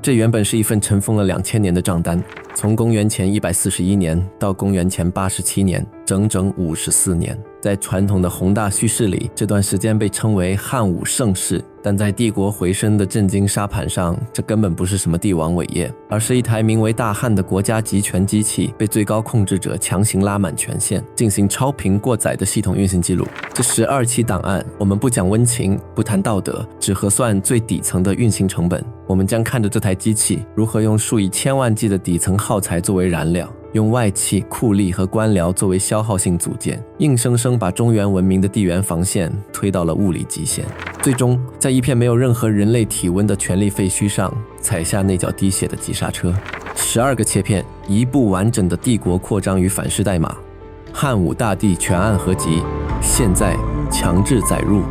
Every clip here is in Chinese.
这原本是一份尘封了2000年的账单，从公元前141年到公元前87年，整整54年。在传统的宏大叙事里，这段时间被称为汉武盛世，但在帝国回升的震惊沙盘上，这根本不是什么帝王伟业，而是一台名为大汉的国家集权机器被最高控制者强行拉满权限，进行超频过载的系统运行记录。这12期档案，我们不讲温情，不谈道德，只核算最底层的运行成本。我们将看着这台机器如何用数以千万计的底层耗材作为燃料，用外器、酷吏和官僚作为消耗性组件，硬生生把中原文明的地缘防线推到了物理极限，最终在一片没有任何人类体温的权力废墟上踩下那脚滴血的急刹车。12个切片，一部完整的帝国扩张与反噬代码，汉武大帝全案合集，现在强制载入。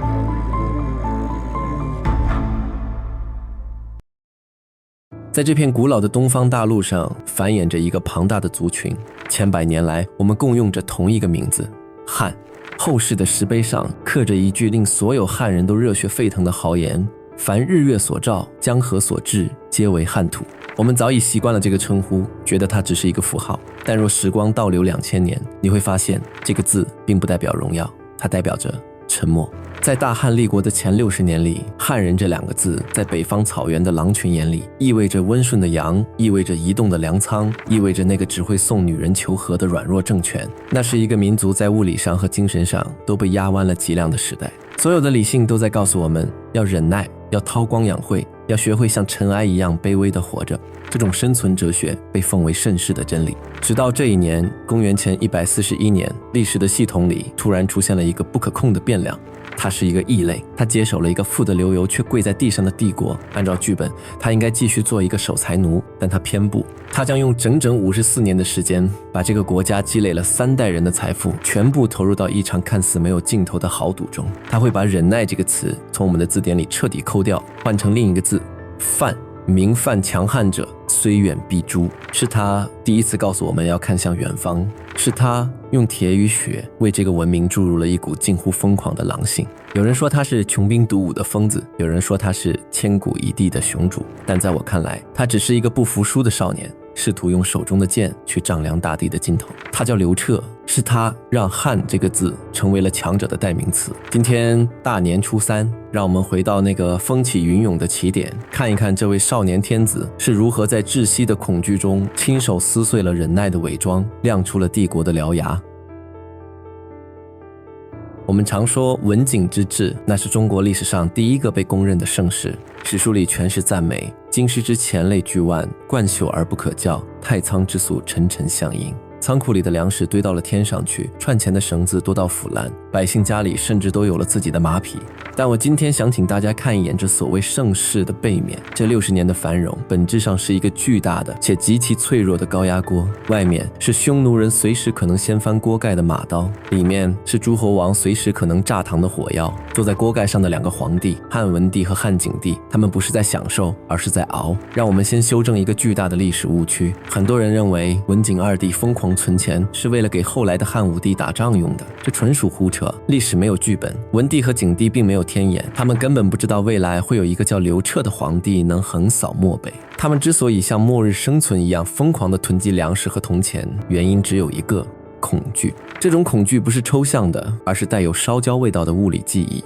在这片古老的东方大陆上，繁衍着一个庞大的族群。千百年来，我们共用着同一个名字——汉。后世的石碑上刻着一句令所有汉人都热血沸腾的豪言：凡日月所照，江河所至，皆为汉土。我们早已习惯了这个称呼，觉得它只是一个符号。但若时光倒流2000年，你会发现这个字并不代表荣耀，它代表着沉默。在大汉立国的前60年里，汉人这2个字在北方草原的狼群眼里，意味着温顺的羊，意味着移动的粮仓，意味着那个只会送女人求和的软弱政权。那是一个民族在物理上和精神上都被压弯了脊梁的时代。所有的理性都在告诉我们要忍耐，要韬光养晦，要学会像尘埃一样卑微地活着。这种生存哲学被奉为盛世的真理。直到这一年，公元前141年，历史的系统里突然出现了一个不可控的变量。他是一个异类，他接手了一个富得流油却跪在地上的帝国。按照剧本，他应该继续做一个守财奴，但他偏不。他将用整整54年的时间，把这个国家积累了3代人的财富全部投入到一场看似没有尽头的豪赌中。他会把忍耐这个词从我们的字典里彻底抠掉，换成另一个字犯。民犯强悍者，虽远必诛。是他第一次告诉我们要看向远方，是他用铁与血为这个文明注入了一股近乎疯狂的狼性。有人说他是穷兵黩武的疯子，有人说他是千古一帝的雄主，但在我看来，他只是一个不服输的少年，试图用手中的剑去丈量大地的尽头。他叫刘彻，是他让汉这个字成为了强者的代名词。今天大年初3，让我们回到那个风起云涌的起点，看一看这位少年天子是如何在窒息的恐惧中亲手撕碎了忍耐的伪装，亮出了帝国的獠牙。我们常说文景之治，那是中国历史上第一个被公认的盛世。史书里全是赞美，京师之前类巨万，冠朽而不可校，太仓之粟沉沉相迎。仓库里的粮食堆到了天上去，串钱的绳子多到腐烂，百姓家里甚至都有了自己的马匹。但我今天想请大家看一眼这所谓盛世的背面。这60年的繁荣本质上是一个巨大的且极其脆弱的高压锅，外面是匈奴人随时可能掀翻锅盖的马刀，里面是诸侯王随时可能炸膛的火药。坐在锅盖上的2个皇帝，汉文帝和汉景帝，他们不是在享受，而是在熬。让我们先修正一个巨大的历史误区。很多人认为文景2帝疯狂存钱是为了给后来的汉武帝打仗用的，这纯属胡扯。历史没有剧本，文帝和景帝并没有天眼，他们根本不知道未来会有一个叫刘彻的皇帝能横扫漠北。他们之所以像末日生存一样疯狂地囤积粮食和铜钱，原因只有一个：恐惧。这种恐惧不是抽象的，而是带有烧焦味道的物理记忆。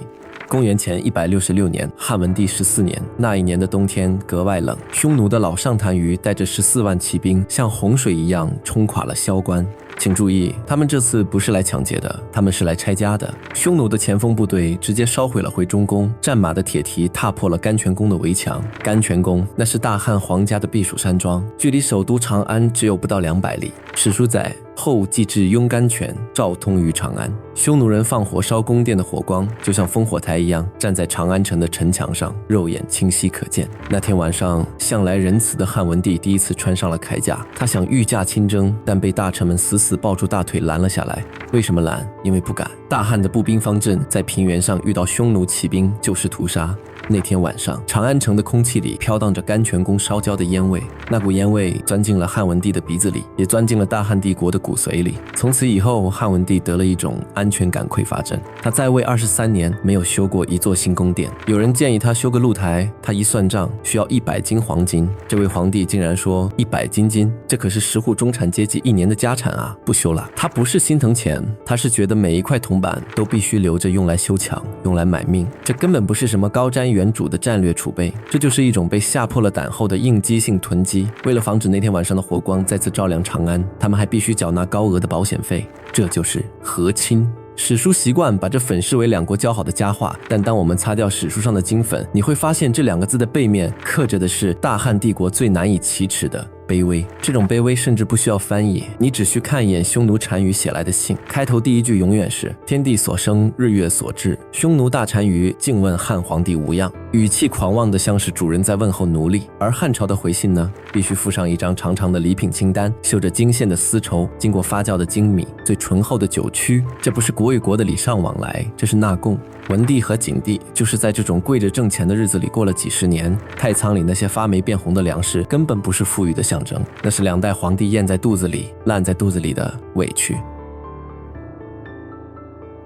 公元前166年，汉文帝14年，那一年的冬天格外冷，匈奴的老上单于带着14万骑兵像洪水一样冲垮了萧关。请注意，他们这次不是来抢劫的，他们是来拆家的。匈奴的前锋部队直接烧毁了回中宫，战马的铁蹄踏破了甘泉宫的围墙。甘泉宫那是大汉皇家的避暑山庄，距离首都长安只有不到200里。史书载后继至雍甘泉，照通于长安。匈奴人放火烧宫殿的火光，就像烽火台一样，站在长安城的城墙上，肉眼清晰可见。那天晚上，向来仁慈的汉文帝第一次穿上了铠甲，他想御驾亲征，但被大臣们死死抱住大腿拦了下来。为什么拦？因为不敢。大汉的步兵方阵在平原上遇到匈奴骑兵，就是屠杀。那天晚上，长安城的空气里飘荡着甘泉宫烧焦的烟味，那股烟味钻进了汉文帝的鼻子里，也钻进了大汉帝国的骨髓里。从此以后，汉文帝得了一种安全感匮乏症。他在位23年，没有修过一座新宫殿。有人建议他修个露台，他一算账需要100斤黄金，这位皇帝竟然说100斤，这可是10户中产阶级1年的家产啊！不修了。他不是心疼钱，他是觉得每一块铜板都必须留着用来修墙，用来买命。这根本不是什么高瞻远瞩的战略储备，这就是一种被吓破了胆后的应激性囤积。为了防止那天晚上的火光再次照亮长安，他们还必须缴纳高额的保险费，这就是和亲。史书习惯把这粉视为两国交好的佳话，但当我们擦掉史书上的金粉，你会发现这2个字的背面刻着的是大汉帝国最难以启齿的卑微。这种卑微甚至不需要翻译，你只需看一眼匈奴单于写来的信，开头第一句永远是天地所生，日月所至，匈奴大单于敬问汉皇帝无恙，语气狂妄的像是主人在问候奴隶。而汉朝的回信呢，必须附上一张长长的礼品清单，绣着金线的丝绸，经过发酵的精米，最醇厚的酒曲。这不是国与国的礼尚往来，这是纳贡。文帝和景帝就是在这种跪着挣钱的日子里过了几十年。太仓里那些发霉变红的粮食根本不是富裕的象征，那是2代皇帝咽在肚子里烂在肚子里的委屈。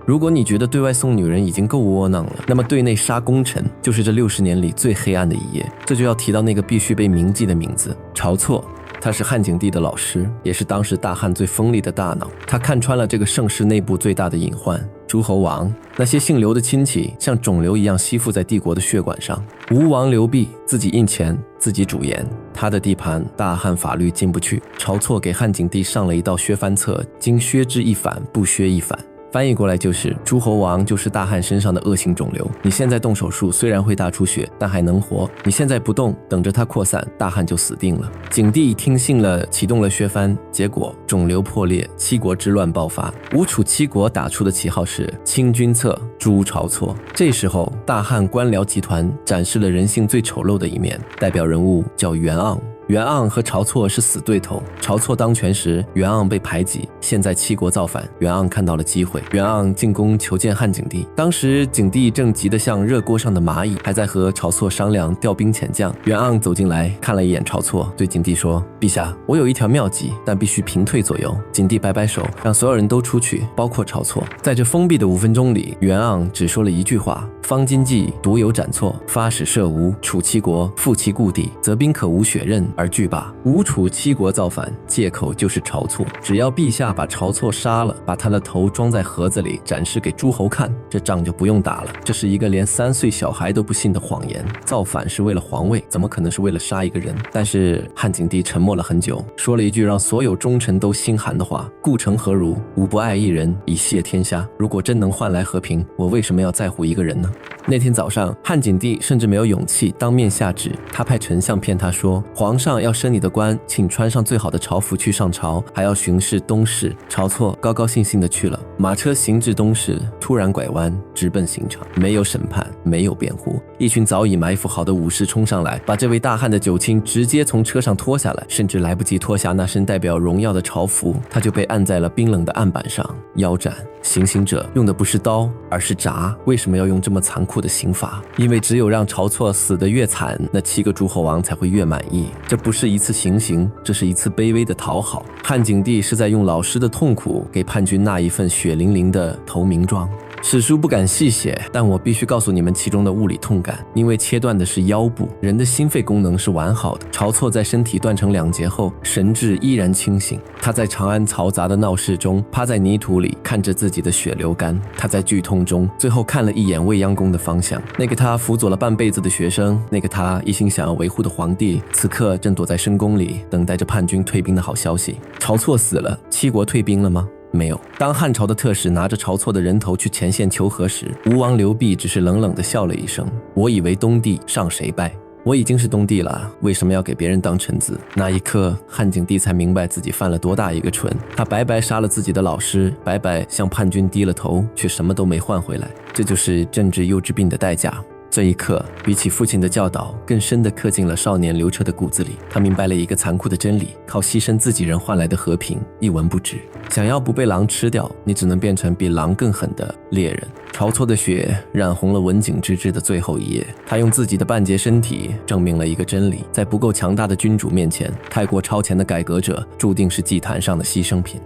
如果你觉得对外送女人已经够窝囊了，那么对内杀功臣就是这60年里最黑暗的一页。这就要提到那个必须被铭记的名字——晁错。他是汉景帝的老师，也是当时大汉最锋利的大脑。他看穿了这个盛世内部最大的隐患——诸侯王。那些姓刘的亲戚像肿瘤一样吸附在帝国的血管上。吴王刘濞自己印钱，自己主盐，他的地盘大汉法律进不去。晁错给汉景帝上了一道削藩策，经削之一反，不削一反。翻译过来就是诸侯王就是大汉身上的恶性肿瘤，你现在动手术虽然会大出血，但还能活，你现在不动，等着它扩散，大汉就死定了。景帝听信了，启动了削藩，结果肿瘤破裂，七国之乱爆发。吴楚七国打出的旗号是清君侧，诛晁错。这时候大汉官僚集团展示了人性最丑陋的一面，代表人物叫袁盎。袁盎和晁错是死对头，晁错当权时，袁盎被排挤，现在七国造反，袁盎看到了机会，袁盎进宫求见汉景帝。当时景帝正急得像热锅上的蚂蚁，还在和晁错商量调兵遣将。袁盎走进来看了一眼晁错，对景帝说：陛下，我有一条妙计，但必须平退左右。景帝摆摆手，让所有人都出去，包括晁错。在这封闭的5分钟里，袁盎只说了一句话：方今计独有斩错，发使射吴，楚七国复其故地，则兵可无血刃而拒罢。吴楚七国造反，借口就是晁错。只要陛下把晁错杀了，把他的头装在盒子里展示给诸侯看，这仗就不用打了。这是一个连3岁小孩都不信的谎言。造反是为了皇位，怎么可能是为了杀一个人？但是汉景帝沉默了很久，说了一句让所有忠臣都心寒的话：故城何如？吾不爱一人，以谢天下。如果真能换来和平，我为什么要在乎一个人呢？那天早上，汉景帝甚至没有勇气当面下旨，他派丞相骗他说：皇上要升你的官，请穿上最好的朝服去上朝，还要巡视东市。晁错高高兴兴地去了，马车行至东市，突然拐弯，直奔刑场。没有审判，没有辩护，一群早已埋伏好的武士冲上来，把这位大汉的九卿直接从车上拖下来，甚至来不及脱下那身代表荣耀的朝服，他就被按在了冰冷的案板上，腰斩。行刑者用的不是刀，而是铡。为什么要用这么残酷的刑罚？因为只有让晁错死得越惨，那7个诸侯王才会越满意。这不是一次行刑，这是一次卑微的讨好。汉景帝是在用老师的痛苦给叛军纳一份血淋淋的投名状。史书不敢细写，但我必须告诉你们其中的物理痛感，因为切断的是腰部，人的心肺功能是完好的。晁错在身体断成2截后，神志依然清醒。他在长安嘈杂的闹市中，趴在泥土里看着自己的血流干。他在剧痛中，最后看了一眼未央宫的方向，那个他辅佐了半辈子的学生，那个他一心想要维护的皇帝，此刻正躲在深宫里，等待着叛军退兵的好消息。晁错死了，七国退兵了吗？没有。当汉朝的特使拿着晁错的人头去前线求和时，吴王刘濞只是冷冷地笑了一声：我以为东帝上谁拜？我已经是东帝了，为什么要给别人当臣子？那一刻，汉景帝才明白自己犯了多大一个蠢。他白白杀了自己的老师，白白向叛军低了头，却什么都没换回来。这就是政治幼稚病的代价。这一刻，比起父亲的教导，更深地刻进了少年刘彻的骨子里。他明白了一个残酷的真理：靠牺牲自己人换来的和平，一文不值。想要不被狼吃掉，你只能变成比狼更狠的猎人。晁错的血染红了文景之治的最后一页，他用自己的半截身体证明了一个真理：在不够强大的君主面前，太过超前的改革者注定是祭坛上的牺牲品。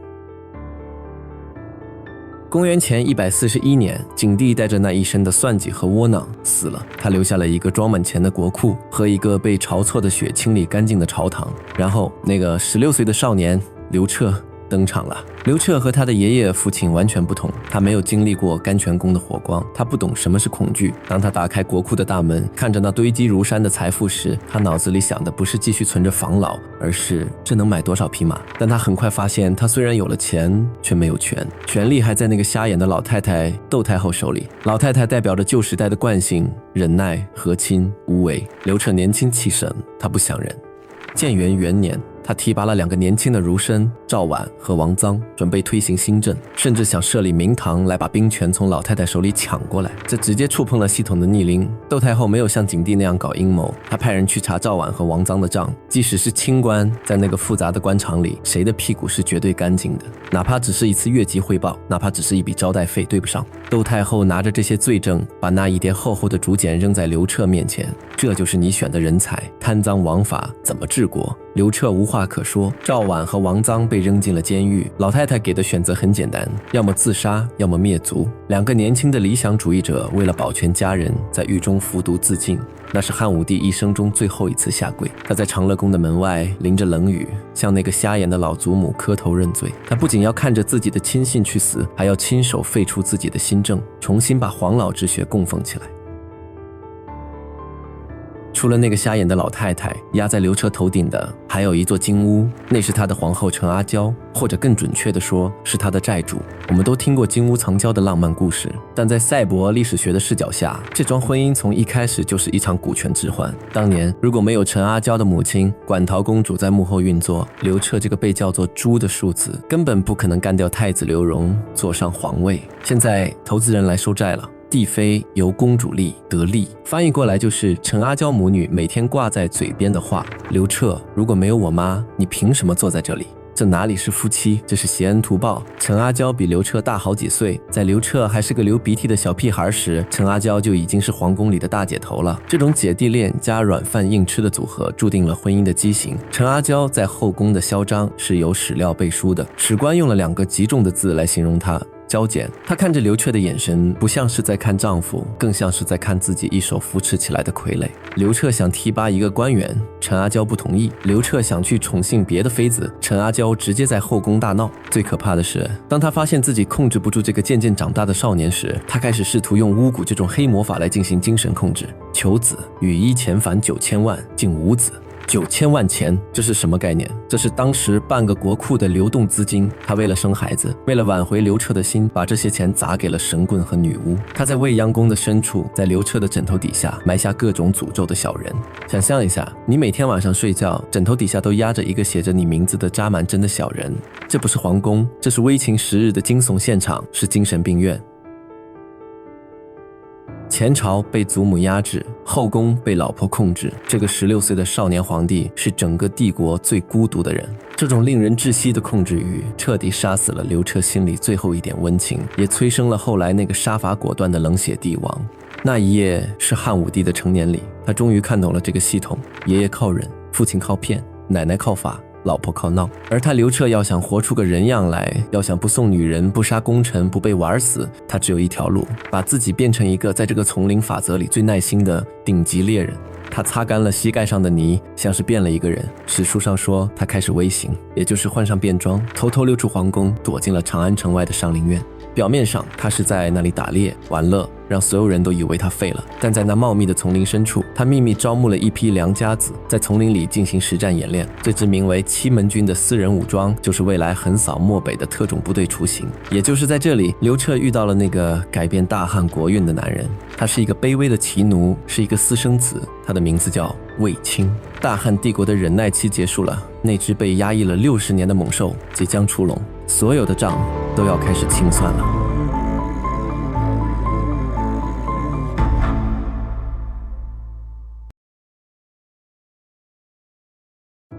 公元前141年，景帝带着那一身的算计和窝囊死了，他留下了一个装满钱的国库和一个被晁错的血清理干净的朝堂。然后那个16岁的少年刘彻登场了。刘彻和他的爷爷父亲完全不同，他没有经历过甘泉宫的火光，他不懂什么是恐惧。当他打开国库的大门，看着那堆积如山的财富时，他脑子里想的不是继续存着防老，而是这能买多少匹马。但他很快发现，他虽然有了钱，却没有权，权力还在那个瞎眼的老太太窦太后手里。老太太代表着旧时代的惯性，忍耐、和亲、无为。刘彻年轻气盛，他不想忍。建元元年，他提拔了2个年轻的儒生赵婉和王臧，准备推行新政，甚至想设立明堂来把兵权从老太太手里抢过来。这直接触碰了系统的逆鳞。窦太后没有像景帝那样搞阴谋，她派人去查赵婉和王臧的账。即使是清官，在那个复杂的官场里，谁的屁股是绝对干净的？哪怕只是一次越级汇报，哪怕只是一笔招待费对不上。窦太后拿着这些罪证，把那一叠厚厚的竹简扔在刘彻面前。这就是你选的人才，贪赃枉法怎么治国？刘彻无话可说。赵婉和王臧被扔进了监狱。老太太给的选择很简单，要么自杀，要么灭族。2个年轻的理想主义者为了保全家人，在狱中服毒自尽。那是汉武帝一生中最后一次下跪。他在长乐宫的门外淋着冷雨，向那个瞎眼的老祖母磕头认罪。他不仅要看着自己的亲信去死，还要亲手废除自己的新政，重新把黄老之学供奉起来。除了那个瞎眼的老太太，压在刘彻头顶的还有一座金屋，那是他的皇后陈阿娇，或者更准确地说是他的债主。我们都听过金屋藏娇的浪漫故事，但在赛博历史学的视角下，这桩婚姻从一开始就是一场股权置换。当年如果没有陈阿娇的母亲馆陶公主在幕后运作，刘彻这个被叫做猪的庶子根本不可能干掉太子刘荣，坐上皇位。现在投资人来收债了，帝妃由公主立得利，翻译过来就是陈阿娇母女每天挂在嘴边的话：刘彻，如果没有我妈，你凭什么坐在这里？这哪里是夫妻，这是挟恩图报。陈阿娇比刘彻大好几岁，在刘彻还是个流鼻涕的小屁孩时，陈阿娇就已经是皇宫里的大姐头了。这种姐弟恋加软饭硬吃的组合，注定了婚姻的畸形。陈阿娇在后宫的嚣张是有史料背书的，史官用了2个极重的字来形容她：娇俭。她看着刘彻的眼神不像是在看丈夫，更像是在看自己一手扶持起来的傀儡。刘彻想提拔一个官员，陈阿娇不同意。刘彻想去宠幸别的妃子，陈阿娇直接在后宫大闹。最可怕的是，当她发现自己控制不住这个渐渐长大的少年时，她开始试图用巫蛊这种黑魔法来进行精神控制。求子，羽衣遣返9000万，竟无子。9000万钱，这是什么概念？这是当时半个国库的流动资金。他为了生孩子，为了挽回刘彻的心，把这些钱砸给了神棍和女巫。他在未央宫的深处，在刘彻的枕头底下埋下各种诅咒的小人。想象一下，你每天晚上睡觉，枕头底下都压着一个写着你名字的扎满针的小人。这不是皇宫，这是危情10日的惊悚现场，是精神病院。前朝被祖母压制，后宫被老婆控制，这个16岁的少年皇帝是整个帝国最孤独的人。这种令人窒息的控制欲彻底杀死了刘彻心里最后一点温情，也催生了后来那个杀伐果断的冷血帝王。那一夜是汉武帝的成年礼，他终于看懂了这个系统：爷爷靠忍，父亲靠骗，奶奶靠法，老婆靠闹。而他刘彻要想活出个人样来，要想不送女人，不杀功臣，不被玩死，他只有一条路：把自己变成一个在这个丛林法则里最耐心的顶级猎人。他擦干了膝盖上的泥，像是变了一个人。史书上说他开始微行，也就是换上便装，偷偷溜出皇宫，躲进了长安城外的上林苑。表面上他是在那里打猎玩乐，让所有人都以为他废了，但在那茂密的丛林深处，他秘密招募了一批良家子，在丛林里进行实战演练。这支名为七门军的私人武装，就是未来横扫漠北的特种部队雏形。也就是在这里，刘彻遇到了那个改变大汉国运的男人。他是一个卑微的骑奴，是一个私生子，他的名字叫卫青。大汉帝国的忍耐期结束了，那只被压抑了60年的猛兽即将出笼，所有的账都要开始清算了。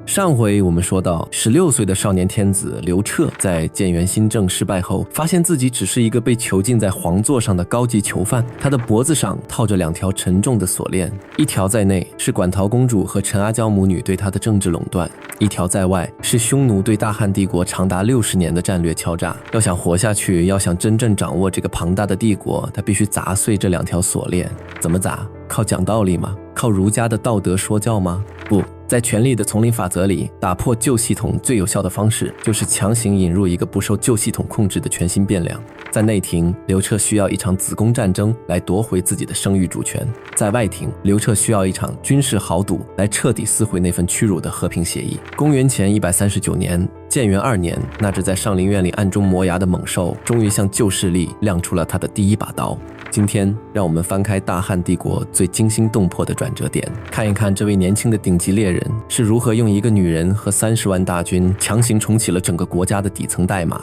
上回我们说到，16岁的少年天子刘彻在建元新政失败后，发现自己只是一个被囚禁在皇座上的高级囚犯，他的脖子上套着2条沉重的锁链，一条在内是馆陶公主和陈阿娇母女对他的政治垄断，一条在外是匈奴对大汉帝国长达60年的战略敲诈。要想活下去，要想真正掌握这个庞大的帝国，他必须砸碎这2条锁链。怎么砸？靠讲道理吗？靠儒家的道德说教吗？不，在权力的丛林法则里，打破旧系统最有效的方式就是强行引入一个不受旧系统控制的全新变量。在内廷，刘彻需要一场子宫战争来夺回自己的生育主权；在外廷，刘彻需要一场军事豪赌来彻底撕毁那份屈辱的和平协议。公元前139年，建元2年，那只在上林苑里暗中磨牙的猛兽，终于向旧势力亮出了他的第一把刀。今天，让我们翻开大汉帝国最惊心动魄的转折点，看一看这位年轻的顶级猎人是如何用一个女人和30万大军强行重启了整个国家的底层代码。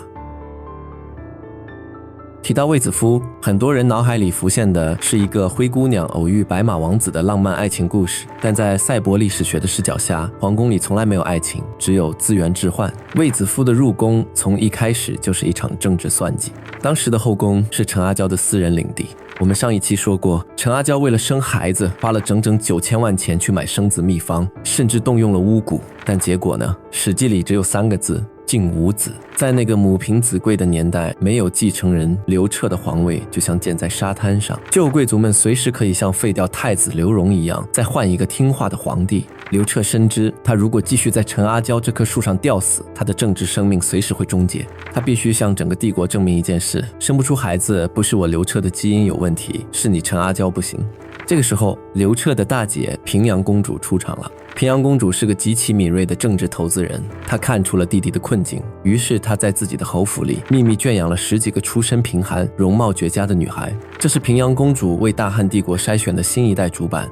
提到卫子夫，很多人脑海里浮现的是一个灰姑娘偶遇白马王子的浪漫爱情故事，但在赛博历史学的视角下，皇宫里从来没有爱情，只有资源置换。卫子夫的入宫从一开始就是一场政治算计。当时的后宫是陈阿娇的私人领地。我们上一期说过，陈阿娇为了生孩子花了整整9000万钱去买生子秘方，甚至动用了巫蛊，但结果呢？史记里只有3个字：竟无子。在那个母凭子贵的年代，没有继承人，刘彻的皇位就像建在沙滩上，旧贵族们随时可以像废掉太子刘荣一样，再换一个听话的皇帝。刘彻深知，他如果继续在陈阿娇这棵树上吊死，他的政治生命随时会终结。他必须向整个帝国证明一件事：生不出孩子不是我刘彻的基因有问题，是你陈阿娇不行。这个时候，刘彻的大姐平阳公主出场了。平阳公主是个极其敏锐的政治投资人，她看出了弟弟的困境，于是她在自己的侯府里秘密圈养了10几个出身贫寒、容貌绝佳的女孩。这是平阳公主为大汉帝国筛选的新一代主板。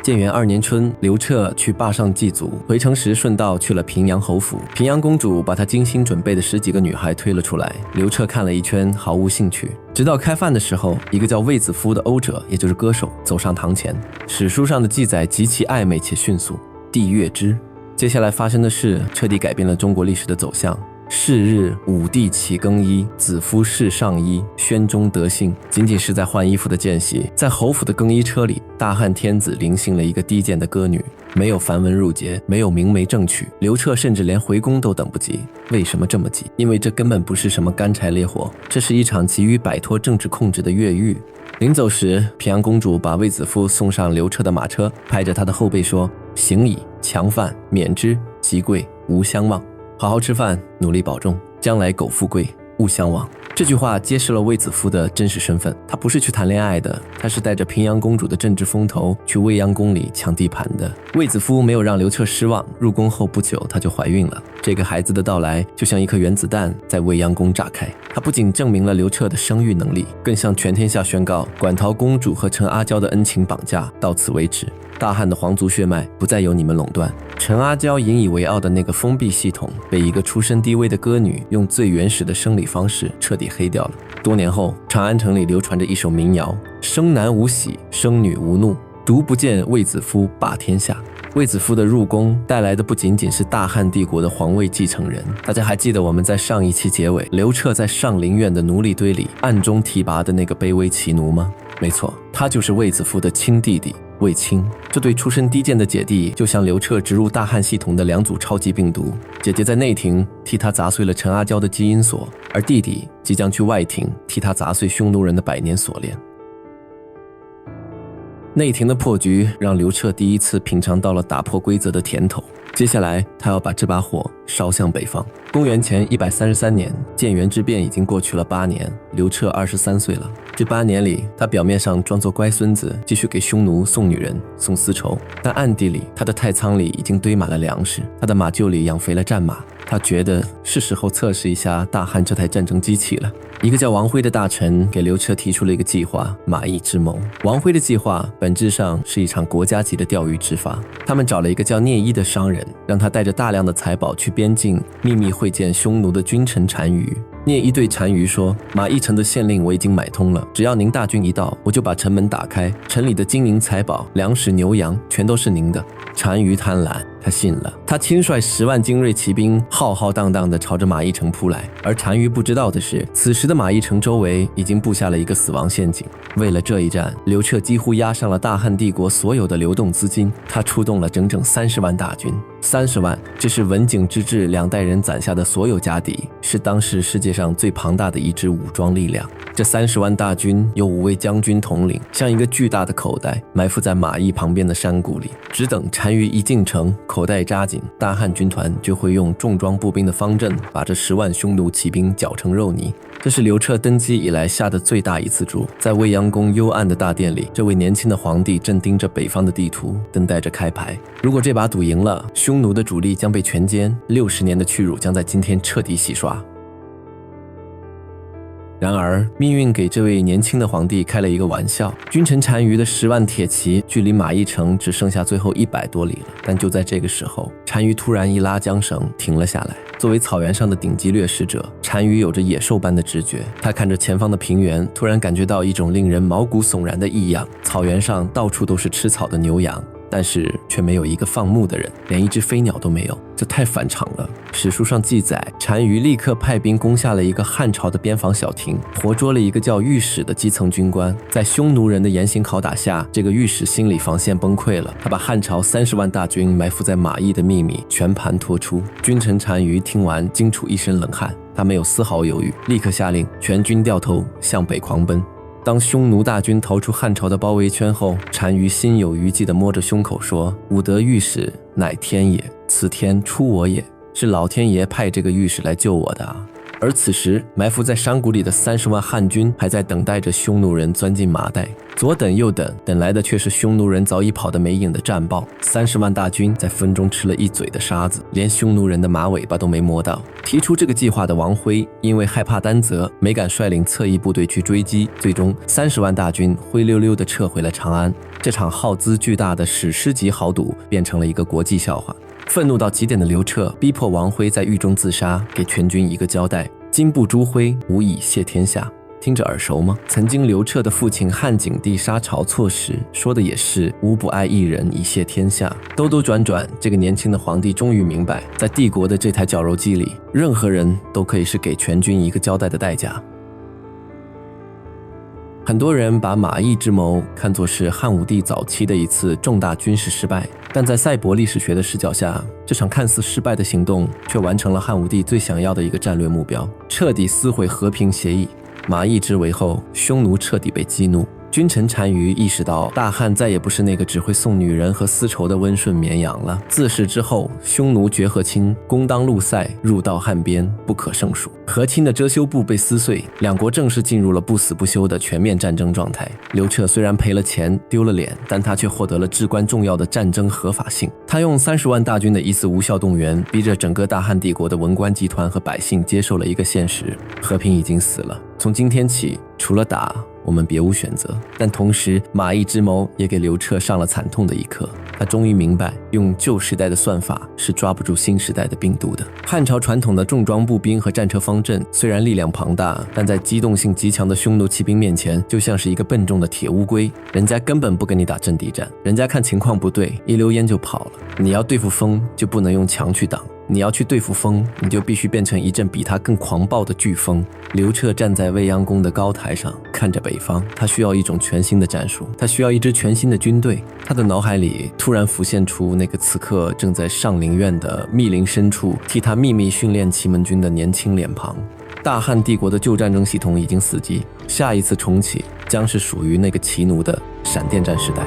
建元2年春，刘彻去坝上祭祖，回城时顺道去了平阳侯府。平阳公主把她精心准备的10几个女孩推了出来，刘彻看了一圈，毫无兴趣。直到开饭的时候，一个叫卫子夫的欧者，也就是歌手，走上堂前。史书上的记载极其暧昧且迅速，帝悦之。接下来发生的事彻底改变了中国历史的走向。是日，武帝起更衣，子夫侍上衣，宣中得幸。仅仅是在换衣服的间隙，在侯府的更衣车里，大汉天子临幸了一个低贱的歌女，没有繁文缛节，没有明媒正娶。刘彻甚至连回宫都等不及。为什么这么急？因为这根本不是什么干柴烈火，这是一场急于摆脱政治控制的越狱。临走时，平阳公主把卫子夫送上刘彻的马车，拍着他的后背说：“行矣，强饭，免之，极贵，无相忘。”好好吃饭，努力保重，将来苟富贵，勿相忘。这句话揭示了卫子夫的真实身份，他不是去谈恋爱的，他是带着平阳公主的政治风头去未央宫里抢地盘的。卫子夫没有让刘彻失望，入宫后不久她就怀孕了。这个孩子的到来就像一颗原子弹在未央宫炸开，他不仅证明了刘彻的生育能力，更向全天下宣告馆陶公主和陈阿娇的恩情绑架到此为止，大汉的皇族血脉不再由你们垄断。陈阿娇引以为傲的那个封闭系统，被一个出身低微的歌女用最原始的生理方式彻底黑掉了。多年后，长安城里流传着一首民谣：生男无喜，生女无怒，独不见卫子夫霸天下。卫子夫的入宫带来的不仅仅是大汉帝国的皇位继承人。大家还记得我们在上一期结尾，刘彻在上林苑的奴隶堆里暗中提拔的那个卑微骑奴吗？没错，他就是卫子夫的亲弟弟卫青。这对出身低贱的姐弟就像刘彻植入大汉系统的2组超级病毒，姐姐在内廷替他砸碎了陈阿娇的基因锁，而弟弟即将去外廷替他砸碎匈奴人的百年锁链。内廷的破局让刘彻第一次品尝到了打破规则的甜头，接下来他要把这把火烧向北方。公元前133年，建元之变已经过去了8年，刘彻23岁了。这8年里，他表面上装作乖孙子，继续给匈奴送女人、送丝绸，但暗地里，他的太仓里已经堆满了粮食，他的马厩里养肥了战马。他觉得是时候测试一下大汉这台战争机器了。一个叫王辉的大臣给刘彻提出了一个计划——马邑之谋。王辉的计划本质上是一场国家级的钓鱼执法。他们找了一个叫聂一的商人，让他带着大量的财宝去边境秘密会见匈奴的君臣单于。聂一对单于说：“马邑城的县令我已经买通了，只要您大军一到，我就把城门打开，城里的金银财宝、粮食、牛羊全都是您的。”单于贪婪，他信了，他亲率10万精锐骑兵浩浩荡荡地朝着马邑城扑来。而单于不知道的是，此时的马邑城周围已经布下了一个死亡陷阱。为了这一战，刘彻几乎押上了大汉帝国所有的流动资金，他出动了整整30万大军。30万，这是文景之治2代人攒下的所有家底，是当时世界上最庞大的一支武装力量。这30万大军由5位将军统领，像一个巨大的口袋埋伏在马邑旁边的山谷里，只等单于一进城，口袋扎紧，大汉军团就会用重装步兵的方阵把这10万匈奴骑兵搅成肉泥。这是刘彻登基以来下的最大一次注。在未央宫幽暗的大殿里，这位年轻的皇帝正盯着北方的地图，等待着开牌。如果这把赌赢了，匈奴的主力将被全歼，60年的屈辱将在今天彻底洗刷。然而，命运给这位年轻的皇帝开了一个玩笑。君臣单于的10万铁骑距离马邑城只剩下最后100多里了。但就在这个时候，单于突然一拉缰绳，停了下来。作为草原上的顶级掠食者，单于有着野兽般的直觉。他看着前方的平原，突然感觉到一种令人毛骨悚然的异样。草原上到处都是吃草的牛羊，但是却没有一个放牧的人，连一只飞鸟都没有，这太反常了。史书上记载，单于立刻派兵攻下了一个汉朝的边防小亭，活捉了一个叫御史的基层军官。在匈奴人的严刑拷打下，这个御史心理防线崩溃了，他把汉朝30万大军埋伏在马邑的秘密全盘托出。君臣单于听完惊出一身冷汗，他没有丝毫犹豫，立刻下令全军掉头向北狂奔。当匈奴大军逃出汉朝的包围圈后，单于心有余悸地摸着胸口说：“吾得御史，乃天也，此天出我也。”是老天爷派这个御史来救我的啊！而此时，埋伏在山谷里的30万汉军还在等待着匈奴人钻进麻袋，左等右等，等来的却是匈奴人早已跑得没影的战报。30万大军在风中吃了一嘴的沙子，连匈奴人的马尾巴都没摸到。提出这个计划的王辉，因为害怕担责，没敢率领侧翼部队去追击，最终30万大军灰溜溜地撤回了长安。这场耗资巨大的史诗级豪赌变成了一个国际笑话。愤怒到极点的刘彻逼迫王辉在狱中自杀，给全军一个交代：金不朱辉，无以谢天下。听着耳熟吗？曾经刘彻的父亲汉景帝杀晁错时说的也是无不爱一人以谢天下。兜兜转转，这个年轻的皇帝终于明白，在帝国的这台绞肉机里，任何人都可以是给全军一个交代的代价。很多人把马邑之谋看作是汉武帝早期的一次重大军事失败，但在赛博历史学的视角下，这场看似失败的行动却完成了汉武帝最想要的一个战略目标，彻底撕毁和平协议。马邑之围后，匈奴彻底被激怒。君臣单于意识到，大汉再也不是那个只会送女人和丝绸的温顺绵羊了。自是之后，匈奴绝和亲，攻当路塞，入到汉边，不可胜数。和亲的遮羞布被撕碎，两国正式进入了不死不休的全面战争状态。刘彻虽然赔了钱，丢了脸，但他却获得了至关重要的战争合法性。他用30万大军的一次无效动员，逼着整个大汉帝国的文官集团和百姓接受了一个现实：和平已经死了。从今天起，除了打，我们别无选择。但同时，马邑之谋也给刘彻上了惨痛的一课。他终于明白，用旧时代的算法是抓不住新时代的病毒的。汉朝传统的重装步兵和战车方阵虽然力量庞大，但在机动性极强的匈奴骑兵面前，就像是一个笨重的铁乌龟。人家根本不跟你打阵地战，人家看情况不对，一溜烟就跑了。你要对付风，就不能用墙去挡。你要去对付风，你就必须变成一阵比他更狂暴的飓风。刘彻站在未央宫的高台上，看着北方，他需要一种全新的战术，他需要一支全新的军队。他的脑海里突然浮现出那个此刻正在上林苑的密林深处替他秘密训练奇门军的年轻脸庞。大汉帝国的旧战争系统已经死机，下一次重启将是属于那个骑奴的闪电战时代。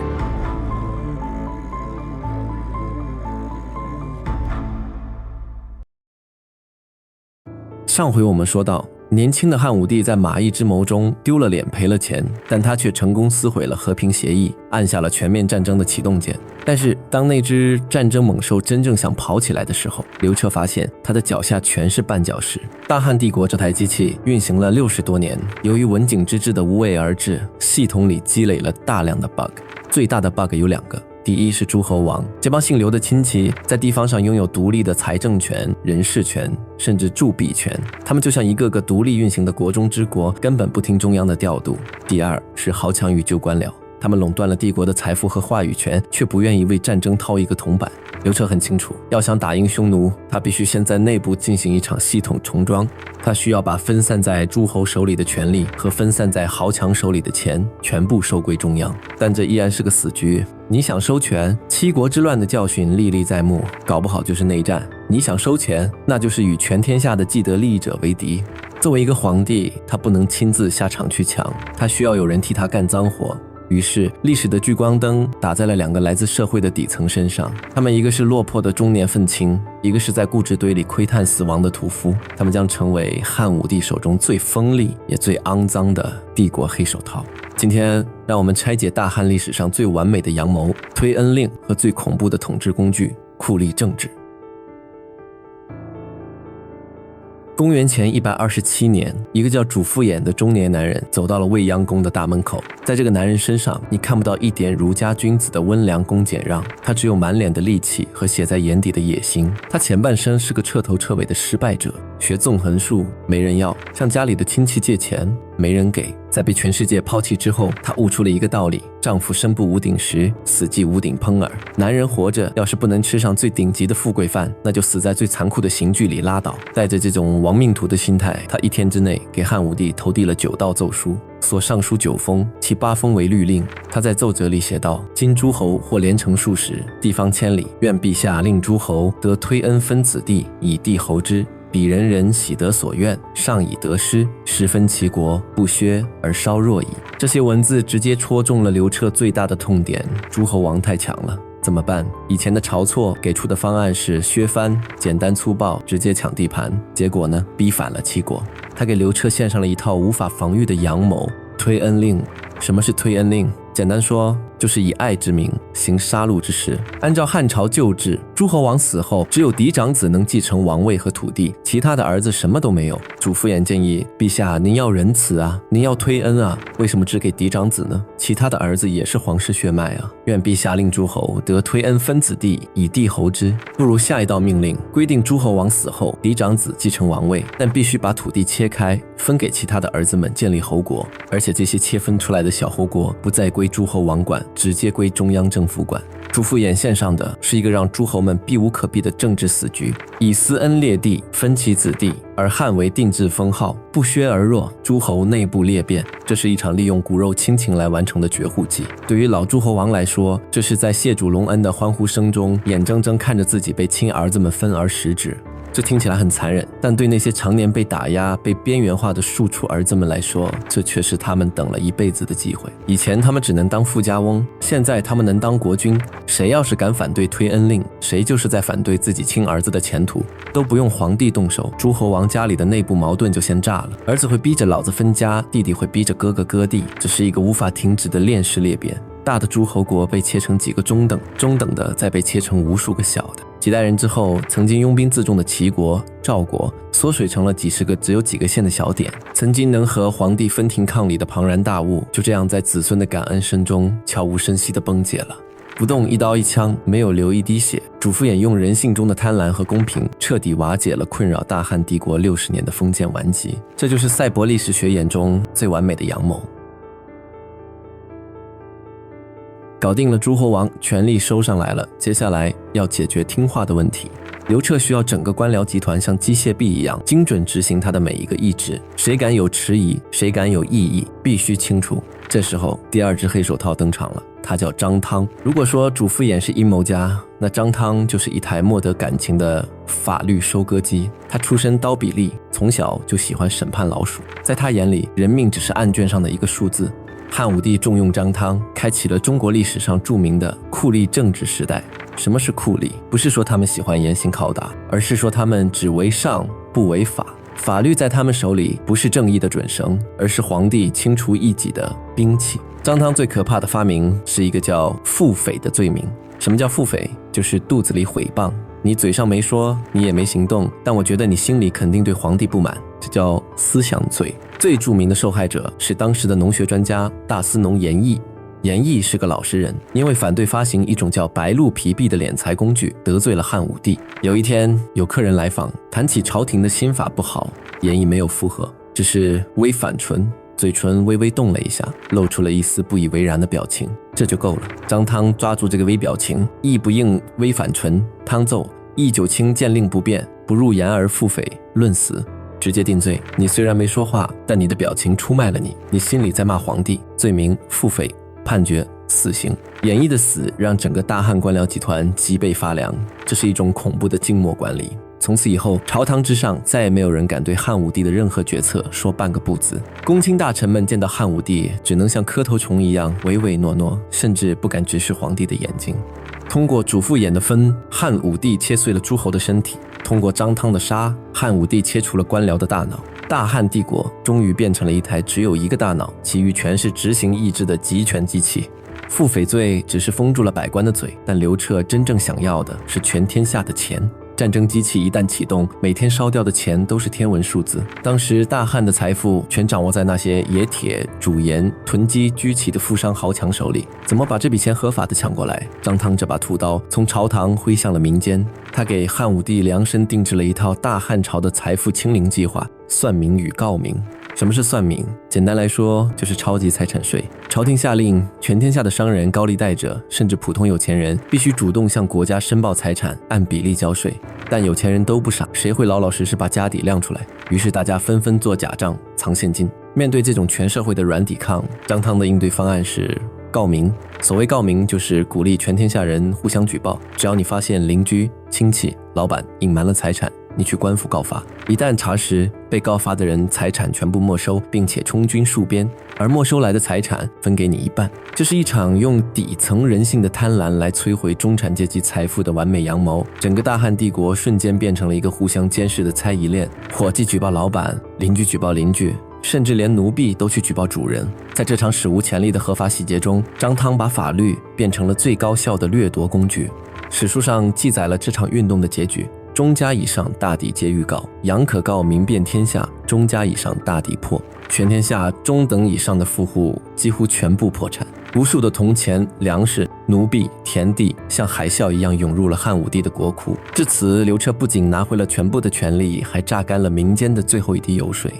上回我们说到，年轻的汉武帝在马邑之谋中丢了脸赔了钱，但他却成功撕毁了和平协议，按下了全面战争的启动键。但是当那只战争猛兽真正想跑起来的时候，刘彻发现他的脚下全是绊脚石。大汉帝国这台机器运行了60多年，由于文景之治的无为而治，系统里积累了大量的 bug。 最大的 bug 有2个。第一是诸侯王，这帮姓刘的亲戚在地方上拥有独立的财政权、人事权，甚至铸币权，他们就像一个个独立运行的国中之国，根本不听中央的调度。第二是豪强与旧官僚，他们垄断了帝国的财富和话语权，却不愿意为战争掏一个铜板。刘彻很清楚，要想打赢匈奴，他必须先在内部进行一场系统重装。他需要把分散在诸侯手里的权力和分散在豪强手里的钱全部收归中央，但这依然是个死局。你想收权，七国之乱的教训历历在目，搞不好就是内战；你想收钱，那就是与全天下的既得利益者为敌。作为一个皇帝，他不能亲自下场去抢，他需要有人替他干脏活。于是历史的聚光灯打在了两个来自社会的底层身上，他们一个是落魄的中年愤青，一个是在固执堆里窥探死亡的屠夫。他们将成为汉武帝手中最锋利也最肮脏的帝国黑手套。今天让我们拆解大汉历史上最完美的阳谋推恩令和最恐怖的统治工具酷吏政治。公元前127年，一个叫主父偃的中年男人走到了未央宫的大门口。在这个男人身上，你看不到一点儒家君子的温良恭俭让，他只有满脸的戾气和写在眼底的野心。他前半生是个彻头彻尾的失败者，学纵横术没人要，向家里的亲戚借钱没人给。在被全世界抛弃之后，他悟出了一个道理：丈夫生不无鼎食，死既无鼎烹饵。男人活着要是不能吃上最顶级的富贵饭，那就死在最残酷的刑具里拉倒。带着这种亡命徒的心态，他一天之内给汉武帝投递了9道奏书，所上书9封，其8封为律令。他在奏折里写道：今诸侯或连城数十，地方千里，愿陛下令诸侯得推恩分子弟，以帝侯之。彼人人喜得所愿，上以得失，十分其国，不削而稍弱矣。这些文字直接戳中了刘彻最大的痛点：诸侯王太强了，怎么办？以前的晁错给出的方案是削藩，简单粗暴，直接抢地盘。结果呢，逼反了齐国。他给刘彻献上了一套无法防御的阳谋——推恩令。什么是推恩令？简单说，就是以爱之名行杀戮之事。按照汉朝旧制，诸侯王死后，只有嫡长子能继承王位和土地，其他的儿子什么都没有。主父偃建议陛下，您要仁慈啊，您要推恩啊，为什么只给嫡长子呢？其他的儿子也是皇室血脉啊。愿陛下令诸侯得推恩分子弟，以帝侯之。不如下一道命令，规定诸侯王死后，嫡长子继承王位，但必须把土地切开，分给其他的儿子们建立侯国，而且这些切分出来的小侯国不再归诸侯王管，直接归中央政府管。主父偃献上的是一个让诸侯们避无可避的政治死局：以私恩列地，分其子弟，而汉为定制封号，不削而弱，诸侯内部裂变。这是一场利用骨肉亲情来完成的绝户计。对于老诸侯王来说，这是在谢主隆恩的欢呼声中，眼睁睁看着自己被亲儿子们分而食之。这听起来很残忍，但对那些常年被打压、被边缘化的庶出儿子们来说，这却是他们等了一辈子的机会。以前他们只能当富家翁，现在他们能当国君。谁要是敢反对推恩令，谁就是在反对自己亲儿子的前途。都不用皇帝动手，诸侯王家里的内部矛盾就先炸了。儿子会逼着老子分家，弟弟会逼着哥哥割地，这是一个无法停止的链式裂变。大的诸侯国被切成几个中等，中等的再被切成无数个小的。几代人之后，曾经拥兵自重的齐国、赵国缩水成了几十个只有几个县的小点。曾经能和皇帝分庭抗礼的庞然大物，就这样在子孙的感恩声中悄无声息地崩解了。不动一刀一枪，没有流一滴血。主父偃用人性中的贪婪和公平，彻底瓦解了困扰大汉帝国60年的封建顽疾。这就是赛博历史学眼中最完美的阳谋。搞定了诸侯王，权力收上来了，接下来要解决听话的问题。刘彻需要整个官僚集团像机械臂一样精准执行他的每一个意志，谁敢有迟疑，谁敢有异议，必须清除。这时候第二只黑手套登场了，他叫张汤。如果说主父偃是阴谋家，那张汤就是一台莫得感情的法律收割机。他出身刀笔吏，从小就喜欢审判老鼠，在他眼里，人命只是案卷上的一个数字。汉武帝重用张汤，开启了中国历史上著名的酷吏政治时代。什么是酷吏？不是说他们喜欢严刑拷打，而是说他们只为上不为法。法律在他们手里不是正义的准绳，而是皇帝清除异己的兵器。张汤最可怕的发明是一个叫腹诽的罪名。什么叫腹诽？就是肚子里毁谤，你嘴上没说，你也没行动，但我觉得你心里肯定对皇帝不满，这叫思想罪。最著名的受害者是当时的农学专家大司农严毅。严毅是个老实人，因为反对发行一种叫白鹿皮币的敛财工具，得罪了汉武帝。有一天有客人来访，谈起朝廷的新法不好，严毅没有附和，只是微反唇，嘴唇微微动了一下，露出了一丝不以为然的表情。这就够了。张汤抓住这个微表情，意不应微反唇，汤奏义九卿见令不变，不入言而腹诽，论死。直接定罪。你虽然没说话，但你的表情出卖了你，你心里在骂皇帝。罪名腹诽，判决死刑。演绎的死让整个大汉官僚集团脊背发凉，这是一种恐怖的静默管理。从此以后，朝堂之上再也没有人敢对汉武帝的任何决策说半个不字。公卿大臣们见到汉武帝，只能像磕头虫一样唯唯诺诺，甚至不敢直视皇帝的眼睛。通过主父偃的分，汉武帝切碎了诸侯的身体；通过张汤的杀，汉武帝切除了官僚的大脑。大汉帝国终于变成了一台只有一个大脑，其余全是执行意志的集权机器。腹诽罪只是封住了百官的嘴，但刘彻真正想要的是全天下的钱。战争机器一旦启动，每天烧掉的钱都是天文数字。当时大汉的财富全掌握在那些冶铁、煮盐、囤积、居奇的富商豪强手里，怎么把这笔钱合法的抢过来？张汤这把屠刀从朝堂挥向了民间，他给汉武帝量身定制了一套大汉朝的财富清零计划——算民与告民。什么是算民？简单来说，就是超级财产税。朝廷下令，全天下的商人、高利贷者，甚至普通有钱人，必须主动向国家申报财产，按比例交税。但有钱人都不傻，谁会老老实实把家底亮出来？于是大家纷纷做假账，藏现金。面对这种全社会的软抵抗，张汤的应对方案是告民。所谓告民，就是鼓励全天下人互相举报，只要你发现邻居、亲戚、老板隐瞒了财产，你去官府告发，一旦查实，被告发的人财产全部没收，并且充军戍边，而没收来的财产分给你一半。这是一场用底层人性的贪婪来摧毁中产阶级财富的完美阳谋。整个大汉帝国瞬间变成了一个互相监视的猜疑链，伙计举报老板，邻居举报邻居，甚至连奴婢都去举报主人。在这场史无前例的合法洗劫中，张汤把法律变成了最高效的掠夺工具。史书上记载了这场运动的结局：中家以上大抵皆预告，阳可告民遍天下，中家以上大抵破。全天下中等以上的富户几乎全部破产，无数的铜钱、粮食、奴婢、田地像海啸一样涌入了汉武帝的国库。至此，刘彻不仅拿回了全部的权力，还榨干了民间的最后一滴油水。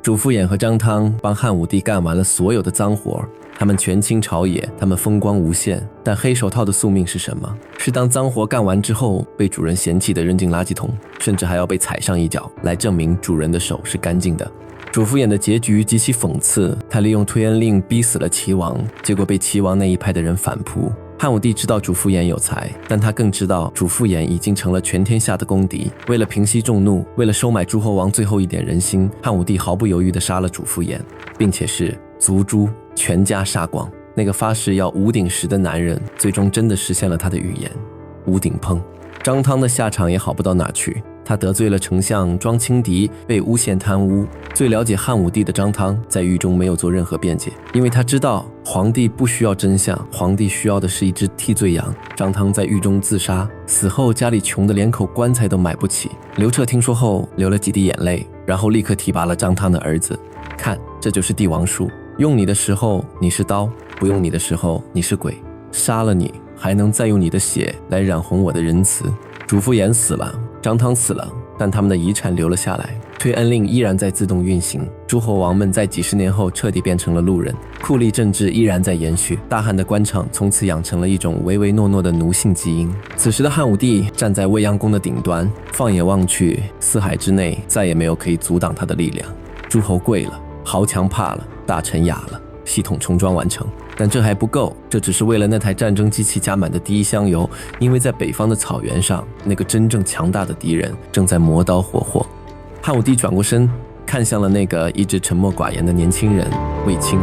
主父偃和张汤帮汉武帝干完了所有的脏活，他们权倾朝野，他们风光无限。但黑手套的宿命是什么？是当脏活干完之后，被主人嫌弃的扔进垃圾桶，甚至还要被踩上一脚，来证明主人的手是干净的。主父偃的结局极其讽刺，他利用推恩令逼死了齐王，结果被齐王那一派的人反扑。汉武帝知道主父偃有才，但他更知道主父偃已经成了全天下的公敌。为了平息众怒，为了收买诸侯王最后一点人心，汉武帝毫不犹豫地杀了主父偃，并且是族诛，全家杀光。那个发誓要无鼎食的男人，最终真的实现了他的预言，无鼎烹。张汤的下场也好不到哪去，他得罪了丞相庄轻敌，被诬陷贪污。最了解汉武帝的张汤在狱中没有做任何辩解，因为他知道皇帝不需要真相，皇帝需要的是一只替罪羊。张汤在狱中自杀，死后家里穷得连口棺材都买不起。刘彻听说后流了几滴眼泪，然后立刻提拔了张汤的儿子。看，这就是帝王术，用你的时候你是刀，不用你的时候你是鬼，杀了你还能再用你的血来染红我的仁慈。主父偃死了，张汤死了，但他们的遗产留了下来，推恩令依然在自动运行。诸侯王们在几十年后彻底变成了路人，酷吏政治依然在延续。大汉的官场从此养成了一种唯唯诺诺的奴性基因。此时的汉武帝站在未央宫的顶端，放眼望去，四海之内再也没有可以阻挡他的力量。诸侯跪了，豪强怕了，大臣哑了，系统重装完成。但这还不够，这只是为了那台战争机器加满的第一箱油，因为在北方的草原上，那个真正强大的敌人正在磨刀霍霍。汉武帝转过身，看向了那个一直沉默寡言的年轻人卫青。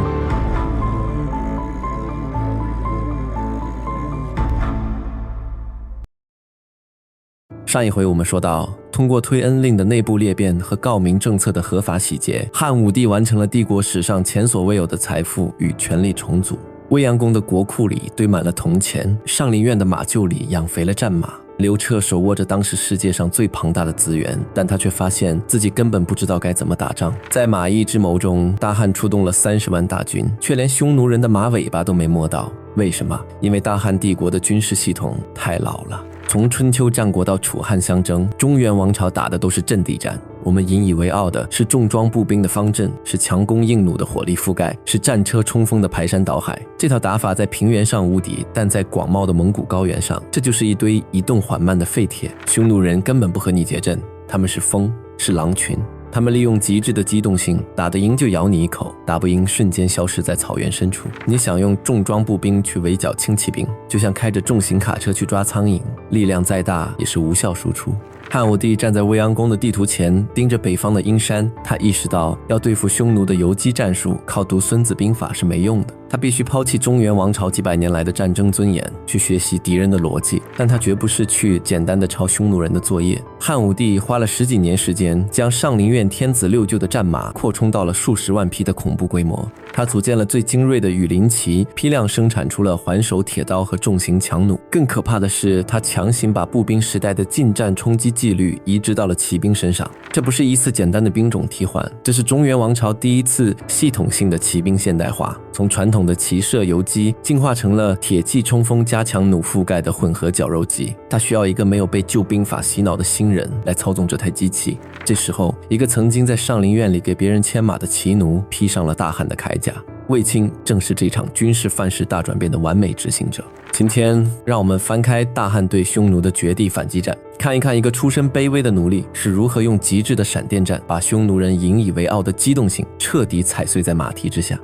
上一回我们说到，通过推恩令的内部裂变和告民政策的合法洗劫，汉武帝完成了帝国史上前所未有的财富与权力重组。未央宫的国库里堆满了铜钱，上林苑的马厩里养肥了战马。刘彻手握着当时世界上最庞大的资源，但他却发现自己根本不知道该怎么打仗。在马邑之谋中，大汉出动了30万大军，却连匈奴人的马尾巴都没摸到。为什么？因为大汉帝国的军事系统太老了。从春秋战国到楚汉相争，中原王朝打的都是阵地战，我们引以为傲的是重装步兵的方阵，是强弓硬弩的火力覆盖，是战车冲锋的排山倒海。这套打法在平原上无敌，但在广袤的蒙古高原上，这就是一堆移动缓慢的废铁。匈奴人根本不和你结阵，他们是风，是狼群。他们利用极致的机动性，打得赢就咬你一口，打不赢瞬间消失在草原深处。你想用重装步兵去围剿轻骑兵，就像开着重型卡车去抓苍蝇，力量再大也是无效输出。汉武帝站在未央宫的地图前，盯着北方的阴山，他意识到要对付匈奴的游击战术，靠读孙子兵法是没用的。他必须抛弃中原王朝几百年来的战争尊严，去学习敌人的逻辑，但他绝不是去简单的抄匈奴人的作业。汉武帝花了10几年时间，将上林苑天子六厩的战马扩充到了数十万匹的恐怖规模。他组建了最精锐的羽林骑，批量生产出了环手铁刀和重型强弩。更可怕的是，他强行把步兵时代的近战冲击纪律移植到了骑兵身上。这不是一次简单的兵种替换，这是中原王朝第一次系统性的骑兵现代化，从传统的骑射游击进化成了铁骑冲锋加强弩覆盖的混合绞肉机。他需要一个没有被旧兵法洗脑的新人来操纵这台机器。这时候，一个曾经在上林苑里给别人牵马的骑奴披上了大汉的铠甲。卫青正是这场军事范式大转变的完美执行者。今天，让我们翻开大汉对匈奴的绝地反击战，看一看一个出身卑微的奴隶是如何用极致的闪电战，把匈奴人引以为傲的机动性彻底踩碎在马蹄之下。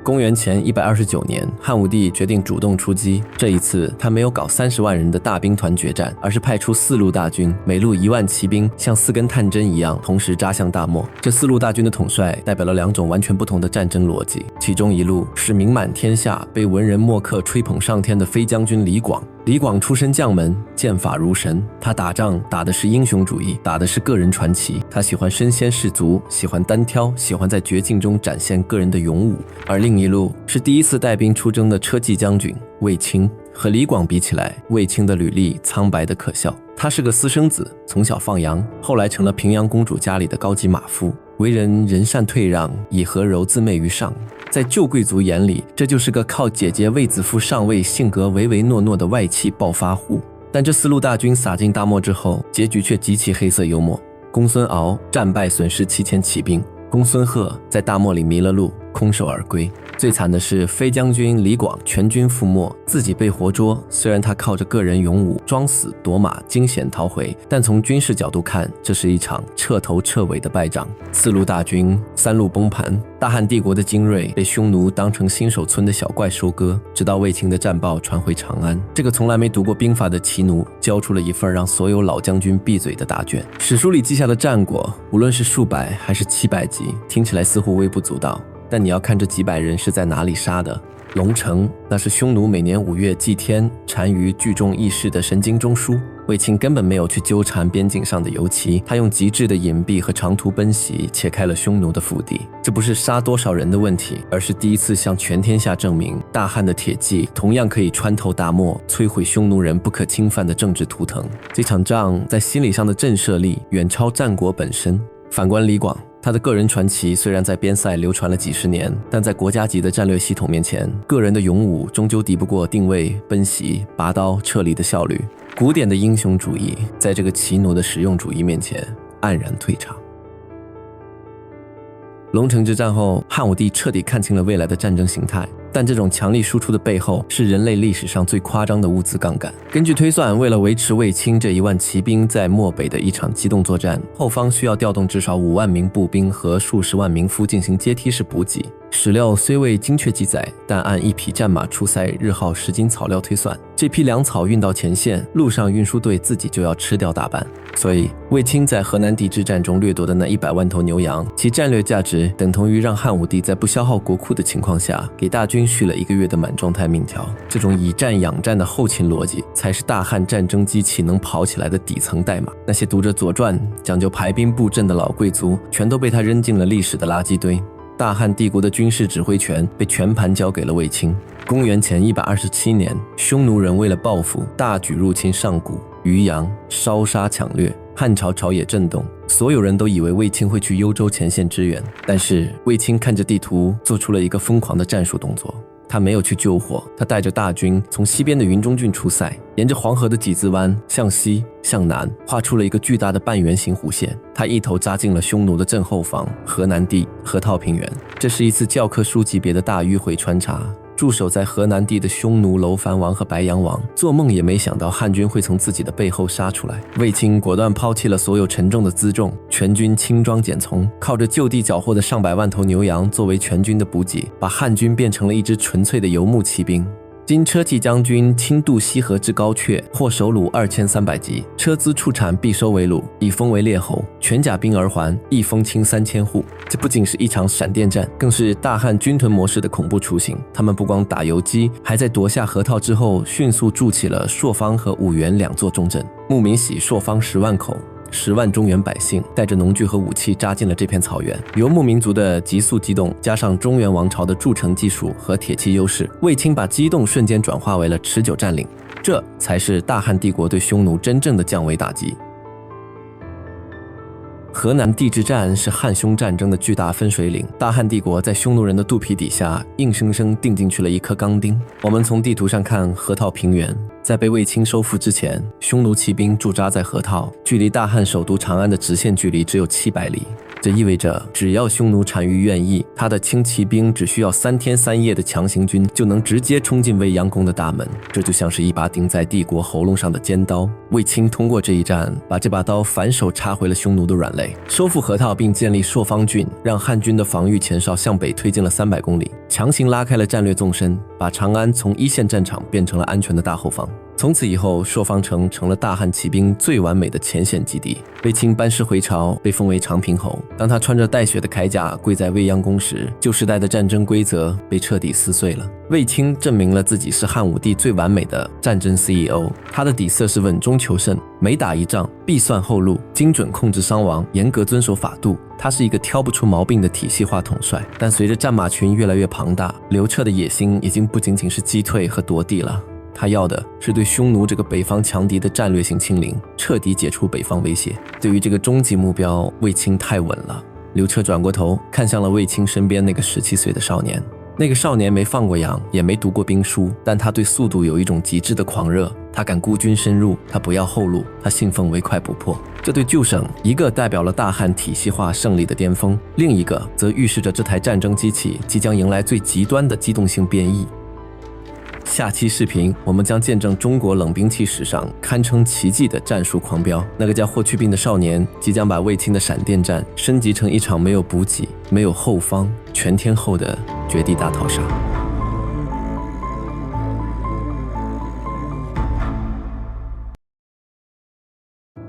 公元前129年，汉武帝决定主动出击。这一次，他没有搞30万人的大兵团决战，而是派出4路大军，每路1万骑兵，像4根探针一样，同时扎向大漠。这4路大军的统帅代表了2种完全不同的战争逻辑。其中一路是名满天下、被文人墨客吹捧上天的飞将军李广。李广出身将门，剑法如神，他打仗打的是英雄主义，打的是个人传奇。他喜欢身先士卒，喜欢单挑，喜欢在绝境中展现个人的勇武。而另一路是第一次带兵出征的车骑将军卫青。和李广比起来，卫青的履历苍白的可笑。他是个私生子，从小放羊，后来成了平阳公主家里的高级马夫，为人仁善退让，以和柔自媚于上。在旧贵族眼里，这就是个靠姐姐卫子夫上位，性格唯唯诺诺的外戚暴发户。但这4路大军洒进大漠之后，结局却极其黑色幽默。公孙敖战败，损失7000骑兵；公孙贺在大漠里迷了路，空手而归。最惨的是飞将军李广全军覆没，自己被活捉。虽然他靠着个人勇武装死夺马惊险逃回，但从军事角度看，这是一场彻头彻尾的败仗。4路大军3路崩盘，大汉帝国的精锐被匈奴当成新手村的小怪收割。直到卫青的战报传回长安，这个从来没读过兵法的骑奴交出了一份让所有老将军闭嘴的答卷。史书里记下的战果，无论是数百还是700级，听起来似乎微不足道，但你要看这几百人是在哪里杀的。龙城，那是匈奴每年5月祭天单于聚众议事的神经中枢。卫青根本没有去纠缠边境上的游骑，他用极致的隐蔽和长途奔袭切开了匈奴的腹地。这不是杀多少人的问题，而是第一次向全天下证明，大汉的铁骑同样可以穿透大漠，摧毁匈奴人不可侵犯的政治图腾。这场仗在心理上的震慑力远超战果本身。反观李广，他的个人传奇虽然在边塞流传了几十年，但在国家级的战略系统面前，个人的勇武终究敌不过定位、奔袭、拔刀、撤离的效率。古典的英雄主义在这个骑奴的实用主义面前黯然退场。龙城之战后，汉武帝彻底看清了未来的战争形态，但这种强力输出的背后是人类历史上最夸张的物资杠杆。根据推算，为了维持卫青这1万骑兵在漠北的一场机动作战，后方需要调动至少5万名步兵和数十万名夫进行阶梯式补给。史料虽未精确记载，但按1匹战马出塞日耗10斤草料推算，这批粮草运到前线，路上运输队自己就要吃掉大半。所以卫青在河南地之战中掠夺的那100万头牛羊，其战略价值等同于让汉武帝在不消耗国库的情况下，给大军续了1个月的满状态命条。这种以战养战的后勤逻辑，才是大汉战争机器能跑起来的底层代码。那些读着《左传》讲究排兵布阵的老贵族，全都被他扔进了历史的垃圾堆。大汉帝国的军事指挥权被全盘交给了卫青。公元前127年，匈奴人为了报复，大举入侵上古、渔阳，烧杀抢掠，汉朝朝野震动。所有人都以为卫青会去幽州前线支援，但是卫青看着地图，做出了一个疯狂的战术动作。他没有去救火，他带着大军从西边的云中郡出塞，沿着黄河的几字湾向西向南画出了一个巨大的半圆形弧线。他一头扎进了匈奴的正后方河南地河套平原。这是一次教科书级别的大迂回穿插。驻守在河南地的匈奴楼烦王和白羊王做梦也没想到汉军会从自己的背后杀出来。卫青果断抛弃了所有沉重的辎重，全军轻装简从，靠着就地缴获的上百万头牛羊作为全军的补给，把汉军变成了一支纯粹的游牧骑兵。今车骑将军亲渡西河至高阙，获首虏2300级，车资畜产必收为虏，以封为列侯，全甲兵而还，一封清3000户。这不仅是一场闪电战，更是大汉军屯模式的恐怖雏形。他们不光打游击，还在夺下河套之后，迅速筑起了朔方和五原2座重镇。牧民喜朔方10万口，10万中原百姓带着农具和武器扎进了这片草原。游牧民族的急速机动，加上中原王朝的筑城技术和铁器优势，卫青把机动瞬间转化为了持久占领。这才是大汉帝国对匈奴真正的降维打击。河南地之战是汉匈战争的巨大分水岭，大汉帝国在匈奴人的肚皮底下硬生生钉进去了一颗钢钉。我们从地图上看，河套平原在被卫青收复之前，匈奴骑兵驻扎在河套，距离大汉首都长安的直线距离只有700里。这意味着只要匈奴单于愿意，他的轻骑兵只需要3天3夜的强行军就能直接冲进未央宫的大门。这就像是一把顶在帝国喉咙上的尖刀。卫青通过这一战，把这把刀反手插回了匈奴的软肋，收复河套并建立朔方郡，让汉军的防御前哨向北推进了300公里，强行拉开了战略纵深，把长安从一线战场变成了安全的大后方。从此以后，朔方城成了大汉骑兵最完美的前线基地。卫青班师回朝，被封为长平侯。当他穿着带血的铠甲跪在未央宫时，旧时代的战争规则被彻底撕碎了。卫青证明了自己是汉武帝最完美的战争 CEO。他的底色是稳中求胜，每打一仗必算后路，精准控制伤亡，严格遵守法度。他是一个挑不出毛病的体系化统帅。但随着战马群越来越庞大，刘彻的野心已经不仅仅是击退和夺地了。他要的是对匈奴这个北方强敌的战略性清零，彻底解除北方威胁。对于这个终极目标，卫青太稳了。刘彻转过头看向了卫青身边那个17岁的少年。那个少年没放过羊，也没读过兵书，但他对速度有一种极致的狂热。他敢孤军深入，他不要后路，他信奉唯快不破。这对旧省，一个代表了大汉体系化胜利的巅峰，另一个则预示着这台战争机器即将迎来最极端的机动性变异。下期视频，我们将见证中国冷兵器史上堪称奇迹的战术狂飙。那个叫霍去病的少年，即将把卫青的闪电战升级成一场没有补给、没有后方、全天候的绝地大逃杀。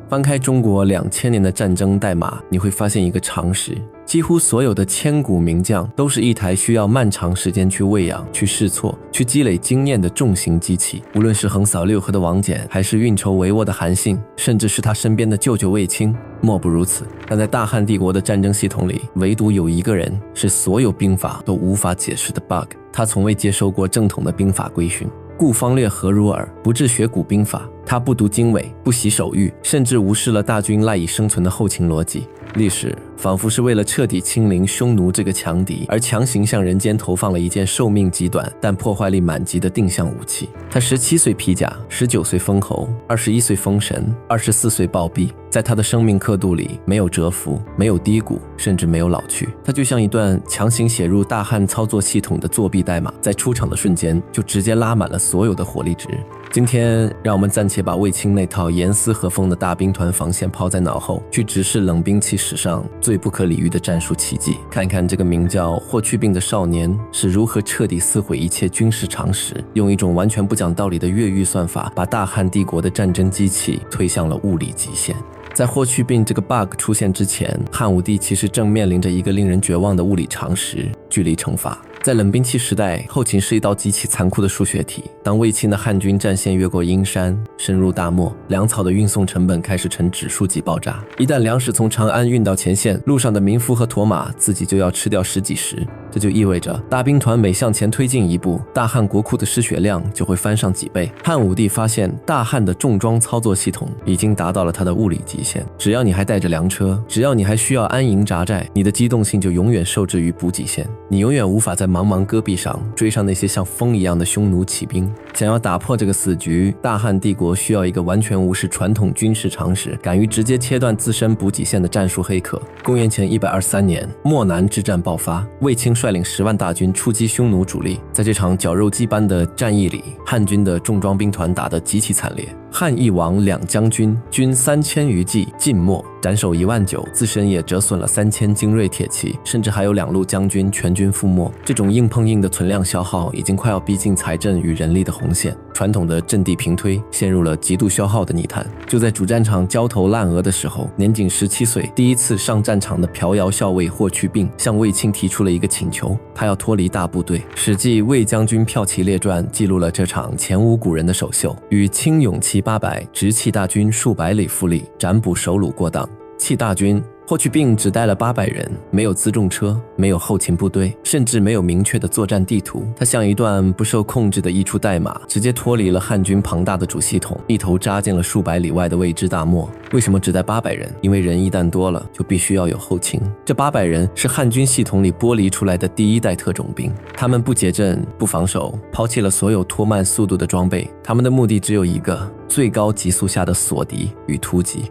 翻开中国2000年的战争代码，你会发现一个常识：几乎所有的千古名将都是一台需要漫长时间去喂养、去试错、去积累经验的重型机器。无论是横扫六合的王翦，还是运筹帷幄的韩信，甚至是他身边的舅舅卫青，莫不如此。但在大汉帝国的战争系统里，唯独有一个人是所有兵法都无法解释的 bug， 他从未接受过正统的兵法规训。故方略何如耳，不治学古兵法。他不读经纬，不习手谕，甚至无视了大军赖以生存的后勤逻辑。历史仿佛是为了彻底清零匈奴这个强敌，而强行向人间投放了一件寿命极短但破坏力满级的定向武器。他17岁披甲，19岁封侯，21岁封神，24岁暴毙。在他的生命刻度里，没有蛰伏，没有低谷，甚至没有老去。他就像一段强行写入大汉操作系统的作弊代码，在出场的瞬间就直接拉满了所有的火力值。今天让我们暂且把卫青那套严丝合缝的大兵团防线抛在脑后，去直视冷兵器史上最不可理喻的战术奇迹，看看这个名叫霍去病的少年是如何彻底撕毁一切军事常识，用一种完全不讲道理的越狱算法，把大汉帝国的战争机器推向了物理极限。在霍去病这个 bug 出现之前，汉武帝其实正面临着一个令人绝望的物理常识——距离乘法。在冷兵器时代，后勤是一道极其残酷的数学题。当卫青的汉军战线越过阴山，深入大漠，粮草的运送成本开始呈指数级爆炸。一旦粮食从长安运到前线，路上的民夫和驼马自己就要吃掉10几石。这就意味着大兵团每向前推进一步，大汉国库的失血量就会翻上几倍。汉武帝发现大汉的重装操作系统已经达到了它的物理极限，只要你还带着粮车，只要你还需要安营扎寨，你的机动性就永远受制于补给线，你永远无法在茫茫戈壁上追上那些像风一样的匈奴骑兵。想要打破这个死局，大汉帝国需要一个完全无视传统军事常识，敢于直接切断自身补给线的战术黑客。公元前123年，漠南之战爆发，卫青率领10万大军出击匈奴主力。在这场绞肉机般的战役里，汉军的重装兵团打得极其惨烈。汉义王2将军军3000余骑尽没，斩首19000，自身也折损了3000精锐铁骑，甚至还有2路将军全军覆没。这种硬碰硬的存量消耗已经快要逼近财政与人力的红线，传统的阵地平推陷入了极度消耗的泥潭。就在主战场焦头烂额的时候，年仅17岁第一次上战场的朴瑶校尉霍去病向卫青提出了一个请求，他要脱离大部队。史记《卫将军骠骑列传》记录了这场前无古人的首秀，与轻勇骑800，直弃大军数百里复力，斩捕首虏过当。弃大军，霍去病只带了800人，没有辎重车，没有后勤部队，甚至没有明确的作战地图。他像一段不受控制的一出代码，直接脱离了汉军庞大的主系统，一头扎进了数百里外的未知大漠。为什么只带800人？因为人一旦多了，就必须要有后勤。这800人是汉军系统里剥离出来的第一代特种兵，他们不结阵，不防守，抛弃了所有拖慢速度的装备，他们的目的只有一个：最高极速下的锁敌与突击。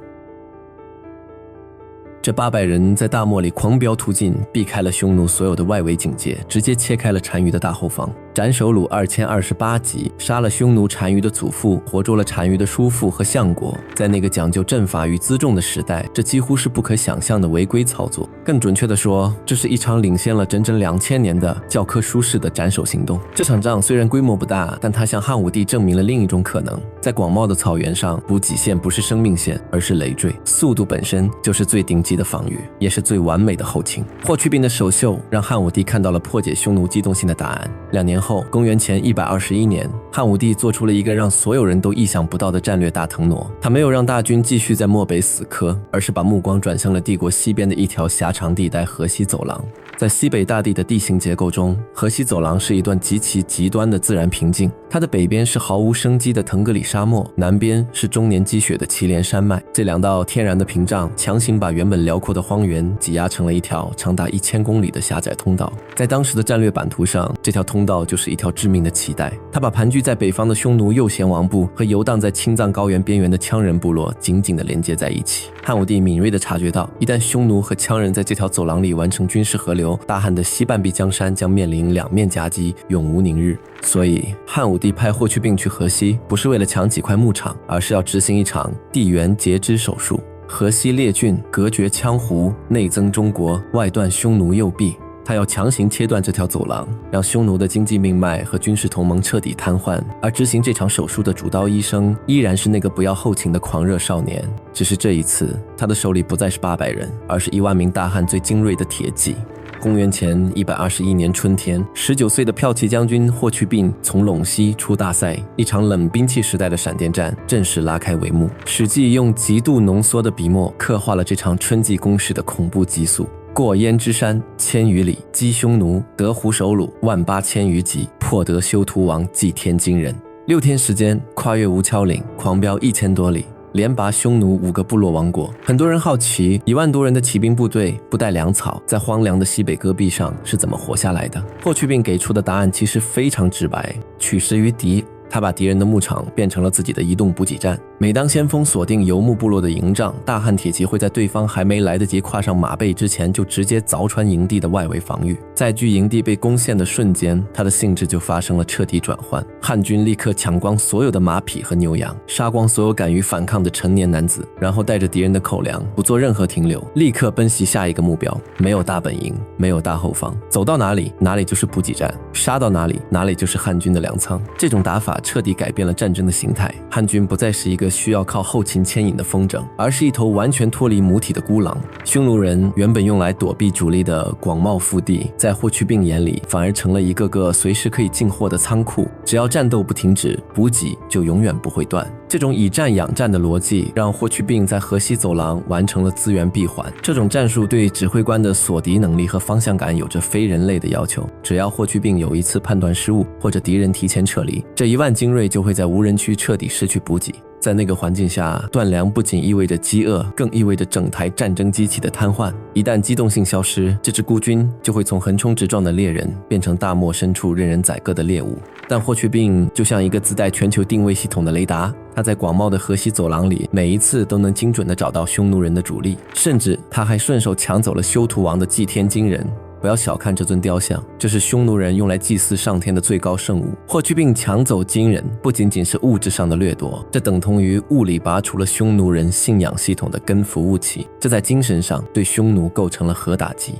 这800人在大漠里狂飙突进，避开了匈奴所有的外围警戒，直接切开了单于的大后方。斩首虏2028级，杀了匈奴单于的祖父，活捉了单于的叔父和相国。在那个讲究阵法与辎重的时代，这几乎是不可想象的违规操作。更准确地说，这是一场领先了整整2000年的教科书式的斩首行动。这场仗虽然规模不大，但它向汉武帝证明了另一种可能：在广袤的草原上，补给线不是生命线，而是累赘。速度本身就是最顶级的防御，也是最完美的后勤。霍去病的首秀让汉武帝看到了破解匈奴机动性的答案。2年后，公元前121年，汉武帝做出了一个让所有人都意想不到的战略大腾挪。他没有让大军继续在漠北死磕，而是把目光转向了帝国西边的一条狭长地带——河西走廊。在西北大地的地形结构中，河西走廊是一段极其极端的自然平静。它的北边是毫无生机的腾格里沙漠，南边是终年积雪的祁连山脉。这2道天然的屏障强行把原本辽阔的荒原挤压成了一条长达1000公里的狭窄通道。在当时的战略版图上，这条通道就是一条致命的脐带，它把盘踞在北方的匈奴右贤王部和游荡在青藏高原边缘的羌人部落紧紧地连接在一起。汉武帝敏锐地察觉到，一旦匈奴和羌人在这条走廊里完成军事合流，大汉的西半壁江山将面临2面夹击，永无宁日。所以汉武帝派霍去病去河西，不是为了抢几块牧场，而是要执行一场地缘截肢手术。河西列郡，隔绝羌胡，内增中国，外断匈奴右臂。他要强行切断这条走廊，让匈奴的经济命脉和军事同盟彻底瘫痪。而执行这场手术的主刀医生依然是那个不要后勤的狂热少年，只是这一次他的手里不再是800人，而是1万名大汉最精锐的铁骑。公元前121年春天，19岁的骠骑将军霍去病从陇西出大塞，一场冷兵器时代的闪电战正式拉开帷幕。史记用极度浓缩的笔墨刻画了这场春季攻势的恐怖急速。过燕之山1000余里，击匈奴，得胡首虏18000余级，破得修图王祭天惊人。6天时间，跨越吴丘岭，狂飙1000多里，连拔匈奴5个部落王国。很多人好奇，1万多人的骑兵部队不带粮草，在荒凉的西北戈壁上是怎么活下来的？霍去病给出的答案其实非常直白：取食于敌。他把敌人的牧场变成了自己的移动补给站。每当先锋锁定游牧部落的营帐，大汉铁骑会在对方还没来得及跨上马背之前，就直接凿穿营地的外围防御。在距营地被攻陷的瞬间，它的性质就发生了彻底转换。汉军立刻抢光所有的马匹和牛羊，杀光所有敢于反抗的成年男子，然后带着敌人的口粮，不做任何停留，立刻奔袭下一个目标。没有大本营，没有大后方，走到哪里，哪里就是补给站；杀到哪里，哪里就是汉军的粮仓。这种打法彻底改变了战争的形态，汉军不再是一个需要靠后勤牵引的风筝，而是一头完全脱离母体的孤狼。匈奴人原本用来躲避主力的广袤腹地，在霍去病眼里反而成了一个个随时可以进货的仓库，只要战斗不停止，补给就永远不会断。这种以战养战的逻辑让霍去病在河西走廊完成了资源闭环。这种战术对指挥官的锁敌能力和方向感有着非人类的要求，只要霍去病有一次判断失误，或者敌人提前撤离，这1万精锐就会在无人区彻底失去补给。在那个环境下，断粮不仅意味着饥饿，更意味着整台战争机器的瘫痪。一旦机动性消失，这支孤军就会从横冲直撞的猎人变成大漠深处任人宰割的猎物。但霍去病就像一个自带全球定位系统的雷达，他在广袤的河西走廊里每一次都能精准地找到匈奴人的主力，甚至他还顺手抢走了修图王的祭天金人。不要小看这尊雕像，这是匈奴人用来祭祀上天的最高圣物。霍去病抢走金人不仅仅是物质上的掠夺，这等同于物理拔除了匈奴人信仰系统的根服务器，这在精神上对匈奴构成了核打击。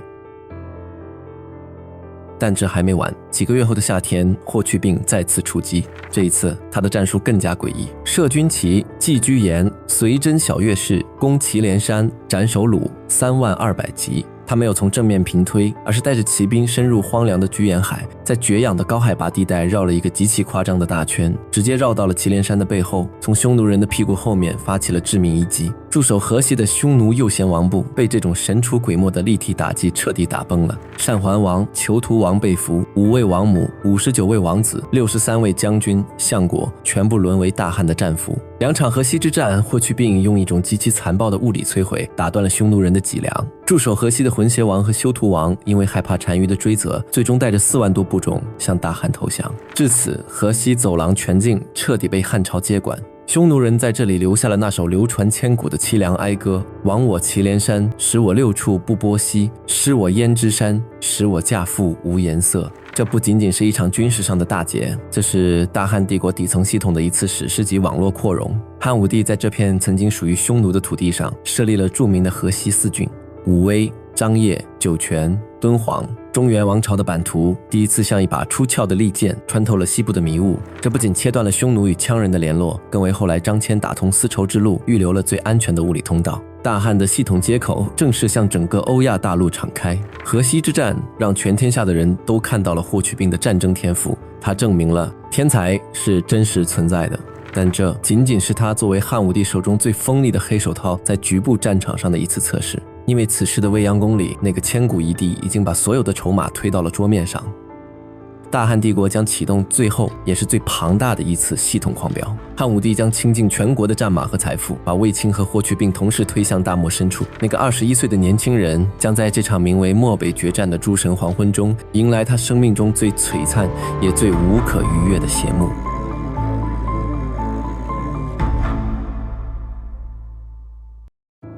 但这还没完，几个月后的夏天，霍去病再次出击。这一次他的战术更加诡异，设军旗，寄居延，随真小月氏，攻祁连山，斩首虏32000级。他没有从正面平推，而是带着骑兵深入荒凉的居延海，在绝氧的高海拔地带绕了一个极其夸张的大圈，直接绕到了祁连山的背后，从匈奴人的屁股后面发起了致命一击。驻守河西的匈奴右贤王部被这种神出鬼没的立体打击彻底打崩了，单桓王、囚徒王被俘，5位王母、59位王子、63位将军、相国全部沦为大汉的战俘。2场河西之战，霍去病用一种极其残暴的物理摧毁打断了匈奴人的脊梁。驻守河西的浑邪王和修图王因为害怕单于的追责，最终带着4万多部众向大汉投降。至此，河西走廊全境彻底被汉朝接管。匈奴人在这里留下了那首流传千古的凄凉哀歌：亡我祁连山，使我6处不播兮；失我胭脂山，使我嫁妇无颜色。这不仅仅是一场军事上的大捷，这是大汉帝国底层系统的一次史诗级网络扩容。汉武帝在这片曾经属于匈奴的土地上设立了著名的河西4郡：武威、张掖、酒泉、敦煌。中原王朝的版图第一次像一把出鞘的利剑穿透了西部的迷雾，这不仅切断了匈奴与羌人的联络，更为后来张骞打通丝绸之路预留了最安全的物理通道。大汉的系统接口正式向整个欧亚大陆敞开。河西之战让全天下的人都看到了霍去病的战争天赋，他证明了天才是真实存在的。但这仅仅是他作为汉武帝手中最锋利的黑手套在局部战场上的一次测试，因为此时的未央宫里那个千古一帝已经把所有的筹码推到了桌面上。大汉帝国将启动最后也是最庞大的一次系统狂飙。汉武帝将倾尽全国的战马和财富，把卫青和霍去病同时推向大漠深处。那个21岁的年轻人将在这场名为漠北决战的诸神黄昏中，迎来他生命中最璀璨也最无可逾越的谢幕。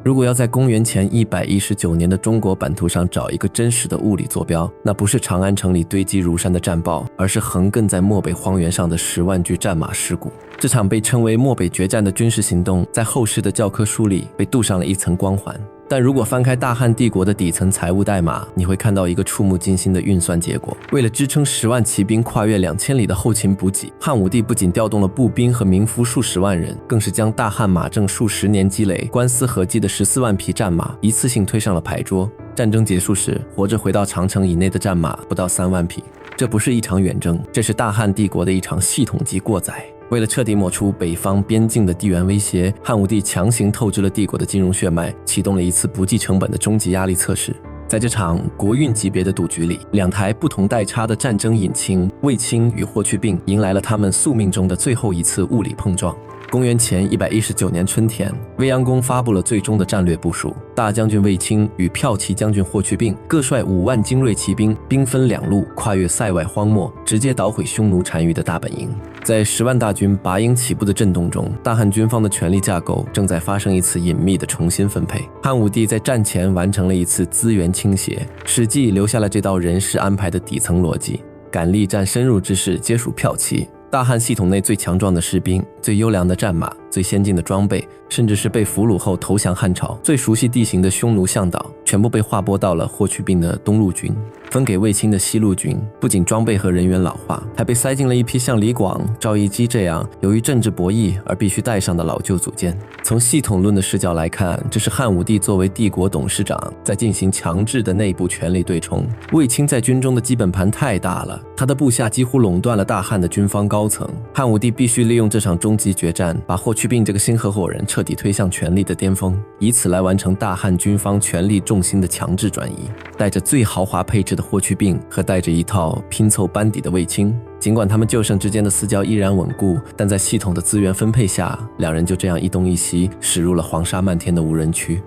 如果要在公元前119年的中国版图上找一个真实的物理坐标，那不是长安城里堆积如山的战报，而是横亘在漠北荒原上的10万具战马尸骨。这场被称为漠北决战的军事行动，在后世的教科书里被镀上了一层光环。但如果翻开大汉帝国的底层财务代码，你会看到一个触目惊心的运算结果。为了支撑10万骑兵跨越2000里的后勤补给，汉武帝不仅调动了步兵和民夫数十万人，更是将大汉马政数10年积累、官司合计的14万匹战马一次性推上了牌桌。战争结束时，活着回到长城以内的战马不到3万匹。这不是一场远征，这是大汉帝国的一场系统级过载。为了彻底抹除北方边境的地缘威胁，汉武帝强行透支了帝国的金融血脉，启动了一次不计成本的终极压力测试。在这场国运级别的赌局里，2台不同代差的战争引擎卫青与霍去病迎来了他们宿命中的最后一次物理碰撞。公元前119年春天，未央宫发布了最终的战略部署。大将军卫青与骠骑将军霍去病各率5万精锐骑兵，兵分2路，跨越塞外荒漠，直接捣毁匈奴单于的大本营。在10万大军拔营起步的震动中，大汉军方的权力架构正在发生一次隐秘的重新分配。汉武帝在战前完成了一次资源倾斜，史记留下了这道人事安排的底层逻辑：敢力战深入之士皆属骠骑。大汉系统内最强壮的士兵、最优良的战马、最先进的装备，甚至是被俘虏后投降汉朝、最熟悉地形的匈奴向导，全部被划拨到了霍去病的东路军。分给卫青的西路军不仅装备和人员老化，还被塞进了一批像李广、赵翼基这样由于政治博弈而必须带上的老旧组件。从系统论的视角来看，这是汉武帝作为帝国董事长在进行强制的内部权力对冲。卫青在军中的基本盘太大了，他的部下几乎垄断了大汉的军方高层。汉武帝必须利用这场终极决战，把霍去去病这个新合伙人彻底推向权力的巅峰，以此来完成大汉军方权力重心的强制转移。带着最豪华配置的霍去病和带着一套拼凑班底的卫青，尽管他们旧圣之间的私交依然稳固，但在系统的资源分配下，两人就这样一东一西驶入了黄沙漫天的无人区。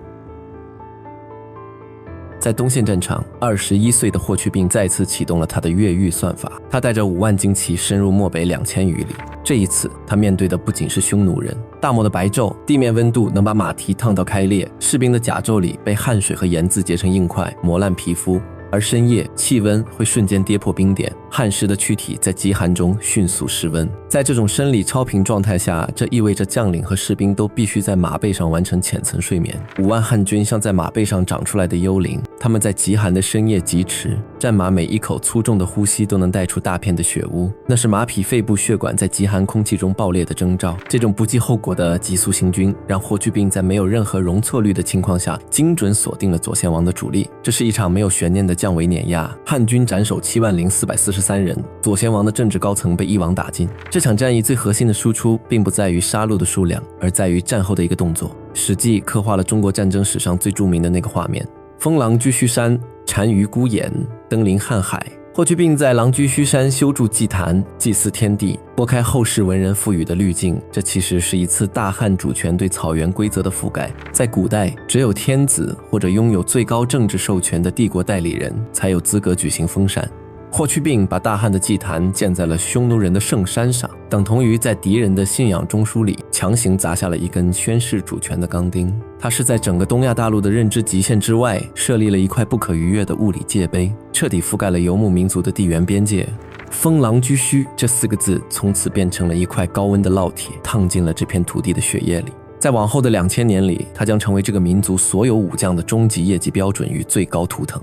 在东线战场，21岁的霍去病再次启动了他的越狱算法。他带着5万精骑深入漠北2000余里。这一次，他面对的不仅是匈奴人，大漠的白昼，地面温度能把马蹄烫到开裂，士兵的甲胄里被汗水和盐渍结成硬块，磨烂皮肤。而深夜气温会瞬间跌破冰点，汗湿的躯体在极寒中迅速失温。在这种生理超频状态下，这意味着将领和士兵都必须在马背上完成浅层睡眠。5万汉军像在马背上长出来的幽灵，他们在极寒的深夜疾驰，战马每一口粗重的呼吸都能带出大片的血污，那是马匹肺部血管在极寒空气中爆裂的征兆。这种不计后果的急速行军，让霍去病在没有任何容错率的情况下，精准锁定了左贤王的主力。这是一场没有悬念的降维碾压，汉军斩首70443人，左贤王的政治高层被一网打尽。这场战役最核心的输出并不在于杀戮的数量，而在于战后的一个动作。史记刻画了中国战争史上最著名的那个画面：封狼居胥山，单于孤岩，登临瀚海。霍去病在狼居胥山修筑祭坛，祭祀天地，拨开后世文人赋予的滤镜。这其实是一次大汉主权对草原规则的覆盖。在古代，只有天子或者拥有最高政治授权的帝国代理人才有资格举行封禅。霍去病把大汉的祭坛建在了匈奴人的圣山上，等同于在敌人的信仰中枢里强行砸下了一根宣示主权的钢钉。他是在整个东亚大陆的认知极限之外设立了一块不可逾越的物理界碑，彻底覆盖了游牧民族的地缘边界。封狼居胥这4个字从此变成了一块高温的烙铁，烫进了这片土地的血液里。在往后的2000年里，它将成为这个民族所有武将的终极业绩标准与最高图腾。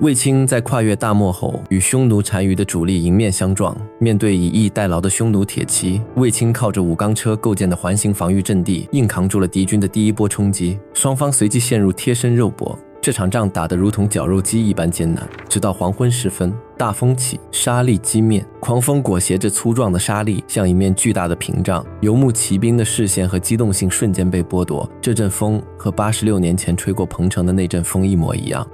卫青在跨越大漠后，与匈奴单于的主力迎面相撞。面对以逸待劳的匈奴铁骑，卫青靠着5钢车构建的环形防御阵地，硬扛住了敌军的第一波冲击。双方随即陷入贴身肉搏，这场仗打得如同绞肉机一般艰难。直到黄昏时分，大风起，沙砾击面，狂风裹挟着粗壮的沙砾，像一面巨大的屏障。游牧骑兵的视线和机动性瞬间被剥夺。这阵风和86年前吹过彭城的那阵风一模一样。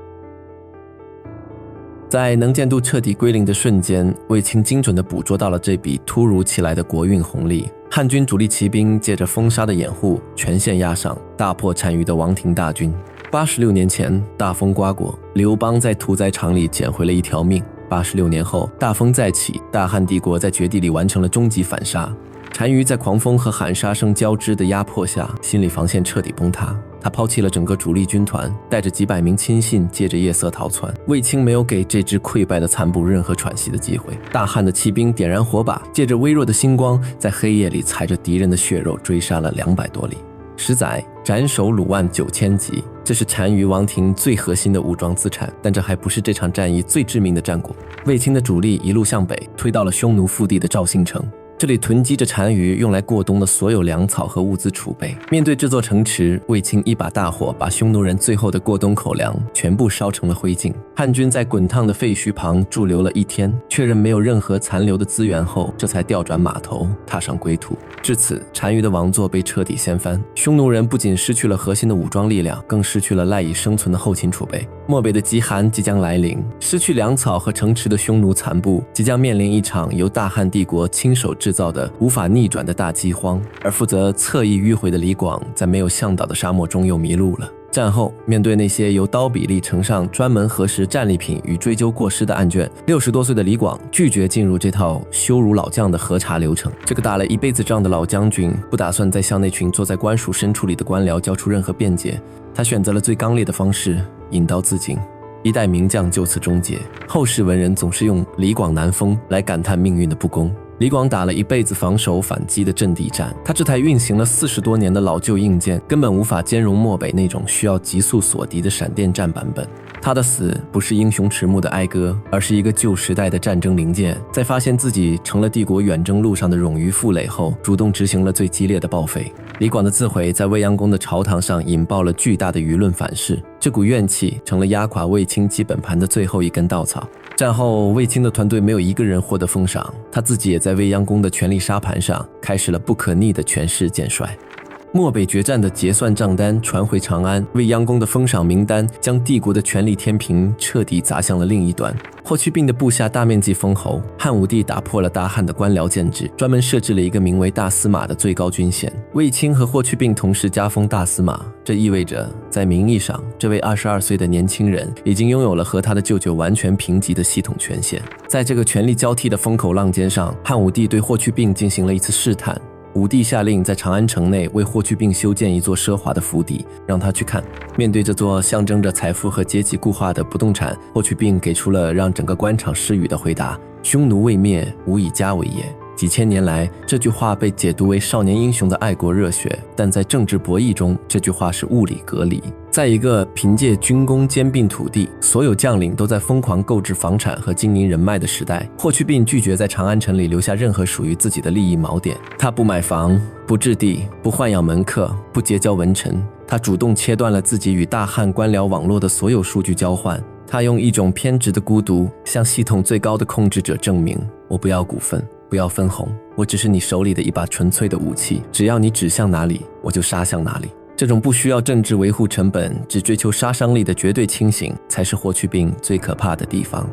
在能见度彻底归零的瞬间，卫青精准地捕捉到了这笔突如其来的国运红利。汉军主力骑兵借着风沙的掩护，全线压上，大破单于的王庭大军。86年前，大风刮过，刘邦在屠宰场里捡回了一条命。86年后，大风再起，大汉帝国在绝地里完成了终极反杀。单于在狂风和喊杀声交织的压迫下，心理防线彻底崩塌。他抛弃了整个主力军团，带着几百名亲信借着夜色逃窜。卫青没有给这支溃败的残部任何喘息的机会。大汉的骑兵点燃火把，借着微弱的星光，在黑夜里踩着敌人的血肉追杀了200多里。10载斩首鲁万9000级，这是单于王庭最核心的武装资产，但这还不是这场战役最致命的战果。卫青的主力一路向北，推到了匈奴腹地的赵信城。这里囤积着单于用来过冬的所有粮草和物资储备。面对这座城池，卫青一把大火把匈奴人最后的过冬口粮全部烧成了灰烬。汉军在滚烫的废墟旁驻留了1天，确认没有任何残留的资源后，这才调转马头踏上归途。至此，单于的王座被彻底掀翻。匈奴人不仅失去了核心的武装力量，更失去了赖以生存的后勤储备。漠北的极寒即将来临，失去粮草和城池的匈奴残部即将面临一场由大汉帝国亲手制造的无法逆转的大饥荒。而负责侧翼迂回的李广，在没有向导的沙漠中又迷路了。战后，面对那些由刀比例呈上专门核实战利品与追究过失的案卷，60多岁的李广拒绝进入这套羞辱老将的核查流程。这个打了一辈子仗的老将军不打算再向那群坐在官署深处里的官僚交出任何辩解，他选择了最刚烈的方式，引刀自尽。一代名将就此终结。后世文人总是用李广难封来感叹命运的不公。李广打了一辈子防守反击的阵地战，他这台运行了40多年的老旧硬件根本无法兼容漠北那种需要急速锁敌的闪电战版本。他的死不是英雄迟暮的哀歌，而是一个旧时代的战争零件，在发现自己成了帝国远征路上的冗余负累后，主动执行了最激烈的报废。李广的自毁在未央宫的朝堂上引爆了巨大的舆论反噬，这股怨气成了压垮卫青基本盘的最后一根稻草。战后，卫青的团队没有一个人获得封赏，他自己也在未央宫的权力沙盘上开始了不可逆的权势渐衰。漠北决战的结算账单传回长安，未央宫的封赏名单将帝国的权力天平彻底砸向了另一端。霍去病的部下大面积封侯，汉武帝打破了大汉的官僚建制，专门设置了一个名为大司马的最高军衔。卫青和霍去病同时加封大司马，这意味着在名义上，这位22岁的年轻人已经拥有了和他的舅舅完全平级的系统权限。在这个权力交替的风口浪尖上，汉武帝对霍去病进行了一次试探。武帝下令在长安城内为霍去病修建一座奢华的府邸，让他去看。面对这座象征着财富和阶级固化的不动产，霍去病给出了让整个官场失语的回答：匈奴未灭，吾以家为业。几千年来，这句话被解读为少年英雄的爱国热血，但在政治博弈中，这句话是物理隔离。在一个凭借军功兼并土地，所有将领都在疯狂购置房产和经营人脉的时代，霍去病拒绝在长安城里留下任何属于自己的利益锚点。他不买房，不置地，不豢养门客，不结交文臣。他主动切断了自己与大汉官僚网络的所有数据交换。他用一种偏执的孤独，向系统最高的控制者证明：我不要股份，不要分红，我只是你手里的一把纯粹的武器，只要你指向哪里，我就杀向哪里。这种不需要政治维护成本，只追求杀伤力的绝对清醒，才是霍去病最可怕的地方。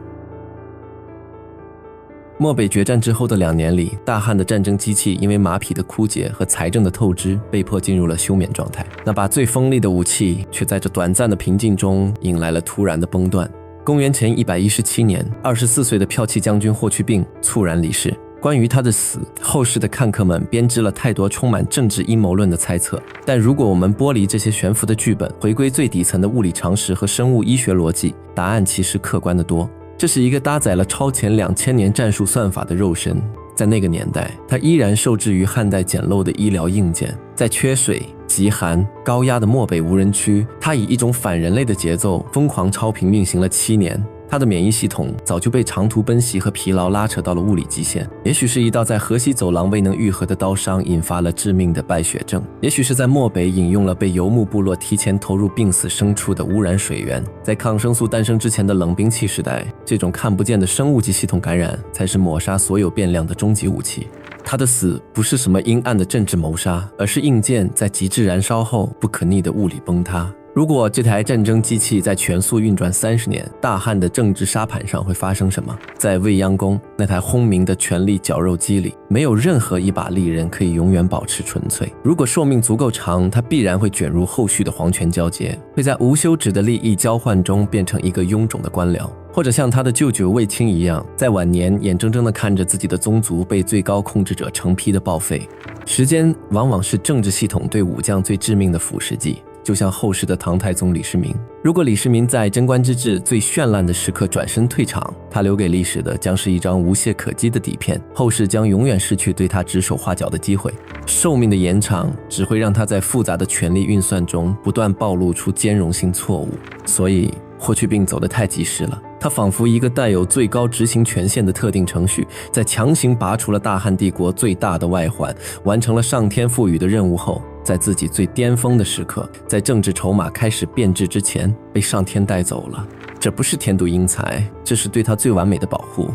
漠北决战之后的2年里，大汉的战争机器因为马匹的枯竭和财政的透支，被迫进入了休眠状态。那把最锋利的武器，却在这短暂的平静中引来了突然的崩断。公元前117年，24岁的骠骑将军霍去病猝然离世。关于他的死，后世的看客们编织了太多充满政治阴谋论的猜测。但如果我们剥离这些悬浮的剧本，回归最底层的物理常识和生物医学逻辑，答案其实客观得多。这是一个搭载了超前2000年战术算法的肉身，在那个年代，它依然受制于汉代简陋的医疗硬件。在缺水、极寒、高压的漠北无人区，它以一种反人类的节奏疯狂超频运行了7年。他的免疫系统早就被长途奔袭和疲劳拉扯到了物理极限，也许是一道在河西走廊未能愈合的刀伤引发了致命的败血症，也许是在漠北饮用了被游牧部落提前投入病死牲畜的污染水源。在抗生素诞生之前的冷兵器时代，这种看不见的生物级系统感染才是抹杀所有变量的终极武器。他的死不是什么阴暗的政治谋杀，而是硬件在极致燃烧后不可逆的物理崩塌。如果这台战争机器在全速运转30年，大汉的政治沙盘上会发生什么？在未央宫那台轰鸣的权力绞肉机里，没有任何一把利刃可以永远保持纯粹。如果寿命足够长，它必然会卷入后续的皇权交接，会在无休止的利益交换中变成一个臃肿的官僚，或者像他的舅舅卫青一样，在晚年眼睁睁地看着自己的宗族被最高控制者成批的报废。时间往往是政治系统对武将最致命的腐蚀剂。就像后世的唐太宗李世民，如果李世民在贞观之治最绚烂的时刻转身退场，他留给历史的将是一张无懈可击的底片，后世将永远失去对他指手画脚的机会。寿命的延长只会让他在复杂的权力运算中不断暴露出兼容性错误。所以霍去病走得太及时了，他仿佛一个带有最高执行权限的特定程序，在强行拔除了大汉帝国最大的外患，完成了上天赋予的任务后，在自己最巅峰的时刻，在政治筹码开始变质之前，被上天带走了。这不是天妒英才，这是对他最完美的保护。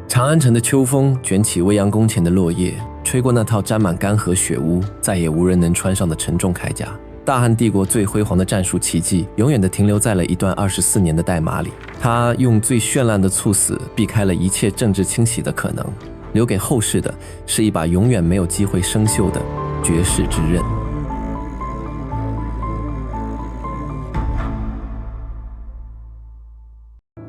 长安城的秋风卷起未央宫前的落叶，吹过那套沾满干涸血污、再也无人能穿上的沉重铠甲。大汉帝国最辉煌的战术奇迹，永远地停留在了一段24年的代码里。他用最绚烂的猝死避开了一切政治清洗的可能，留给后世的是一把永远没有机会生锈的绝世之刃。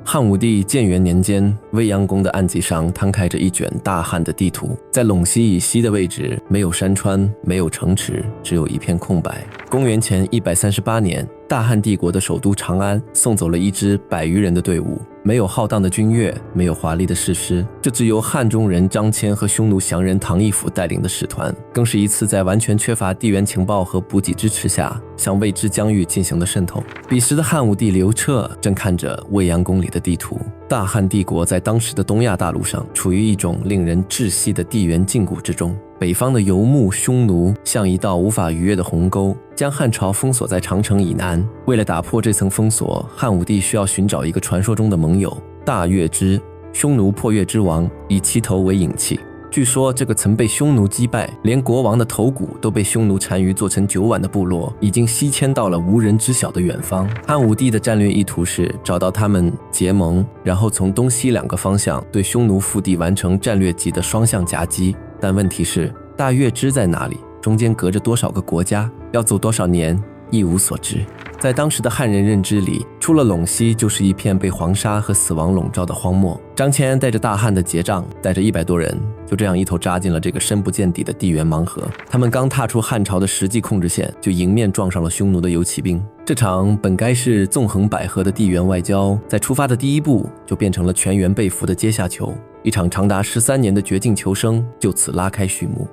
汉武帝建元年间，未央宫的案几上摊开着一卷大汉的地图，在陇西以西的位置，没有山川，没有城池，只有一片空白。公元前138年，大汉帝国的首都长安送走了一支100余人的队伍，没有浩荡的军乐，没有华丽的誓师，这只由汉中人张骞和匈奴降人唐义府带领的使团，更是一次在完全缺乏地缘情报和补给支持下向未知疆域进行的渗透。彼时的汉武帝刘彻正看着未央宫里的地图，大汉帝国在当时的东亚大陆上处于一种令人窒息的地缘禁锢之中。北方的游牧匈奴像一道无法逾越的鸿沟，将汉朝封锁在长城以南。为了打破这层封锁，汉武帝需要寻找一个传说中的盟友大月支。匈奴破月之王以其头为引器，据说这个曾被匈奴击败，连国王的头骨都被匈奴单于做成酒碗的部落，已经西迁到了无人知晓的远方。汉武帝的战略意图是找到他们结盟，然后从东西2个方向对匈奴腹地完成战略级的双向夹击。但问题是，大月支在哪里？中间隔着多少个国家？要走多少年？一无所知。在当时的汉人认知里，出了陇西就是一片被黄沙和死亡笼罩的荒漠。张骞带着大汉的结账，带着100多人，就这样一头扎进了这个深不见底的地缘盲盒。他们刚踏出汉朝的实际控制线，就迎面撞上了匈奴的游骑兵。这场本该是纵横捭阖的地缘外交，在出发的第一步就变成了全员被俘的阶下囚，一场长达13年的绝境求生就此拉开序幕。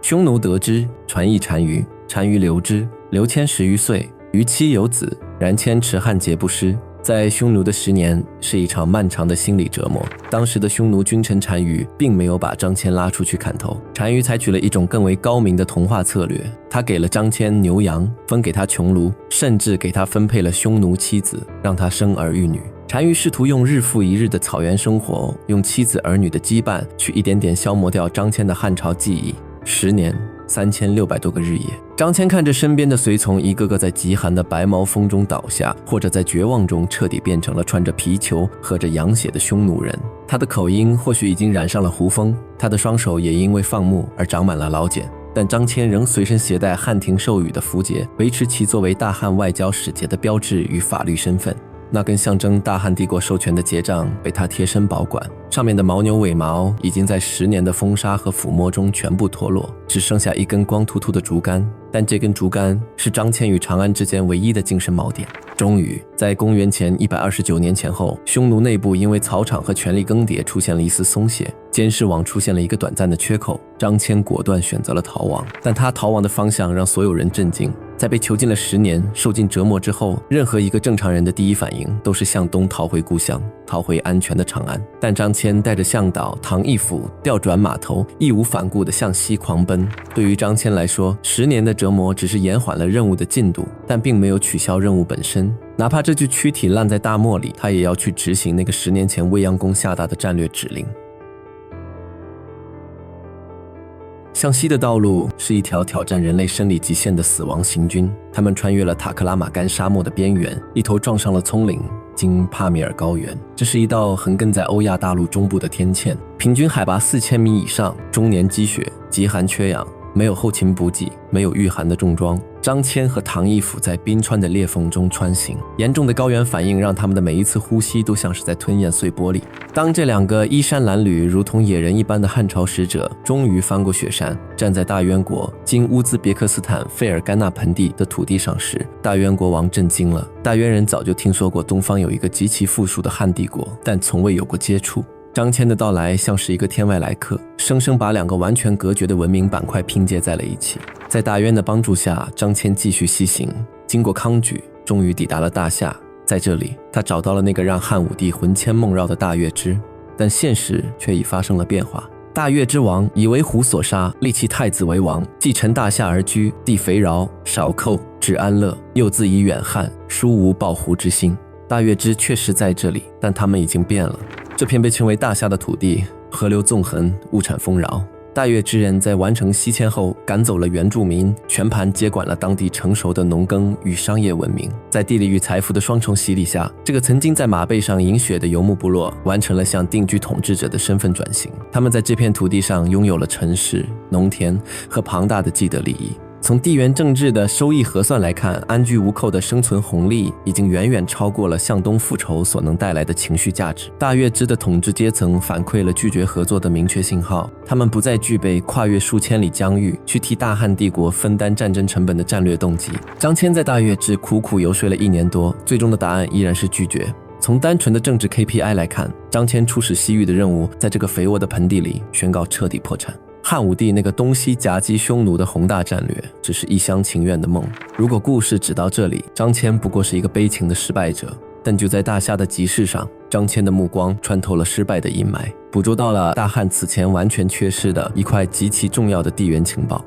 匈奴得之，传议单于，单于留之。刘谦10余岁，于妻有子，然谦持汉节不失。在匈奴的10年是一场漫长的心理折磨。当时的匈奴君臣单于并没有把张骞拉出去砍头，单于采取了一种更为高明的同化策略。他给了张骞牛羊，分给他穷庐，甚至给他分配了匈奴妻子，让他生儿育女。单于试图用日复一日的草原生活，用妻子儿女的羁绊，去一点点消磨掉张骞的汉朝记忆。10年3600多个日夜，张骞看着身边的随从一个个在极寒的白毛风中倒下，或者在绝望中彻底变成了穿着皮裘喝着羊血的匈奴人。他的口音或许已经染上了胡风，他的双手也因为放牧而长满了老茧，但张骞仍随身携带汉庭授予的符节，维持其作为大汉外交使节的标志与法律身份。那根象征大汉帝国授权的节杖被他贴身保管，上面的牦牛尾毛已经在10年的风沙和抚摸中全部脱落，只剩下一根光秃秃的竹竿。但这根竹竿是张骞与长安之间唯一的精神锚点。终于在公元前129年前后，匈奴内部因为草场和权力更迭出现了一丝松懈，监视网出现了一个短暂的缺口，张骞果断选择了逃亡。但他逃亡的方向让所有人震惊。在被囚禁了10年，受尽折磨之后，任何一个正常人的第一反应都是向东逃回故乡，逃回安全的长安。但张骞带着向导唐义府调转马头，义无反顾地向西狂奔。对于张骞来说，10年的折磨只是延缓了任务的进度，但并没有取消任务本身。哪怕这具躯体烂在大漠里，他也要去执行那个10年前未央宫下达的战略指令。向西的道路是一条挑战人类生理极限的死亡行军，他们穿越了塔克拉玛干沙漠的边缘，一头撞上了葱岭，经帕米尔高原。这是一道横亘在欧亚大陆中部的天堑，平均海拔4000米以上，终年积雪，极寒缺氧，没有后勤补给，没有御寒的重装。张骞和唐义府在冰川的裂缝中穿行，严重的高原反应让他们的每一次呼吸都像是在吞咽碎玻璃。当这2个衣衫褴褛如同野人一般的汉朝使者终于翻过雪山，站在大渊国今乌兹别克斯坦费尔干纳盆地的土地上时，大渊国王震惊了。大渊人早就听说过东方有一个极其富庶的汉帝国，但从未有过接触。张骞的到来像是一个天外来客，生生把2个完全隔绝的文明板块拼接在了一起。在大渊的帮助下，张骞继续西行，经过康举，终于抵达了大夏。在这里，他找到了那个让汉武帝魂牵梦绕的大月支，但现实却已发生了变化。大月之王以为虎所杀，立其太子为王，继承大夏而居，地肥饶，少寇，治安乐，又自以远汉，殊无报胡之心。大月支确实在这里，但他们已经变了。这片被称为大夏的土地，河流纵横，物产丰饶。大月之人在完成西迁后，赶走了原住民，全盘接管了当地成熟的农耕与商业文明。在地理与财富的双重洗礼下，这个曾经在马背上饮血的游牧部落，完成了向定居统治者的身份转型。他们在这片土地上拥有了城市、农田和庞大的既得利益。从地缘政治的收益核算来看，安居无寇的生存红利已经远远超过了向东复仇所能带来的情绪价值。大月支的统治阶层反馈了拒绝合作的明确信号，他们不再具备跨越数千里疆域去替大汉帝国分担战争成本的战略动机。张骞在大月支苦苦游说了1年多，最终的答案依然是拒绝。从单纯的政治 KPI 来看，张骞出使西域的任务在这个肥沃的盆地里宣告彻底破产。汉武帝那个东西夹击匈奴的宏大战略只是一厢情愿的梦。如果故事只到这里，张骞不过是一个悲情的失败者。但就在大夏的集市上，张骞的目光穿透了失败的阴霾，捕捉到了大汉此前完全缺失的一块极其重要的地缘情报。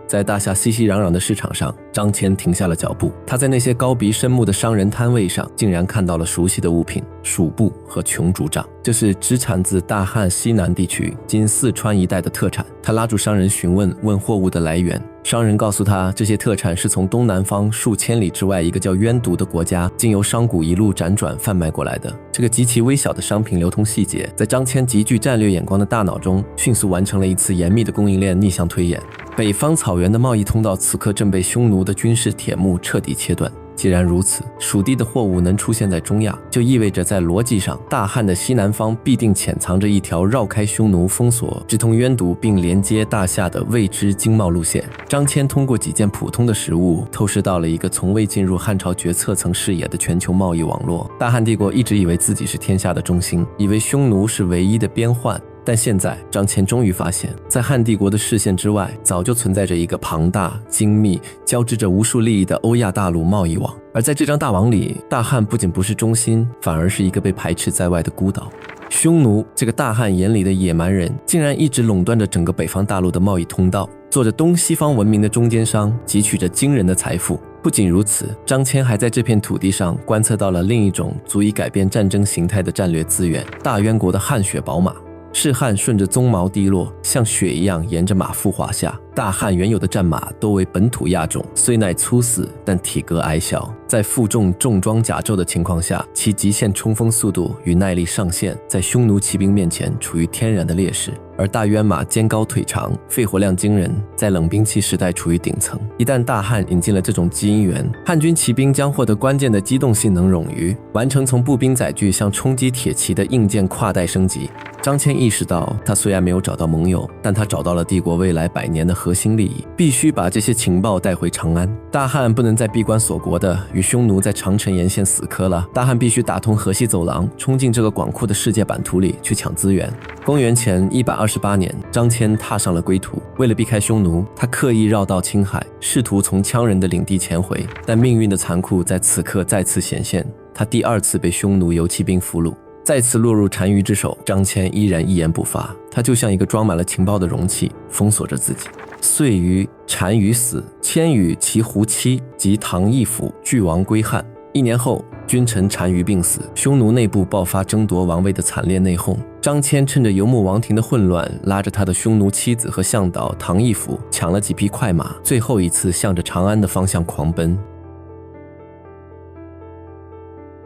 在大夏熙熙攘攘的市场上，张骞停下了脚步，他在那些高鼻深目的商人摊位上竟然看到了熟悉的物品鼠布和琼竹杖，这是直产自大汉西南地区今四川一带的特产。他拉住商人询问货物的来源，商人告诉他，这些特产是从东南方数千里之外一个叫渊渎的国家经由商贾一路辗转贩卖过来的。这个极其微小的商品流通细节，在张骞极具战略眼光的大脑中迅速完成了一次严密的供应链逆向推演。北方草原的贸易通道此刻正被匈奴的军事铁幕彻底切断。既然如此，蜀地的货物能出现在中亚，就意味着在逻辑上，大汉的西南方必定潜藏着一条绕开匈奴封锁、直通渊渎并连接大夏的未知经贸路线。张骞通过几件普通的实物，透视到了一个从未进入汉朝决策层视野的全球贸易网络。大汉帝国一直以为自己是天下的中心，以为匈奴是唯一的边患。但现在，张骞终于发现，在汉帝国的视线之外，早就存在着一个庞大、精密、交织着无数利益的欧亚大陆贸易网。而在这张大网里，大汉不仅不是中心，反而是一个被排斥在外的孤岛。匈奴这个大汉眼里的野蛮人，竟然一直垄断着整个北方大陆的贸易通道，做着东西方文明的中间商，汲取着惊人的财富。不仅如此，张骞还在这片土地上观测到了另一种足以改变战争形态的战略资源——大渊国的汗血宝马。是汉顺着鬃毛滴落，像雪一样沿着马腹滑下。大汉原有的战马多为本土亚种，虽乃粗饲，但体格矮小，在负重重装甲胄的情况下，其极限冲锋速度与耐力上限在匈奴骑兵面前处于天然的劣势。而大渊马肩高腿长，肺活量惊人，在冷兵器时代处于顶层。一旦大汉引进了这种基因源，汉军骑兵将获得关键的机动性能冗余，完成从步兵载具向冲击铁骑的硬件跨代升级。张骞意识到，他虽然没有找到盟友，但他找到了帝国未来100年的核心利益，必须把这些情报带回长安。大汉不能再闭关锁国的与匈奴在长城沿线死磕了，大汉必须打通河西走廊，冲进这个广阔的世界版图里去抢资源。公元前128年，张骞踏上了归途。为了避开匈奴，他刻意绕道青海，试图从羌人的领地潜回，但命运的残酷在此刻再次显现，他第2次被匈奴游骑兵俘虏。再次落入单于之手，张骞依然一言不发，他就像一个装满了情报的容器，封锁着自己。岁余，单于死，骞与其胡妻及唐义府俱亡归汉。1年后，君臣单于病死，匈奴内部爆发争夺王位的惨烈内讧。张骞趁着游牧王庭的混乱，拉着他的匈奴妻子和向导唐义府，抢了几匹快马，最后一次向着长安的方向狂奔。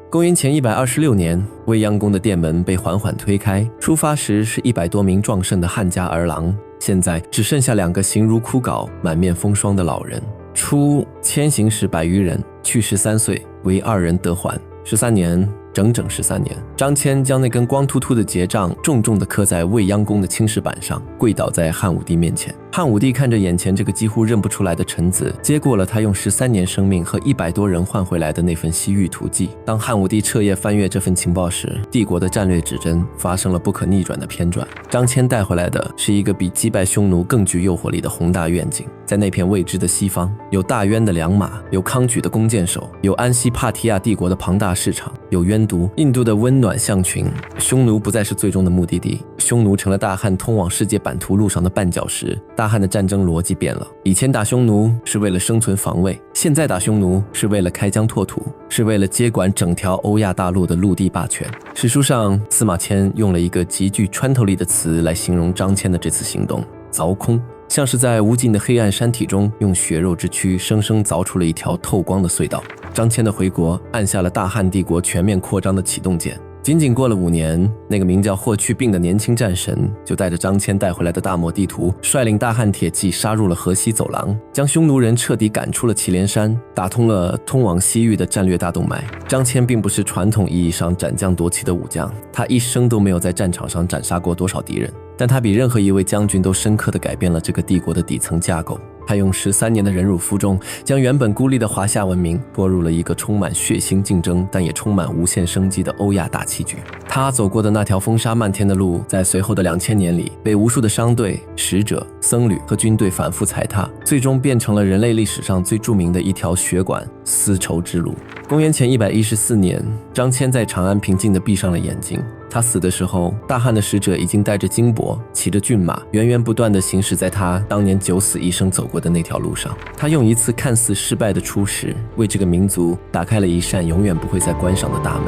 公元前126年，未央宫的殿门被缓缓推开，出发时是100多名壮盛的汉家儿郎，现在只剩下2个形如枯槁、满面风霜的老人。初迁行时100余人，去13岁，唯2人得还。13年，整整13年，张骞将那根光秃秃的节杖重重地刻在未央宫的青石板上，跪倒在汉武帝面前。汉武帝看着眼前这个几乎认不出来的臣子，接过了他用13年生命和100多人换回来的那份西域图记。当汉武帝彻夜翻阅这份情报时，帝国的战略指针发生了不可逆转的偏转。张骞带回来的是一个比击败匈奴更具诱惑力的宏大愿景。在那片未知的西方，有大渊的良马，有康举的弓箭手，有安息帕提亚帝国的庞大市场，有渊渎、印度的温暖象群。匈奴不再是最终的目的地，匈奴成了大汉通往世界版图路上的绊脚石。大汉的战争逻辑变了，以前打匈奴是为了生存防卫，现在打匈奴是为了开疆拓土，是为了接管整条欧亚大陆的陆地霸权。史书上，司马迁用了一个极具穿透力的词来形容张骞的这次行动：凿空。像是在无尽的黑暗山体中，用血肉之躯生生凿出了一条透光的隧道。张骞的回国按下了大汉帝国全面扩张的启动键。仅仅过了5年，那个名叫霍去病的年轻战神就带着张骞带回来的大漠地图，率领大汉铁骑杀入了河西走廊，将匈奴人彻底赶出了祁连山，打通了通往西域的战略大动脉。张骞并不是传统意义上斩将夺旗的武将，他一生都没有在战场上斩杀过多少敌人，但他比任何一位将军都深刻地改变了这个帝国的底层架构。他用13年的忍辱负重，将原本孤立的华夏文明拨入了一个充满血腥竞争但也充满无限生机的欧亚大棋局。他走过的那条风沙漫天的路，在随后的2000年里被无数的商队、使者、僧侣和军队反复踩踏，最终变成了人类历史上最著名的一条血管丝绸之路。公元前114年，张骞在长安平静地闭上了眼睛，他死的时候，大汉的使者已经带着金帛，骑着骏马，源源不断地行驶在他当年九死一生走过的那条路上。他用一次看似失败的出使，为这个民族打开了一扇永远不会再关上的大门。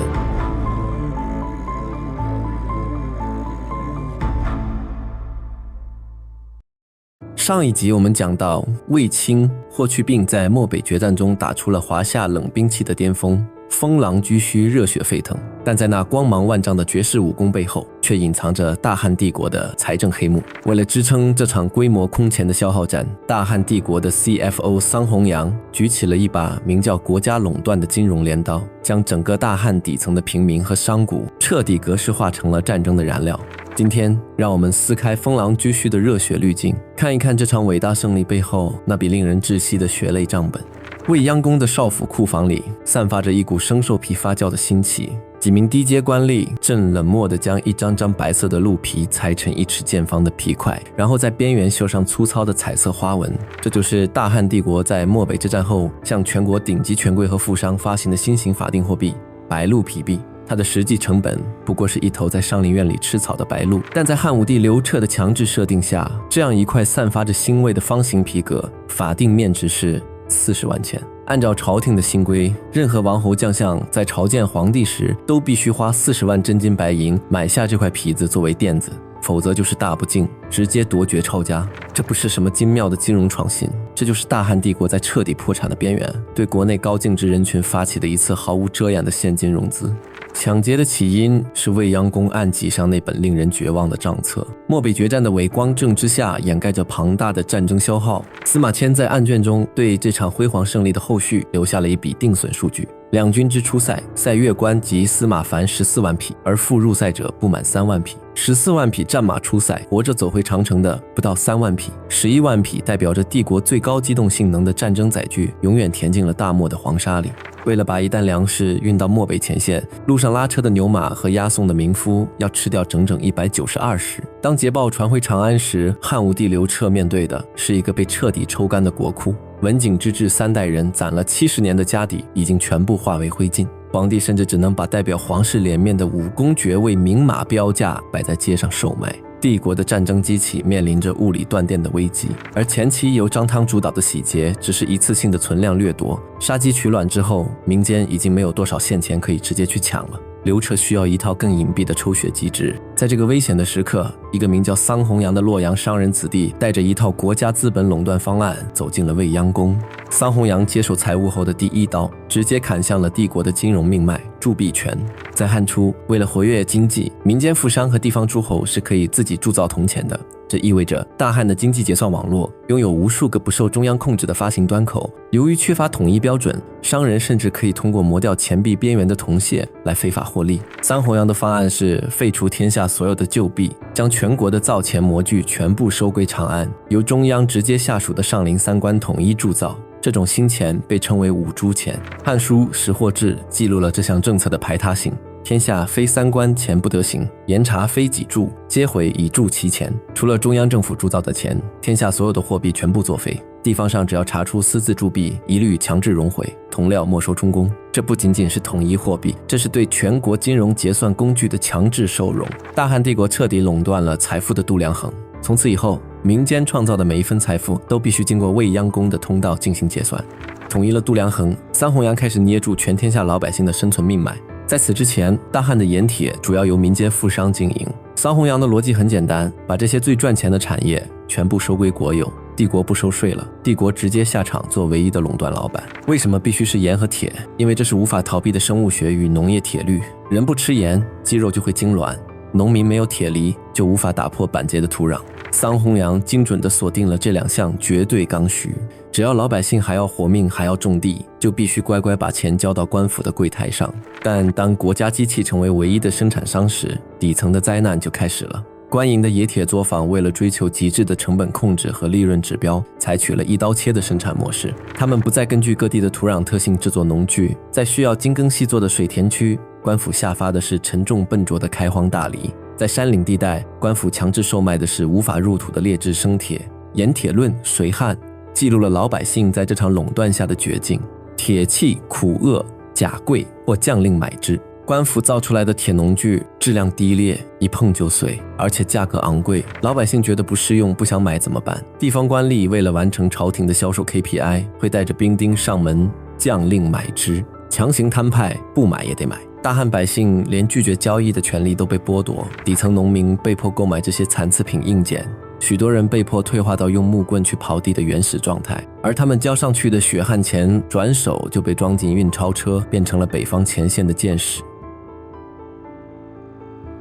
上一集我们讲到，卫青、霍去病在漠北决战中打出了华夏冷兵器的巅峰，风狼居胥，热血沸腾，但在那光芒万丈的绝世武功背后，却隐藏着大汉帝国的财政黑幕。为了支撑这场规模空前的消耗战，大汉帝国的 CFO 桑弘羊举起了一把名叫国家垄断的金融镰刀，将整个大汉底层的平民和商贾彻底格式化成了战争的燃料。今天让我们撕开风狼居胥的热血滤镜，看一看这场伟大胜利背后那笔令人窒息的血泪账本。未央宫的少府库房里散发着一股生兽皮发酵的腥气，几名低阶官吏正冷漠地将一张张白色的鹿皮裁成一尺见方的皮块，然后在边缘绣上粗糙的彩色花纹。这就是大汉帝国在漠北之战后向全国顶级权贵和富商发行的新型法定货币白鹿皮币。它的实际成本不过是一头在上林苑里吃草的白鹿，但在汉武帝刘彻的强制设定下，这样一块散发着腥味的方形皮革，法定面值是40万钱。按照朝廷的新规，任何王侯将相在朝见皇帝时，都必须花40万真金白银买下这块皮子作为垫子，否则就是大不敬，直接夺爵抄家。这不是什么精妙的金融创新，这就是大汉帝国在彻底破产的边缘，对国内高净值人群发起的一次毫无遮掩的现金融资。抢劫的起因是未央宫案几上那本令人绝望的账册。漠北决战的伟光正之下，掩盖着庞大的战争消耗。司马迁在案卷中对这场辉煌胜利的后续留下了一笔定损数据：两军之出塞，塞越关及司马凡14万匹，而复入塞者不满3万匹。14万匹战马出塞，活着走回长城的不到3万匹。11万匹代表着帝国最高机动性能的战争载具，永远填进了大漠的黄沙里。为了把一担粮食运到漠北前线，路上拉车的牛马和押送的民夫要吃掉整整192石。当捷报传回长安时，汉武帝刘彻面对的是一个被彻底抽干的国库。文景之治3代人攒了70年的家底已经全部化为灰烬，皇帝甚至只能把代表皇室脸面的武功爵位明码标价摆在街上售卖。帝国的战争机器面临着物理断电的危机，而前期由张汤主导的洗劫只是一次性的存量掠夺，杀鸡取卵之后，民间已经没有多少现钱可以直接去抢了。刘彻需要一套更隐蔽的抽血机制。在这个危险的时刻，一个名叫桑弘羊的洛阳商人子弟带着一套国家资本垄断方案走进了未央宫。桑弘羊接手财务后的第一刀，直接砍向了帝国的金融命脉铸币权。在汉初，为了活跃经济，民间富商和地方诸侯是可以自己铸造铜钱的。这意味着大汉的经济结算网络拥有无数个不受中央控制的发行端口。由于缺乏统一标准，商人甚至可以通过磨掉钱币边缘的铜屑来非法获利。桑弘羊的方案是废除天下所有的旧币，将全国的造钱模具全部收归长安，由中央直接下属的上林3官统一铸造。这种新钱被称为五铢钱。汉书《识货志》记录了这项政策的排他性：天下非3官钱不得行，严查非己铸，皆毁以铸其钱。除了中央政府铸造的钱，天下所有的货币全部作废。地方上只要查出私自铸币，一律强制熔毁，铜料没收充公。这不仅仅是统一货币，这是对全国金融结算工具的强制收容。大汉帝国彻底垄断了财富的度量衡。从此以后，民间创造的每一分财富都必须经过未央宫的通道进行结算。统一了度量衡，桑弘羊开始捏住全天下老百姓的生存命脉。在此之前，大汉的盐铁主要由民间富商经营。桑弘羊的逻辑很简单，把这些最赚钱的产业全部收归国有，帝国不收税了，帝国直接下场做唯一的垄断老板。为什么必须是盐和铁？因为这是无法逃避的生物学与农业铁律。人不吃盐，肌肉就会痉挛；农民没有铁犁，就无法打破板结的土壤。桑弘羊精准地锁定了这2项绝对刚需。只要老百姓还要活命，还要种地，就必须乖乖把钱交到官府的柜台上。但当国家机器成为唯一的生产商时，底层的灾难就开始了。官营的冶铁作坊为了追求极致的成本控制和利润指标，采取了一刀切的生产模式。他们不再根据各地的土壤特性制作农具，在需要精耕细作的水田区，官府下发的是沉重笨拙的开荒大犁；在山岭地带，官府强制售卖的是无法入土的劣质生铁。盐铁论随汉记录了老百姓在这场垄断下的绝境：铁器苦恶，假贵或将令买之。官府造出来的铁农具质量低劣，一碰就碎，而且价格昂贵，老百姓觉得不适用，不想买怎么办？地方官吏为了完成朝廷的销售 KPI， 会带着兵丁上门将令买之，强行摊派，不买也得买。大汉百姓连拒绝交易的权利都被剥夺，底层农民被迫购买这些残次品硬件，许多人被迫退化到用木棍去刨地的原始状态，而他们交上去的血汗钱转手就被装进运钞车，变成了北方前线的箭矢。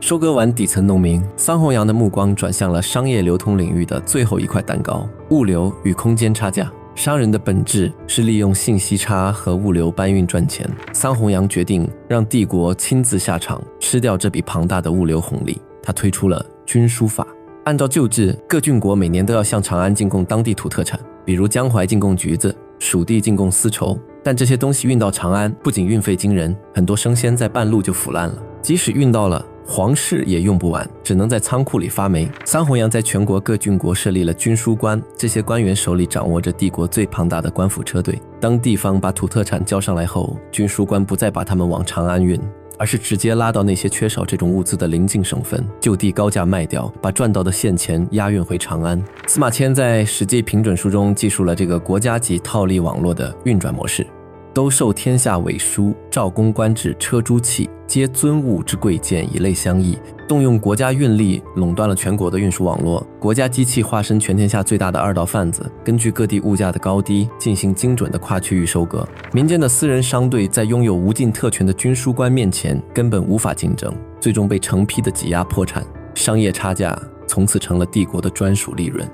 收割完底层农民，桑弘羊的目光转向了商业流通领域的最后一块蛋糕——物流与空间差价。商人的本质是利用信息差和物流搬运赚钱。桑弘羊决定让帝国亲自下场，吃掉这笔庞大的物流红利。他推出了军书法。按照旧制，各郡国每年都要向长安进贡当地土特产，比如江淮进贡橘子，蜀地进贡丝绸。但这些东西运到长安，不仅运费惊人，很多生鲜在半路就腐烂了。即使运到了，皇室也用不完，只能在仓库里发霉。桑弘羊在全国各郡国设立了军书官，这些官员手里掌握着帝国最庞大的官府车队。当地方把土特产交上来后，军书官不再把他们往长安运，而是直接拉到那些缺少这种物资的邻近省份，就地高价卖掉，把赚到的现钱押运回长安。司马迁在《史记平准书》中记述了这个国家级套利网络的运转模式。都授天下伪书，赵公官制车诸器，皆尊物之贵贱以类相异，动用国家运力垄断了全国的运输网络。国家机器化身全天下最大的二道贩子，根据各地物价的高低进行精准的跨区域收割。民间的私人商队在拥有无尽特权的军书官面前根本无法竞争，最终被成批的挤压破产。商业差价从此成了帝国的专属利润。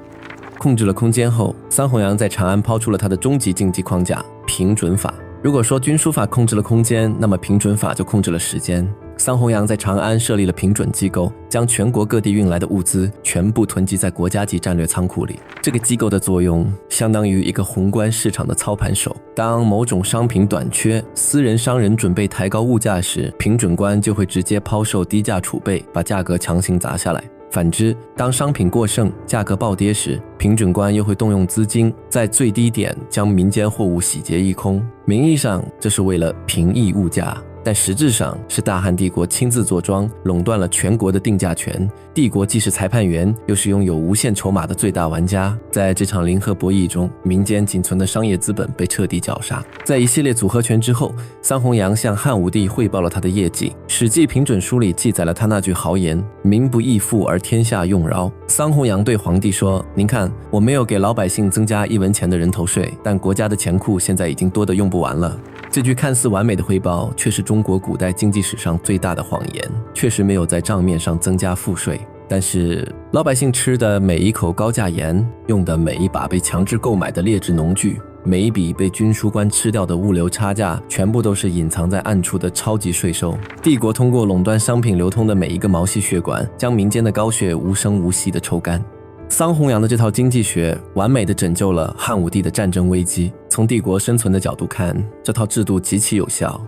控制了空间后，桑弘羊在长安抛出了他的终极竞技框架——平准法。如果说军书法控制了空间，那么平准法就控制了时间。桑弘羊在长安设立了平准机构，将全国各地运来的物资全部囤积在国家级战略仓库里。这个机构的作用相当于一个宏观市场的操盘手。当某种商品短缺，私人商人准备抬高物价时，平准官就会直接抛售低价储备，把价格强行砸下来。反之，当商品过剩，价格暴跌时，平准官又会动用资金，在最低点将民间货物洗劫一空。名义上这是为了平抑物价，但实质上是大汉帝国亲自坐庄，垄断了全国的定价权。帝国既是裁判员，又是拥有无限筹码的最大玩家。在这场零和博弈中，民间仅存的商业资本被彻底绞杀。在一系列组合拳之后，桑弘羊向汉武帝汇报了他的业绩。《史记平准书》里记载了他那句豪言：“民不义富而天下用饶。”桑弘羊对皇帝说：“您看，我没有给老百姓增加1文钱的人头税，但国家的钱库现在已经多得用不完了。”这句看似完美的汇报，却是中国古代经济史上最大的谎言。确实没有在账面上增加赋税，但是老百姓吃的每一口高价盐，用的每一把被强制购买的劣质农具，每一笔被军书官吃掉的物流差价，全部都是隐藏在暗处的超级税收。帝国通过垄断商品流通的每一个毛细血管，将民间的高血无声无息地抽干。桑弘羊的这套经济学完美地拯救了汉武帝的战争危机。从帝国生存的角度看，这套制度极其有效。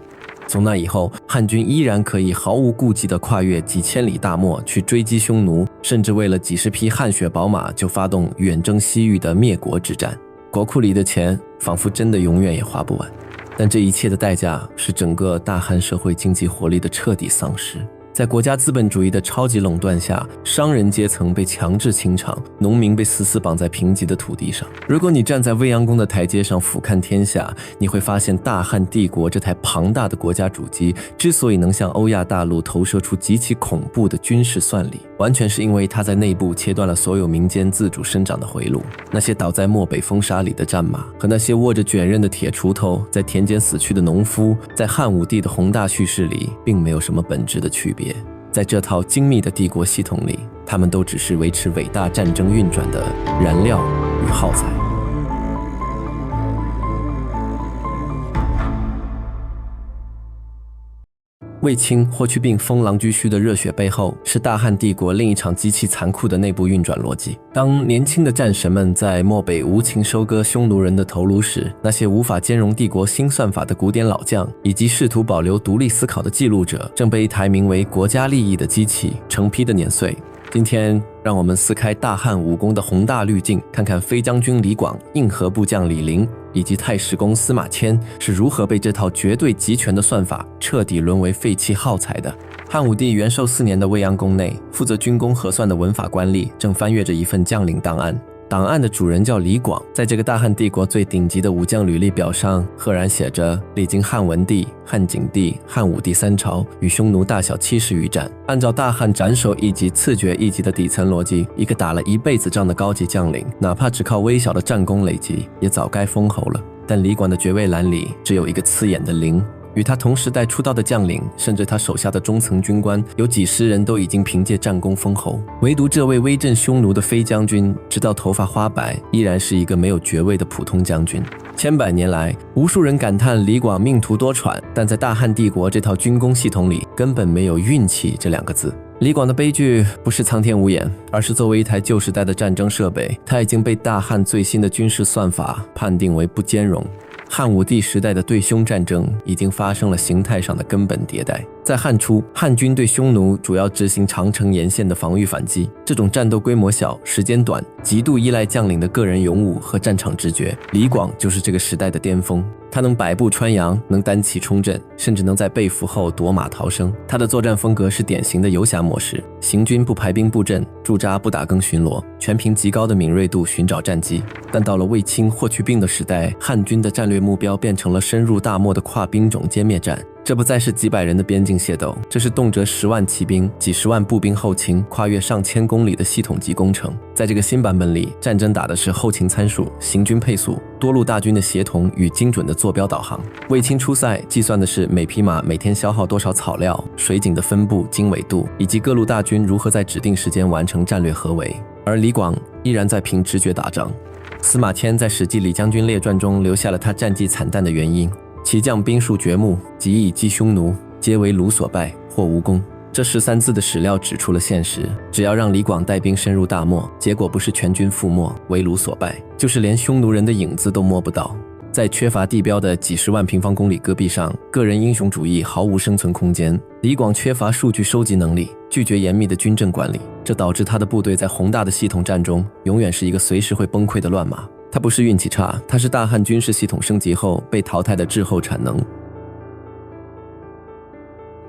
从那以后，汉军依然可以毫无顾忌地跨越几千里大漠去追击匈奴，甚至为了几十匹汗血宝马就发动远征西域的灭国之战。国库里的钱仿佛真的永远也花不完。但这一切的代价是整个大汉社会经济活力的彻底丧失。在国家资本主义的超级垄断下，商人阶层被强制清场，农民被死死绑在贫瘠的土地上。如果你站在未央宫的台阶上俯瞰天下，你会发现大汉帝国这台庞大的国家主机之所以能向欧亚大陆投射出极其恐怖的军事算力，完全是因为它在内部切断了所有民间自主生长的回路。那些倒在漠北风沙里的战马，和那些握着卷刃的铁锄头在田间死去的农夫，在汉武帝的宏大叙事里并没有什么本质的区别。在这套精密的帝国系统里，他们都只是维持伟大战争运转的燃料与耗材。卫青、霍去病封狼居胥的热血背后，是大汉帝国另一场极其残酷的内部运转逻辑。当年轻的战神们在漠北无情收割匈奴人的头颅时，那些无法兼容帝国新算法的古典老将，以及试图保留独立思考的记录者，正被一台名为国家利益的机器成批的碾碎。今天让我们撕开大汉武功的宏大滤镜，看看飞将军李广、硬核部将李陵以及太史公司马迁是如何被这套绝对集权的算法彻底沦为废弃耗材的。汉武帝元寿4年的未央宫内，负责军功核算的文法官吏正翻阅着一份将领档案。档案的主人叫李广，在这个大汉帝国最顶级的武将履历表上，赫然写着历经汉文帝、汉景帝、汉武帝3朝，与匈奴大小70余战。按照大汉斩首一级、赐爵一级的底层逻辑，一个打了一辈子仗的高级将领，哪怕只靠微小的战功累积，也早该封侯了。但李广的爵位栏里只有一个刺眼的0。与他同时代出道的将领，甚至他手下的中层军官，有几十人都已经凭借战功封侯，唯独这位威震匈奴的飞将军，直到头发花白，依然是一个没有爵位的普通将军。千百年来，无数人感叹李广命途多舛，但在大汉帝国这套军功系统里，根本没有运气这2个字。李广的悲剧不是苍天无眼，而是作为一台旧时代的战争设备，他已经被大汉最新的军事算法判定为不兼容。汉武帝时代的对匈战争已经发生了形态上的根本迭代。在汉初，汉军对匈奴主要执行长城沿线的防御反击，这种战斗规模小、时间短，极度依赖将领的个人勇武和战场直觉。李广就是这个时代的巅峰，他能百步穿杨，能单骑冲阵，甚至能在被俘后夺马逃生。他的作战风格是典型的游侠模式，行军不排兵布阵，驻扎不打更巡逻，全凭极高的敏锐度寻找战机。但到了卫青、霍去病的时代，汉军的战略目标变成了深入大漠的跨兵种歼灭战。这不再是几百人的边境械斗，这是动辄10万骑兵、几十万步兵后勤，跨越上千公里的系统级工程。在这个新版本里，战争打的是后勤参数、行军配速、多路大军的协同与精准的坐标导航。卫青出塞计算的是每匹马每天消耗多少草料、水井的分布、经纬度，以及各路大军如何在指定时间完成战略合围。而李广依然在凭直觉打仗。司马迁在《史记·李将军列传》中留下了他战绩惨淡的原因：其将兵数掘墓，及以击匈奴，皆为虏所败，或无功。这13字的史料指出了现实，只要让李广带兵深入大漠，结果不是全军覆没、为虏所败，就是连匈奴人的影子都摸不到。在缺乏地标的几十万平方公里戈壁上，个人英雄主义毫无生存空间。李广缺乏数据收集能力，拒绝严密的军政管理，这导致他的部队在宏大的系统战中，永远是一个随时会崩溃的乱麻。他不是运气差，他是大汉军事系统升级后被淘汰的滞后产能。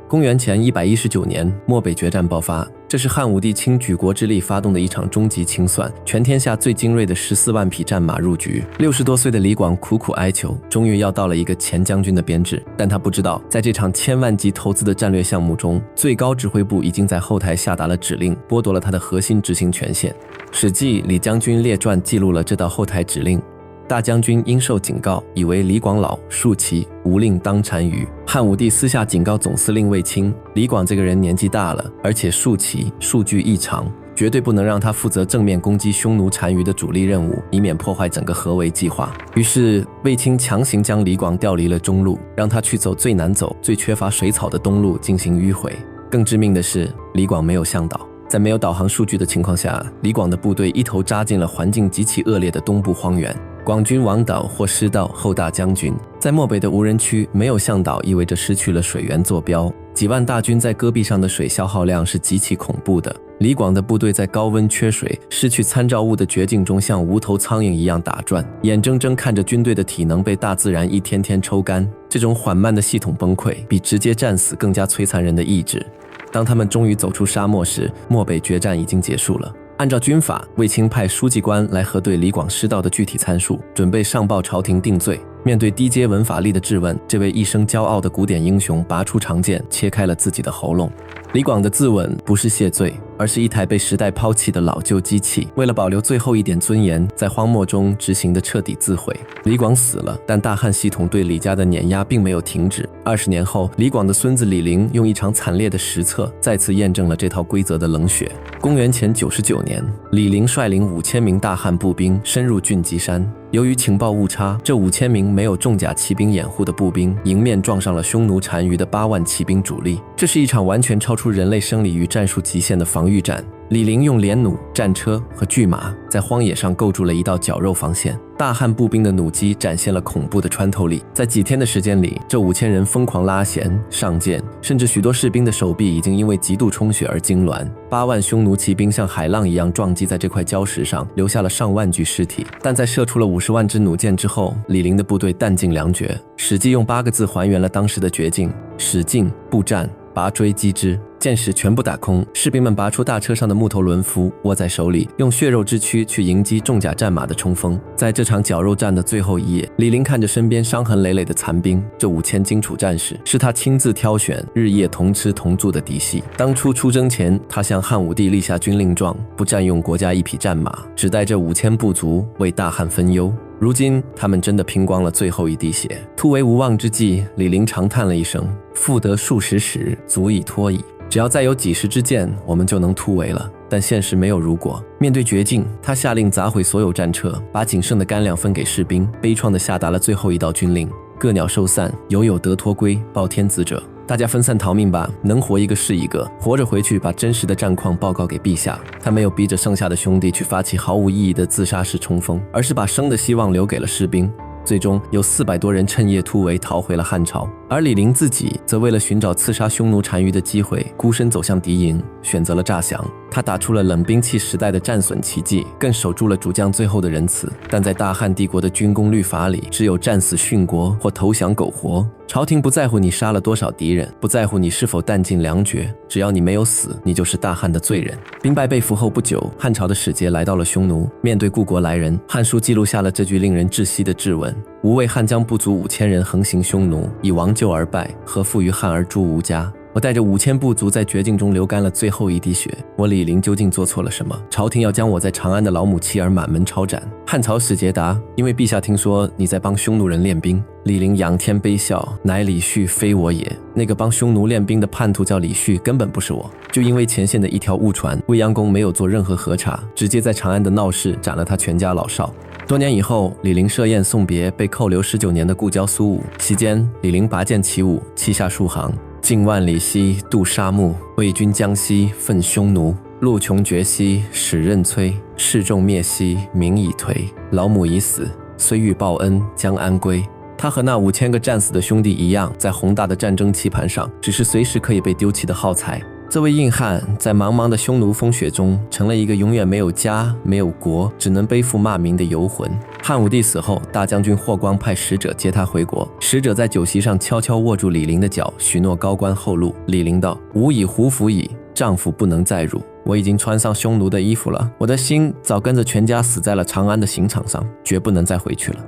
公元前119年，漠北决战爆发，这是汉武帝倾举国之力发动的一场终极清算，全天下最精锐的14万匹战马入局。60多岁的李广苦苦哀求，终于要到了一个前将军的编制，但他不知道，在这场千万级投资的战略项目中，最高指挥部已经在后台下达了指令，剥夺了他的核心执行权限。《史记·李将军列传》记录了这道后台指令：大将军应受警告，以为李广老，庶其无令当单于。汉武帝私下警告总司令卫青，李广这个人年纪大了，而且庶其数据异常，绝对不能让他负责正面攻击匈奴单于的主力任务，以免破坏整个合围计划。于是卫青强行将李广调离了中路，让他去走最难走、最缺乏水草的东路进行迂回。更致命的是，李广没有向导。在没有导航数据的情况下，李广的部队一头扎进了环境极其恶劣的东部荒原。广军王导或失道后大将军，在漠北的无人区没有向导，意味着失去了水源坐标。几万大军在戈壁上的水消耗量是极其恐怖的。李广的部队在高温缺水、失去参照物的绝境中，像无头苍蝇一样打转，眼睁睁看着军队的体能被大自然一天天抽干。这种缓慢的系统崩溃，比直接战死更加摧残人的意志。当他们终于走出沙漠时，漠北决战已经结束了。按照军法，卫青派书记官来核对李广失道的具体参数，准备上报朝廷定罪。面对低阶文法力的质问，这位一生骄傲的古典英雄拔出长剑，切开了自己的喉咙。李广的自刎不是谢罪，而是一台被时代抛弃的老旧机器，为了保留最后一点尊严，在荒漠中执行的彻底自毁。李广死了，但大汉系统对李家的碾压并没有停止。20年后，李广的孙子李陵用一场惨烈的实测，再次验证了这套规则的冷血。公元前99年，李陵率领5000名大汉步兵深入峻吉山。由于情报误差，这5000名没有重甲骑兵掩护的步兵迎面撞上了匈奴单于的8万骑兵主力。这是一场完全超出人类生理与战术极限的防御战。李陵用连弩、战车和巨马在荒野上构筑了一道绞肉防线，大汉步兵的弩机展现了恐怖的穿透力。在几天的时间里，这5000人疯狂拉弦、上箭，甚至许多士兵的手臂已经因为极度充血而痉挛。8万匈奴骑兵像海浪一样撞击在这块礁石上，留下了上万具尸体。但在射出了50万支弩箭之后，李陵的部队弹尽粮绝。史记用8个字还原了当时的绝境：使劲步战，拔锥击之。箭矢全部打空，士兵们拔出大车上的木头轮夫，握在手里，用血肉之躯去迎击重甲战马的冲锋。在这场绞肉战的最后一夜，李陵看着身边伤痕累累的残兵，这5000荆楚战士是他亲自挑选，日夜同吃同住的嫡系。当初出征前，他向汉武帝立下军令状，不占用国家一匹战马，只带这5000部族为大汉分忧。如今他们真的拼光了最后一滴血，突围无望之际，李陵长叹了一声：复得数十矢，足以托矣。只要再有几十支箭，我们就能突围了。但现实没有如果，面对绝境，他下令砸毁所有战车，把仅剩的干粮分给士兵，悲怆地下达了最后一道军令：各鸟兽散，有得脱归，报天子者。大家分散逃命吧，能活一个是一个，活着回去把真实的战况报告给陛下。他没有逼着剩下的兄弟去发起毫无意义的自杀式冲锋，而是把生的希望留给了士兵。最终有400多人趁夜突围逃回了汉朝，而李陵自己则为了寻找刺杀匈奴单于的机会，孤身走向敌营，选择了诈降。他打出了冷兵器时代的战损奇迹，更守住了主将最后的仁慈。但在大汉帝国的军功律法里，只有战死殉国或投降苟活。朝廷不在乎你杀了多少敌人，不在乎你是否弹尽粮绝，只要你没有死，你就是大汉的罪人。兵败被俘后不久，汉朝的使节来到了匈奴，面对故国来人，汉书记录下了这句令人窒息的质问：吾为汉将不足5000人横行匈奴，以王救而败，何负于汉而诛吾家？我带着5000部族在绝境中流干了最后一滴血，我李陵究竟做错了什么？朝廷要将我在长安的老母妻儿满门抄斩。汉朝使节答：因为陛下听说你在帮匈奴人练兵。李陵仰天悲笑：乃李旭，非我也。那个帮匈奴练兵的叛徒叫李旭，根本不是我。就因为前线的一条误传，未央宫没有做任何核查，直接在长安的闹市斩了他全家老少。多年以后，李陵设宴送别被扣留19年的故交苏武，席间李陵拔剑起舞，泣下数行：近万里兮渡沙漠，为君将息奋匈奴。路穷绝兮使刃摧，士众灭兮民以颓。老母已死，虽欲报恩将安归？他和那5000个战死的兄弟一样，在宏大的战争棋盘上，只是随时可以被丢弃的耗材。这位硬汉在茫茫的匈奴风雪中，成了一个永远没有家、没有国，只能背负骂名的游魂。汉武帝死后，大将军霍光派使者接他回国，使者在酒席上悄悄握住李陵的脚，许诺高官厚禄。李陵道：吾以胡服矣，丈夫不能再辱。我已经穿上匈奴的衣服了，我的心早跟着全家死在了长安的刑场上，绝不能再回去了。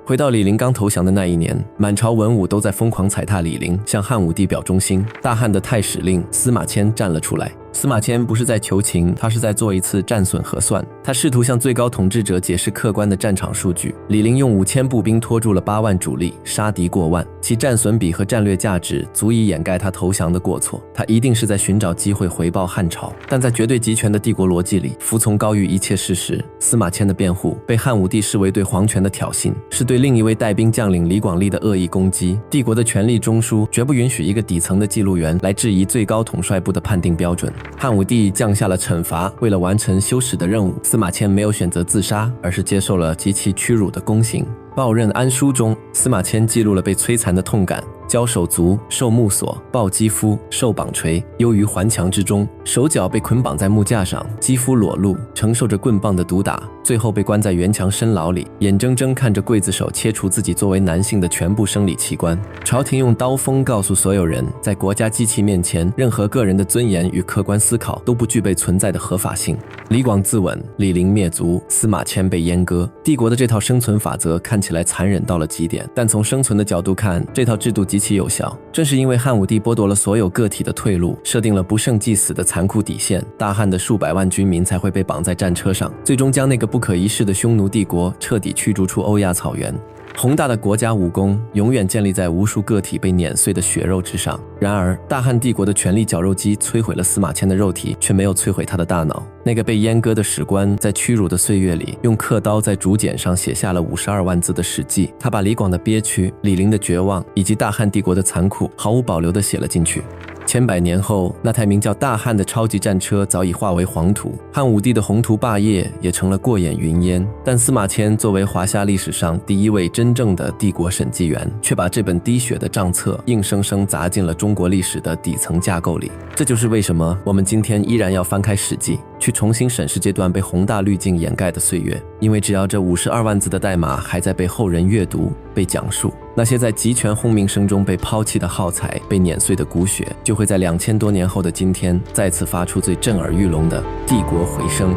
回到李陵刚投降的那一年，满朝文武都在疯狂踩踏李陵，向汉武帝表忠心。大汉的太史令司马迁站了出来。司马迁不是在求情，他是在做一次战损核算。他试图向最高统治者解释客观的战场数据。李陵用5000步兵拖住了8万主力，杀敌过万，其战损比和战略价值足以掩盖他投降的过错。他一定是在寻找机会回报汉朝，但在绝对集权的帝国逻辑里，服从高于一切事实。司马迁的辩护被汉武帝视为对皇权的挑衅，是对另一位带兵将领李广利的恶意攻击。帝国的权力中枢绝不允许一个底层的记录员来质疑最高统帅部的判定标准。汉武帝降下了惩罚，为了完成羞耻的任务，司马迁没有选择自杀，而是接受了极其屈辱的宫刑。报任安书中，司马迁记录了被摧残的痛感：交手足，受木锁，抱肌肤，受绑锤，忧于环墙之中，手脚被捆绑在木架上，肌肤裸露，承受着棍棒的毒打，最后被关在原墙深牢里，眼睁睁看着刽子手切除自己作为男性的全部生理器官。朝廷用刀锋告诉所有人，在国家机器面前，任何个人的尊严与客观思考都不具备存在的合法性。李广自刎，李陵灭族，司马迁被阉割。帝国的这套生存法则看起来残忍到了极点，但从生存的角度看，这套制度极其有效。正是因为汉武帝剥夺了所有个体的退路，设定了不胜即死的残酷底线，大汉的数百万军民才会被绑在战车上，最终将那个不可一世的匈奴帝国彻底驱逐出欧亚草原。宏大的国家武功永远建立在无数个体被碾碎的血肉之上。然而，大汉帝国的权力绞肉机摧毁了司马迁的肉体，却没有摧毁他的大脑。那个被阉割的史官在屈辱的岁月里，用刻刀在竹简上写下了52万字的史记。他把李广的憋屈、李陵的绝望以及大汉帝国的残酷毫无保留地写了进去。千百年后，那台名叫大汉的超级战车早已化为黄土，汉武帝的宏图霸业也成了过眼云烟。但司马迁作为华夏历史上第一位真正的帝国审计员，却把这本滴血的账册硬生生砸进了中国历史的底层架构里。这就是为什么我们今天依然要翻开《史记》，去重新审视这段被宏大滤镜掩盖的岁月。因为只要这52万字的代码还在被后人阅读、被讲述，那些在集权轰鸣声中被抛弃的耗材、被碾碎的骨血，就会在2000多年后的今天再次发出最震耳欲聋的帝国回声。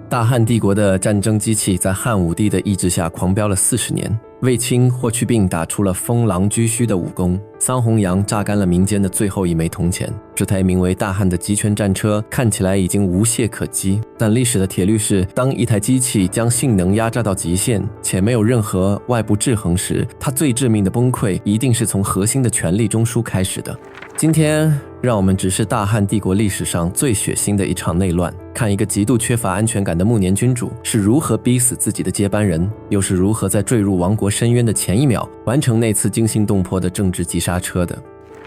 大汉帝国的战争机器在汉武帝的意志下狂飙了40年，卫青、霍去病打出了封狼居胥的武功，桑弘羊榨干了民间的最后一枚铜钱。这台名为大汉的集权战车看起来已经无懈可击，但历史的铁律是，当一台机器将性能压榨到极限，且没有任何外部制衡时，它最致命的崩溃一定是从核心的权力中枢开始的。今天让我们直视大汉帝国历史上最血腥的一场内乱，看一个极度缺乏安全感的暮年君主是如何逼死自己的接班人，又是如何在坠入亡国深渊的前一秒完成那次惊心动魄的政治急刹车的。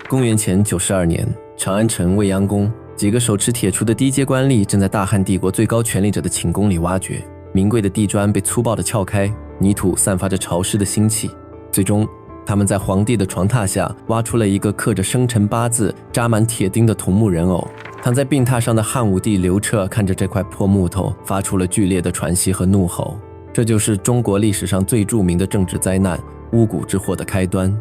公元前92年，长安城未央宫，几个手持铁锄的低阶官吏正在大汉帝国最高权力者的寝宫里挖掘，名贵的地砖被粗暴地撬开，泥土散发着潮湿的腥气。最终他们在皇帝的床榻下挖出了一个刻着生辰八字、扎满铁钉的桐木人偶。躺在病榻上的汉武帝刘彻看着这块破木头，发出了剧烈的喘息和怒吼。这就是中国历史上最著名的政治灾难——巫蛊之祸的开端。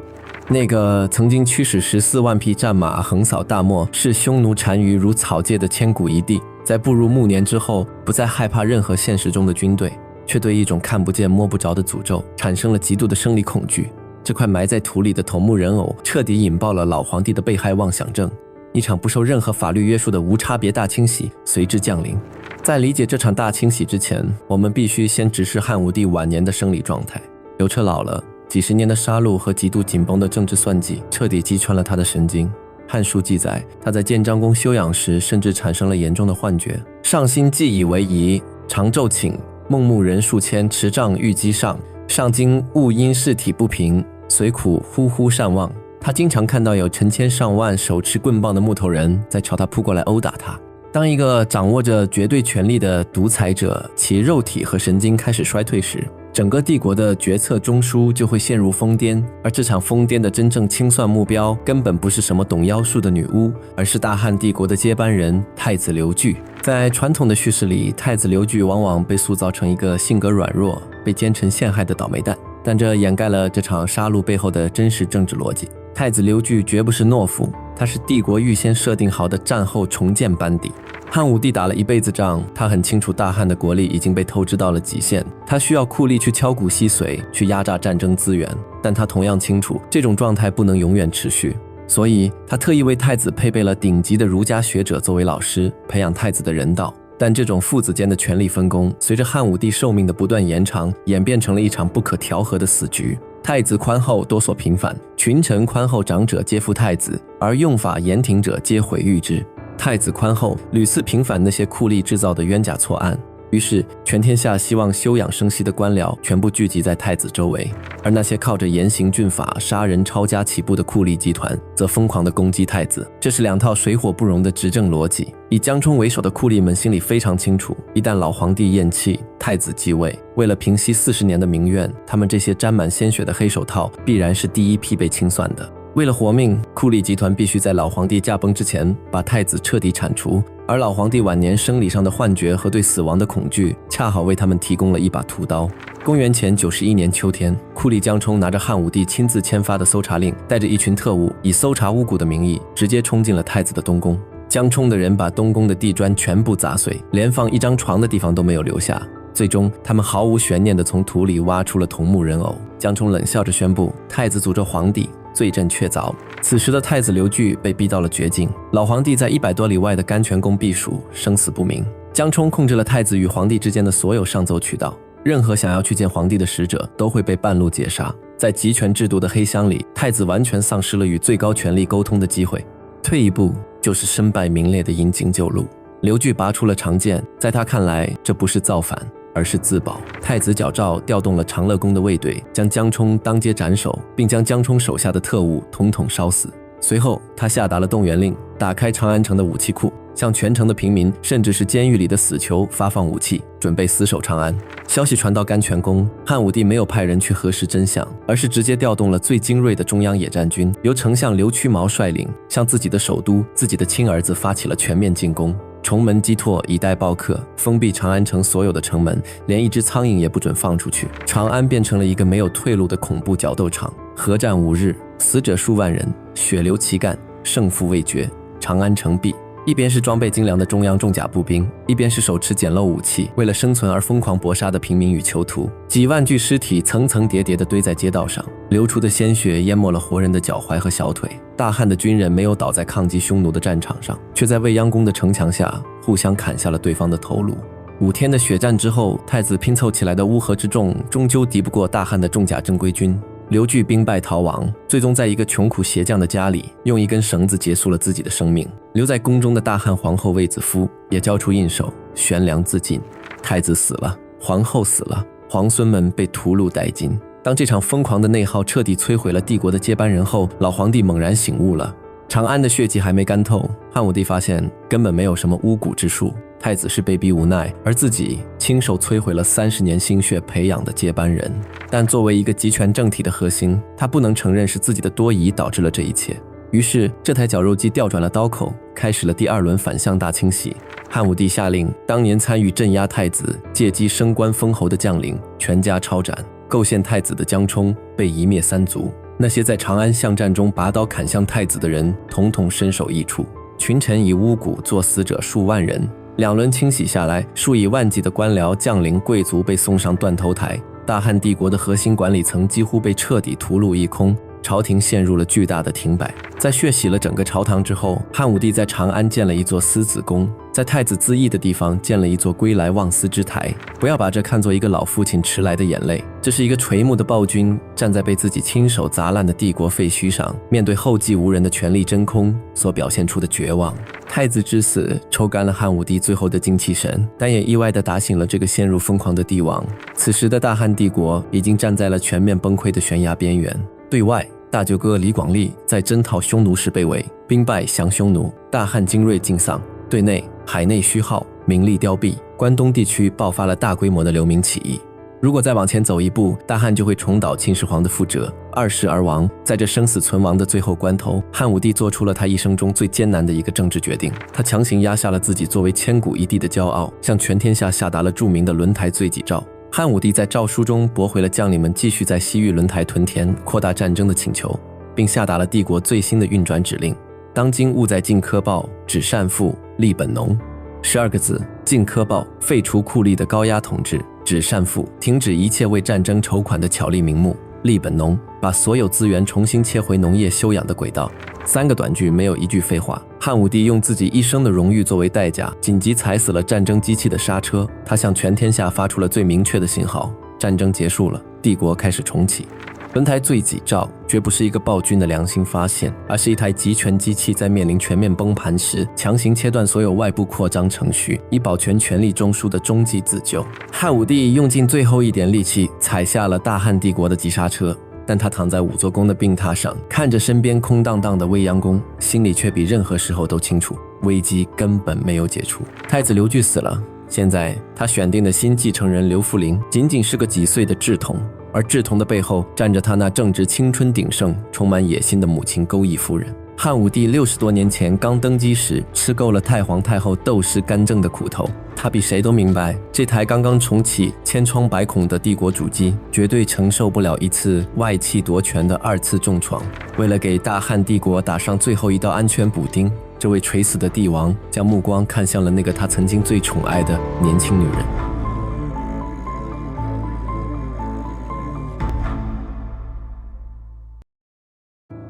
那个曾经驱使14万匹战马横扫大漠，视匈奴单于如草芥的千古一帝，在步入暮年之后，不再害怕任何现实中的军队，却对一种看不见摸不着的诅咒产生了极度的生理恐惧。这块埋在土里的桐木人偶彻底引爆了老皇帝的被害妄想症，一场不受任何法律约束的无差别大清洗随之降临。在理解这场大清洗之前，我们必须先直视汉武帝晚年的生理状态。刘彻老了，几十年的杀戮和极度紧绷的政治算计彻底击穿了他的神经。汉书记载，他在建章宫休养时甚至产生了严重的幻觉，上心既以为疑，常昼寝，梦目人数千，持杖欲击上，上经误因事体不平，随苦呼呼善忘。他经常看到有成千上万手持棍棒的木头人在朝他扑过来殴打他。当一个掌握着绝对权力的独裁者，其肉体和神经开始衰退时，整个帝国的决策中枢就会陷入疯癫。而这场疯癫的真正清算目标根本不是什么懂妖术的女巫，而是大汉帝国的接班人太子刘据。在传统的叙事里，太子刘据往往被塑造成一个性格软弱、被奸臣陷害的倒霉蛋，但这掩盖了这场杀戮背后的真实政治逻辑。太子刘据绝不是懦夫，他是帝国预先设定好的战后重建班底。汉武帝打了一辈子仗，他很清楚大汉的国力已经被透支到了极限，他需要酷吏去敲骨吸髓，去压榨战争资源，但他同样清楚这种状态不能永远持续，所以他特意为太子配备了顶级的儒家学者作为老师，培养太子的人道。但这种父子间的权力分工，随着汉武帝寿命的不断延长，演变成了一场不可调和的死局。太子宽厚，多所平反；群臣宽厚，长者皆附太子，而用法严挺者皆毁誉之。太子宽厚，屡次平反那些酷吏制造的冤假错案，于是全天下希望休养生息的官僚全部聚集在太子周围，而那些靠着严刑峻法、杀人抄家起步的酷吏集团则疯狂地攻击太子。这是两套水火不容的执政逻辑。以江充为首的酷吏们心里非常清楚，一旦老皇帝咽气，太子继位，为了平息40年的民怨，他们这些沾满鲜血的黑手套必然是第一批被清算的。为了活命，酷吏集团必须在老皇帝驾崩之前把太子彻底铲除，而老皇帝晚年生理上的幻觉和对死亡的恐惧恰好为他们提供了一把屠刀。公元前91年秋天，酷吏江充拿着汉武帝亲自签发的搜查令，带着一群特务以搜查巫蛊的名义直接冲进了太子的东宫。江充的人把东宫的地砖全部砸碎，连放一张床的地方都没有留下。最终他们毫无悬念地从土里挖出了桐木人偶。江充冷笑着宣布，太子诅咒皇帝，罪证确凿。此时的太子刘据被逼到了绝境，老皇帝在100多里外的甘泉宫避暑，生死不明。江充控制了太子与皇帝之间的所有上奏渠道，任何想要去见皇帝的使者都会被半路截杀。在集权制度的黑箱里，太子完全丧失了与最高权力沟通的机会，退一步就是身败名裂的引颈就戮。刘据拔出了长剑，在他看来，这不是造反，而是自保。太子矫诏调动了长乐宫的卫队，将江冲当街斩首，并将江冲手下的特务统统烧死。随后他下达了动员令，打开长安城的武器库，向全城的平民甚至是监狱里的死囚发放武器，准备死守长安。消息传到甘泉宫，汉武帝没有派人去核实真相，而是直接调动了最精锐的中央野战军，由丞相刘屈毛率领，向自己的首都、自己的亲儿子发起了全面进攻。重门击拓，以待暴克，封闭长安城所有的城门，连一只苍蝇也不准放出去。长安变成了一个没有退路的恐怖角斗场。合战5日，死者数万人，血流旗干，胜负未决，长安城闭。一边是装备精良的中央重甲步兵，一边是手持简陋武器，为了生存而疯狂搏杀的平民与囚徒。几万具尸体层层叠叠地堆在街道上，流出的鲜血淹没了活人的脚踝和小腿。大汉的军人没有倒在抗击匈奴的战场上，却在未央宫的城墙下互相砍下了对方的头颅。5天的血战之后，太子拼凑起来的乌合之众终究敌不过大汉的重甲正规军。刘据兵败逃亡，最终在一个穷苦鞋匠的家里用一根绳子结束了自己的生命。留在宫中的大汉皇后卫子夫也交出印绶，悬梁自尽。太子死了，皇后死了，皇孙们被屠戮殆尽。当这场疯狂的内耗彻底摧毁了帝国的接班人后，老皇帝猛然醒悟了。长安的血迹还没干透，汉武帝发现根本没有什么巫蛊之术，太子是被逼无奈，而自己亲手摧毁了30年心血培养的接班人。但作为一个集权政体的核心，他不能承认是自己的多疑导致了这一切。于是这台绞肉机调转了刀口，开始了第2轮反向大清洗。汉武帝下令当年参与镇压太子、借机升官封侯的将领全家抄斩，构陷太子的江冲被一灭3族。那些在长安巷战中拔刀砍向太子的人统统身首异处，群臣以巫蛊做死者数万人。2轮清洗下来，数以万计的官僚、将领、贵族被送上断头台，大汉帝国的核心管理层几乎被彻底屠戮一空，朝廷陷入了巨大的停摆。在血洗了整个朝堂之后，汉武帝在长安建了一座思子宫，在太子自缢的地方建了一座归来望思之台。不要把这看作一个老父亲迟来的眼泪，这是一个垂暮的暴君站在被自己亲手砸烂的帝国废墟上，面对后继无人的权力真空所表现出的绝望。太子之死抽干了汉武帝最后的精气神，但也意外地打醒了这个陷入疯狂的帝王。此时的大汉帝国已经站在了全面崩溃的悬崖边缘。对外，大舅哥李广利在征讨匈奴时被围，兵败降匈奴，大汉精锐尽丧。对内，海内虚耗，民力凋敝，关东地区爆发了大规模的流民起义。如果再往前走一步，大汉就会重蹈秦始皇的覆辙，2世而亡。在这生死存亡的最后关头，汉武帝做出了他一生中最艰难的一个政治决定，他强行压下了自己作为千古一帝的骄傲，向全天下下达了著名的轮台罪己诏。汉武帝在诏书中驳回了将领们继续在西域轮台屯田、扩大战争的请求，并下达了帝国最新的运转指令：当今勿再禁苛暴，止善赋，立本农。12个字：禁苛暴，废除酷吏的高压统治；止善赋，停止一切为战争筹款的巧立名目；立本农，把所有资源重新切回农业休养的轨道。3个短句，没有一句废话。汉武帝用自己一生的荣誉作为代价，紧急踩死了战争机器的刹车。他向全天下发出了最明确的信号：战争结束了，帝国开始重启。轮台罪己诏绝不是一个暴君的良心发现，而是一台集权机器在面临全面崩盘时，强行切断所有外部扩张程序，以保全权力中枢的终极自救。汉武帝用尽最后一点力气，踩下了大汉帝国的急刹车。但他躺在武作宫的病榻上，看着身边空荡荡的未央宫，心里却比任何时候都清楚，危机根本没有解除。太子刘据死了，现在他选定的新继承人刘弗陵仅仅是个几岁的稚童，而稚童的背后站着他那正值青春鼎盛、充满野心的母亲钩弋夫人。汉武帝60多年前刚登基时，吃够了太皇太后斗食干政的苦头，他比谁都明白，这台刚刚重启、千疮百孔的帝国主机绝对承受不了一次外戚夺权的2次重创。为了给大汉帝国打上最后一道安全补丁，这位垂死的帝王将目光看向了那个他曾经最宠爱的年轻女人。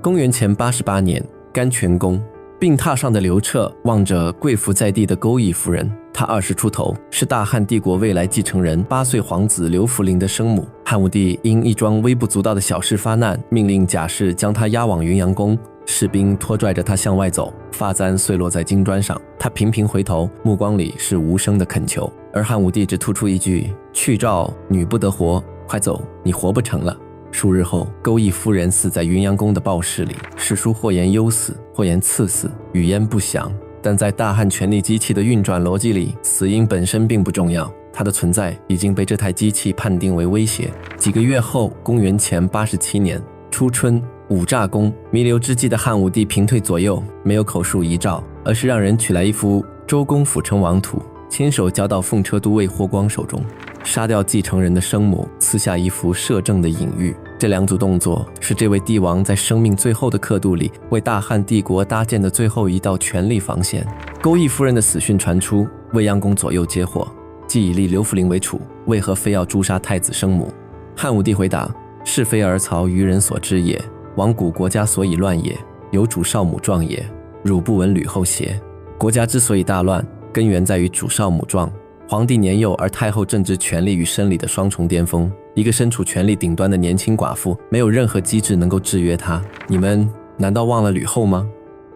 公元前88年，甘泉宫，病榻上的刘彻望着跪伏在地的钩弋夫人，她20出头，是大汉帝国未来继承人8岁皇子刘弗陵的生母。汉武帝因一桩微不足道的小事发难，命令甲士将她押往云阳宫，士兵拖拽着她向外走，发簪碎落在金砖上，她频频回头，目光里是无声的恳求。而汉武帝只突出一句去诏女不得活，快走，你活不成了。数日后，钩弋夫人死在云阳宫的报室里，史书或言忧死，或言赐死，语焉不详。但在大汉权力机器的运转逻辑里，死因本身并不重要，它的存在已经被这台机器判定为威胁。几个月后，公元前87年初春，五乍宫弥留之际的汉武帝平退左右，没有口述遗诏，而是让人取来一幅周公辅成王图，亲手交到奉车都尉霍光手中，杀掉继承人的生母，赐下一幅摄政的隐喻。这两组动作是这位帝王在生命最后的刻度里为大汉帝国搭建的最后一道权力防线。钩弋夫人的死讯传出，未央宫左右接获，既以立刘弗陵为储，为何非要诛杀太子生母？汉武帝回答：是非而曹愚人所知也，亡古国家所以乱也，有主少母状也，汝不闻吕后邪？国家之所以大乱，根源在于主少母状。皇帝年幼，而太后正值权力与生理的双重巅峰，一个身处权力顶端的年轻寡妇，没有任何机制能够制约她。你们难道忘了吕后吗？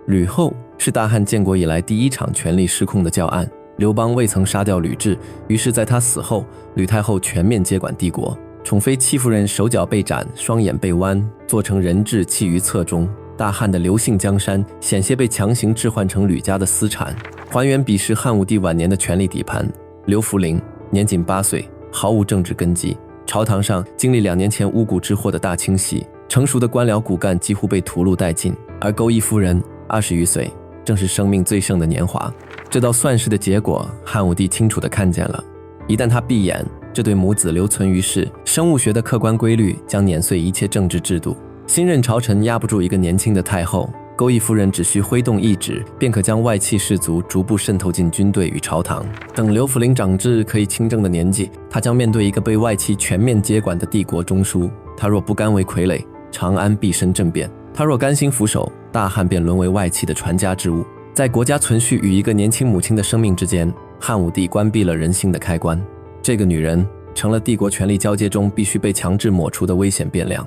吕后是大汉建国以来第一场权力失控的教案。刘邦未曾杀掉吕雉，于是在他死后，吕太后全面接管帝国。宠妃戚夫人手脚被斩，双眼被剜，做成人质弃于侧中。大汉的刘姓江山险些被强行置换成吕家的私产。还原彼时汉武帝晚年的权力底盘，刘弗陵年仅8岁，毫无政治根基，朝堂上经历2年前巫蛊之祸的大清洗，成熟的官僚骨干几乎被屠戮殆尽。而钩弋夫人20余岁，正是生命最盛的年华。这道算式的结果，汉武帝清楚地看见了。一旦他闭眼，这对母子留存于世，生物学的客观规律将碾碎一切政治制度。新任朝臣压不住一个年轻的太后，钩弋夫人只需挥动一指，便可将外戚士族逐步渗透进军队与朝堂。等刘弗陵长至可以亲政的年纪，他将面对一个被外戚全面接管的帝国中枢。他若不甘为傀儡，长安必生政变；他若甘心俯首，大汉便沦为外戚的传家之物。在国家存续与一个年轻母亲的生命之间，汉武帝关闭了人性的开关。这个女人成了帝国权力交接中必须被强制抹除的危险变量。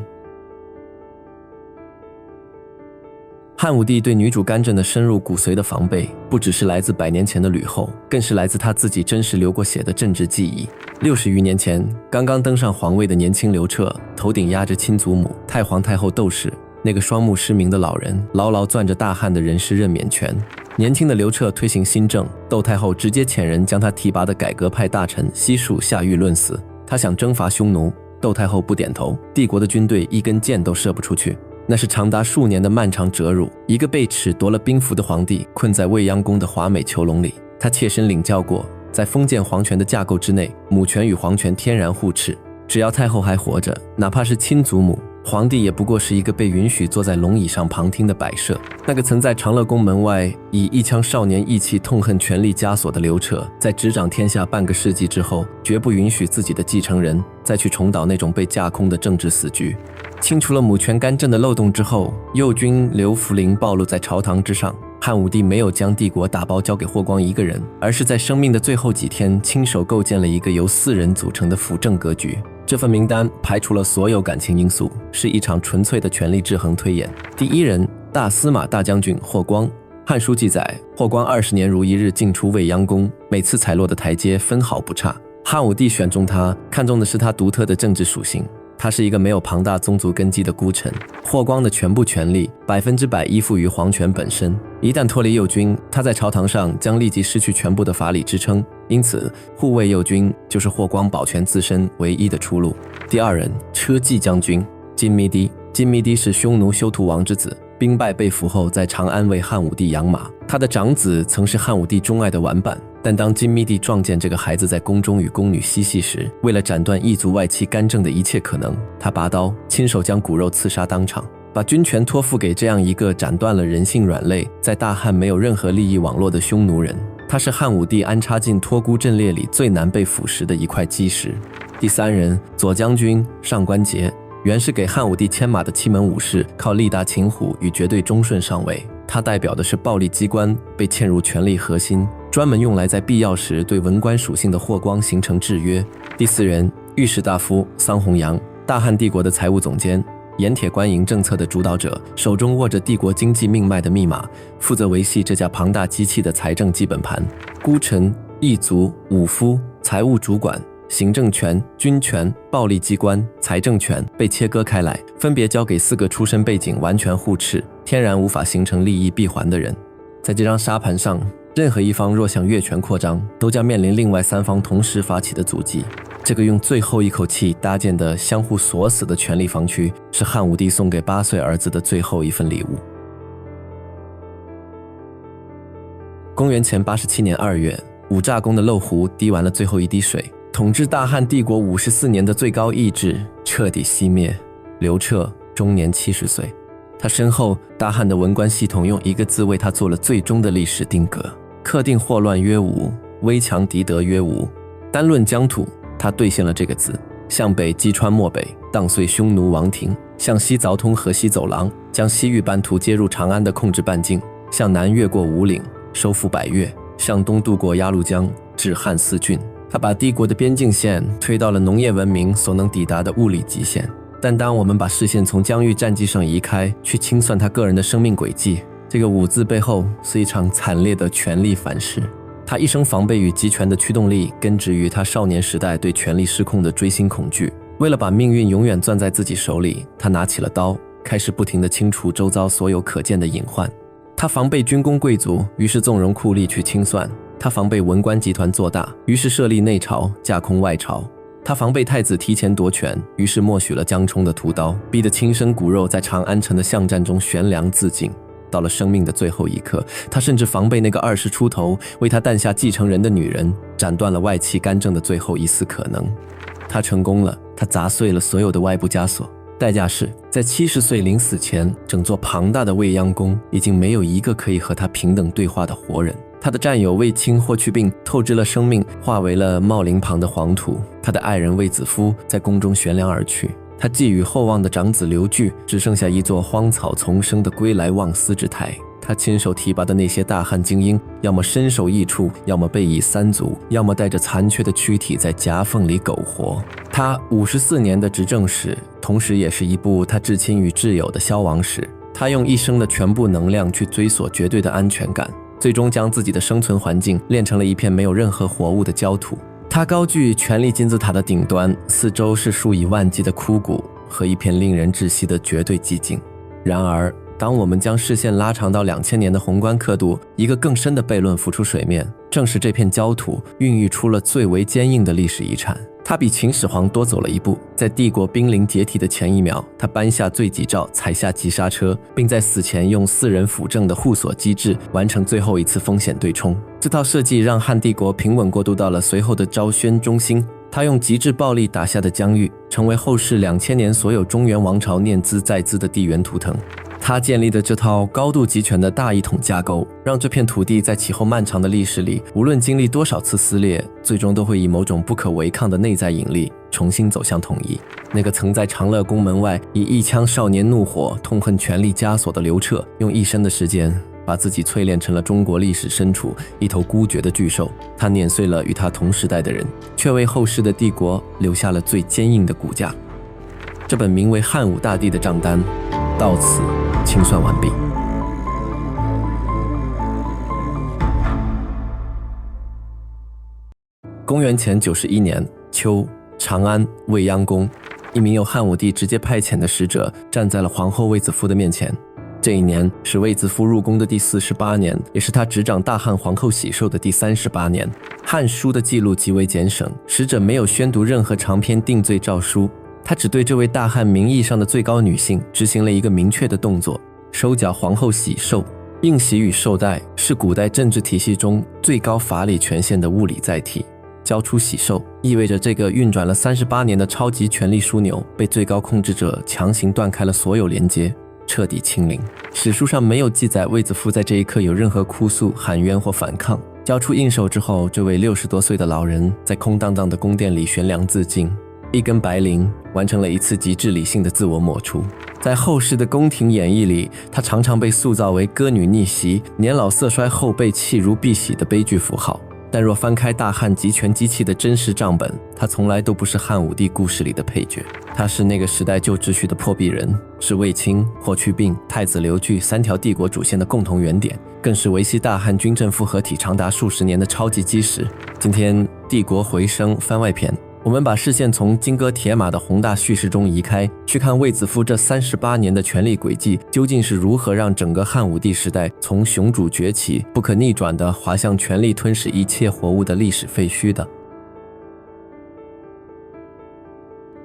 汉武帝对女主干政的深入骨髓的防备，不只是来自100年前的吕后，更是来自他自己真实流过血的政治记忆。60余年前，刚刚登上皇位的年轻刘彻，头顶压着亲祖母太皇太后窦氏，那个双目失明的老人牢牢攥着大汉的人事任免权。年轻的刘彻推行新政，窦太后直接遣人将他提拔的改革派大臣悉数下狱论死。他想征伐匈奴，窦太后不点头，帝国的军队一根箭都射不出去。那是长达数年的漫长折辱，一个被褫夺了兵符的皇帝困在未央宫的华美囚笼里。他切身领教过，在封建皇权的架构之内，母权与皇权天然互斥。只要太后还活着，哪怕是亲祖母，皇帝也不过是一个被允许坐在龙椅上旁听的摆设。那个曾在长乐宫门外以一腔少年义气痛恨权力枷锁的刘彻，在执掌天下半个世纪之后，绝不允许自己的继承人再去重蹈那种被架空的政治死局。清除了母权干政的漏洞之后，右军刘弗陵暴露在朝堂之上。汉武帝没有将帝国打包交给霍光一个人，而是在生命的最后几天亲手构建了一个由4人组成的辅政格局。这份名单排除了所有感情因素，是一场纯粹的权力制衡推演。第1人，大司马大将军霍光。汉书记载，霍光20年如一日进出未央宫，每次踩落的台阶分毫不差。汉武帝选中他，看中的是他独特的政治属性。他是一个没有庞大宗族根基的孤臣，霍光的全部权力100%依附于皇权本身。一旦脱离右军，他在朝堂上将立即失去全部的法理支撑，因此护卫右军就是霍光保全自身唯一的出路。第2人，车骑将军金密迪。金密迪是匈奴休屠王之子，兵败被俘后在长安为汉武帝养马。他的长子曾是汉武帝钟爱的玩伴，但当金密帝撞见这个孩子在宫中与宫女嬉戏时，为了斩断异族外戚干政的一切可能，他拔刀亲手将骨肉刺杀当场，把军权托付给这样一个斩断了人性软肋，在大汉没有任何利益网络的匈奴人。他是汉武帝安插进托孤阵列里最难被腐蚀的一块基石。第3人，左将军上官桀。原是给汉武帝牵马的七门武士，靠力大擒虎与绝对忠顺上位。他代表的是暴力机关被嵌入权力核心，专门用来在必要时对文官属性的霍光形成制约。第4人，御史大夫桑弘羊。大汉帝国的财务总监，盐铁官营政策的主导者，手中握着帝国经济命脉的密码，负责维系这架庞大机器的财政基本盘。孤臣、异族、武夫、财务主管、行政权、军权、暴力机关、财政权被切割开来，分别交给4个出身背景完全互斥、天然无法形成利益闭环的人。在这张沙盘上，任何一方若想越权扩张，都将面临另外3方同时发起的阻击。这个用最后一口气搭建的相互锁死的权力防区，是汉武帝送给8岁儿子的最后一份礼物。公元前87年2月，五炸宫的漏壶滴完了最后一滴水，统治大汉帝国54年的最高意志彻底熄灭。刘彻终年70岁，他身后大汉的文官系统用1个字为他做了最终的历史定格：克定祸乱曰无，危强敌德曰无。单论疆土，他兑现了这个字，向北击穿漠北，荡碎匈奴王庭；向西凿通河西走廊，将西域版图接入长安的控制半径；向南越过五岭，收复百越；向东渡过鸭绿江，制汉四郡。他把帝国的边境线推到了农业文明所能抵达的物理极限。但当我们把视线从疆域战绩上移开，去清算他个人的生命轨迹，这个武字背后是一场惨烈的权力反噬。他一生防备与集权的驱动力根植于他少年时代对权力失控的锥心恐惧。为了把命运永远攥在自己手里，他拿起了刀，开始不停地清除周遭所有可见的隐患。他防备军功贵族，于是纵容酷吏去清算；他防备文官集团做大，于是设立内朝，架空外朝；他防备太子提前夺权，于是默许了江冲的屠刀，逼得亲生骨肉在长安城的巷战中悬梁自尽。到了生命的最后一刻，他甚至防备那个20出头为他诞下继承人的女人，斩断了外戚干政的最后一丝可能。他成功了，他砸碎了所有的外部枷锁，代价是在70岁临死前，整座庞大的未央宫已经没有一个可以和他平等对话的活人。他的战友卫青、霍去病透支了生命，化为了茂陵旁的黄土；他的爱人卫子夫在宫中悬梁而去。他寄予厚望的长子刘据只剩下一座荒草丛生的归来望思之台。他亲手提拔的那些大汉精英，要么身首异处，要么被以三族，要么带着残缺的躯体在夹缝里苟活。他54年的执政史，同时也是一部他至亲与挚友的消亡史。他用一生的全部能量去追索绝对的安全感，最终将自己的生存环境炼成了一片没有任何活物的焦土。他高踞权力金字塔的顶端，四周是数以万计的枯骨和一片令人窒息的绝对寂静。然而当我们将视线拉长到2000年的宏观刻度，一个更深的悖论浮出水面，正是这片焦土孕育出了最为坚硬的历史遗产。他比秦始皇多走了一步，在帝国濒临解体的前一秒，他颁下罪己诏，踩下急刹车，并在死前用4人辅政的护锁机制完成最后一次风险对冲。这套设计让汉帝国平稳过渡到了随后的昭宣中兴。他用极致暴力打下的疆域，成为后世2000年所有中原王朝念兹在兹的地缘图腾。他建立的这套高度集权的大一统架构，让这片土地在其后漫长的历史里，无论经历多少次撕裂，最终都会以某种不可违抗的内在引力重新走向统一。那个曾在长乐宫门外以一腔少年怒火痛恨权力枷锁的刘彻，用一生的时间把自己淬炼成了中国历史深处一头孤绝的巨兽。他碾碎了与他同时代的人，却为后世的帝国留下了最坚硬的骨架。这本名为《汉武大帝》的账单到此清算完毕。公元前91年秋，长安未央宫，一名由汉武帝直接派遣的使者站在了皇后卫子夫的面前。这一年是卫子夫入宫的第48年，也是他执掌大汉皇后喜寿的第38年。汉书的记录极为简省，使者没有宣读任何长篇定罪诏书，他只对这位大汉名义上的最高女性执行了一个明确的动作：收缴皇后喜寿。应喜与绶带是古代政治体系中最高法理权限的物理载体。交出喜寿意味着这个运转了38年的超级权力枢纽被最高控制者强行断开了所有连接，彻底清零。史书上没有记载卫子夫在这一刻有任何哭诉、喊冤或反抗。交出印绶之后，这位60多岁的老人在空荡荡的宫殿里悬梁自尽，一根白绫完成了一次极致理性的自我抹除。在后世的宫廷演绎里，她常常被塑造为歌女逆袭、年老色衰后被弃如敝屣的悲剧符号。但若翻开大汉集权机器的真实账本，他从来都不是汉武帝故事里的配角，他是那个时代旧秩序的破壁人，是卫青、霍去病、太子刘据三条帝国主线的共同原点，更是维系大汉军政复合体长达数十年的超级基石。今天帝国回声番外篇，我们把视线从金戈铁马的宏大叙事中移开，去看卫子夫这38年的权力轨迹究竟是如何让整个汉武帝时代从雄主崛起不可逆转地滑向权力吞噬一切活物的历史废墟的。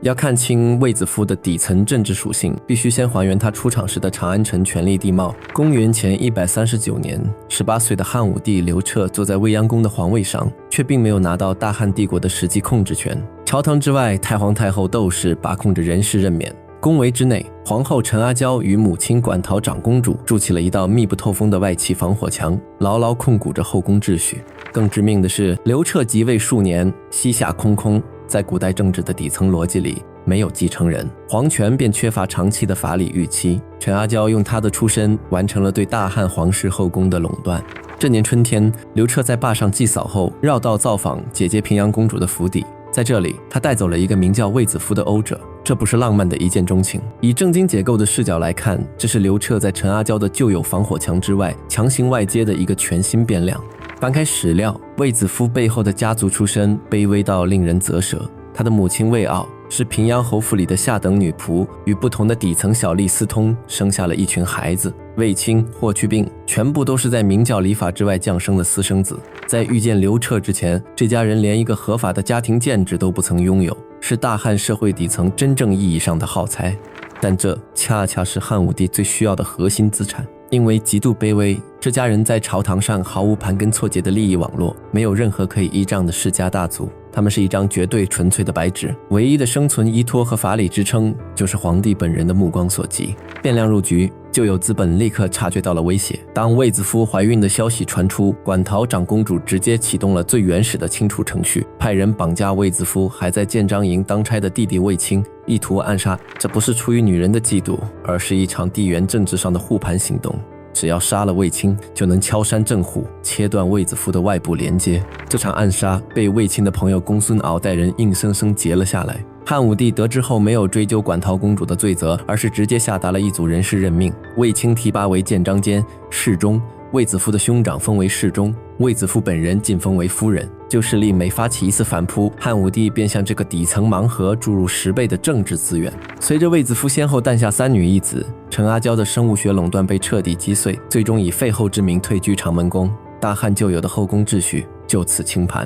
要看清卫子夫的底层政治属性，必须先还原他出场时的长安城权力地貌。公元前139年，18岁的汉武帝刘彻坐在未央宫的皇位上，却并没有拿到大汉帝国的实际控制权。朝堂之外，太皇太后窦氏把控着人事任免。宫闱之内，皇后陈阿娇与母亲馆陶长公主筑起了一道密不透风的外戚防火墙，牢牢控股着后宫秩序。更致命的是，刘彻即位数年，膝下空空。在古代政治的底层逻辑里，没有继承人，皇权便缺乏长期的法理预期。陈阿娇用她的出身完成了对大汉皇室后宫的垄断。这年春天，刘彻在坝上祭扫后，绕道造访姐姐平阳公主的府邸。在这里，他带走了一个名叫卫子夫的欧者。这不是浪漫的一见钟情，以正经解构的视角来看，这是刘彻在陈阿娇的旧有防火墙之外强行外接的一个全新变量。翻开史料，卫子夫背后的家族出身卑微到令人啧舌。他的母亲卫傲是平阳侯府里的下等女仆，与不同的底层小吏私通，生下了一群孩子。卫青、霍去病全部都是在明教礼法之外降生的私生子。在遇见刘彻之前，这家人连一个合法的家庭建制都不曾拥有，是大汉社会底层真正意义上的耗材。但这恰恰是汉武帝最需要的核心资产。因为极度卑微，这家人在朝堂上毫无盘根错节的利益网络，没有任何可以依仗的世家大族。他们是一张绝对纯粹的白纸，唯一的生存依托和法理支撑就是皇帝本人的目光所及。变量入局，就有资本立刻察觉到了威胁。当卫子夫怀孕的消息传出，馆陶长公主直接启动了最原始的清除程序，派人绑架卫子夫还在建章营当差的弟弟卫青，意图暗杀。这不是出于女人的嫉妒，而是一场地缘政治上的护盘行动。只要杀了卫青，就能敲山震虎，切断卫子夫的外部连接。这场暗杀被卫青的朋友公孙敖带人硬生生截了下来。汉武帝得知后没有追究馆陶公主的罪责，而是直接下达了一组人事任命，卫青提拔为建章监、侍中，卫子夫的兄长封为侍中，卫子夫本人晋封为夫人。旧势力每发起一次反扑，汉武帝便向这个底层盲盒注入10倍的政治资源。随着卫子夫先后诞下3女1子，陈阿娇的生物学垄断被彻底击碎，最终以废后之名退居长门宫，大汉旧有的后宫秩序就此清盘。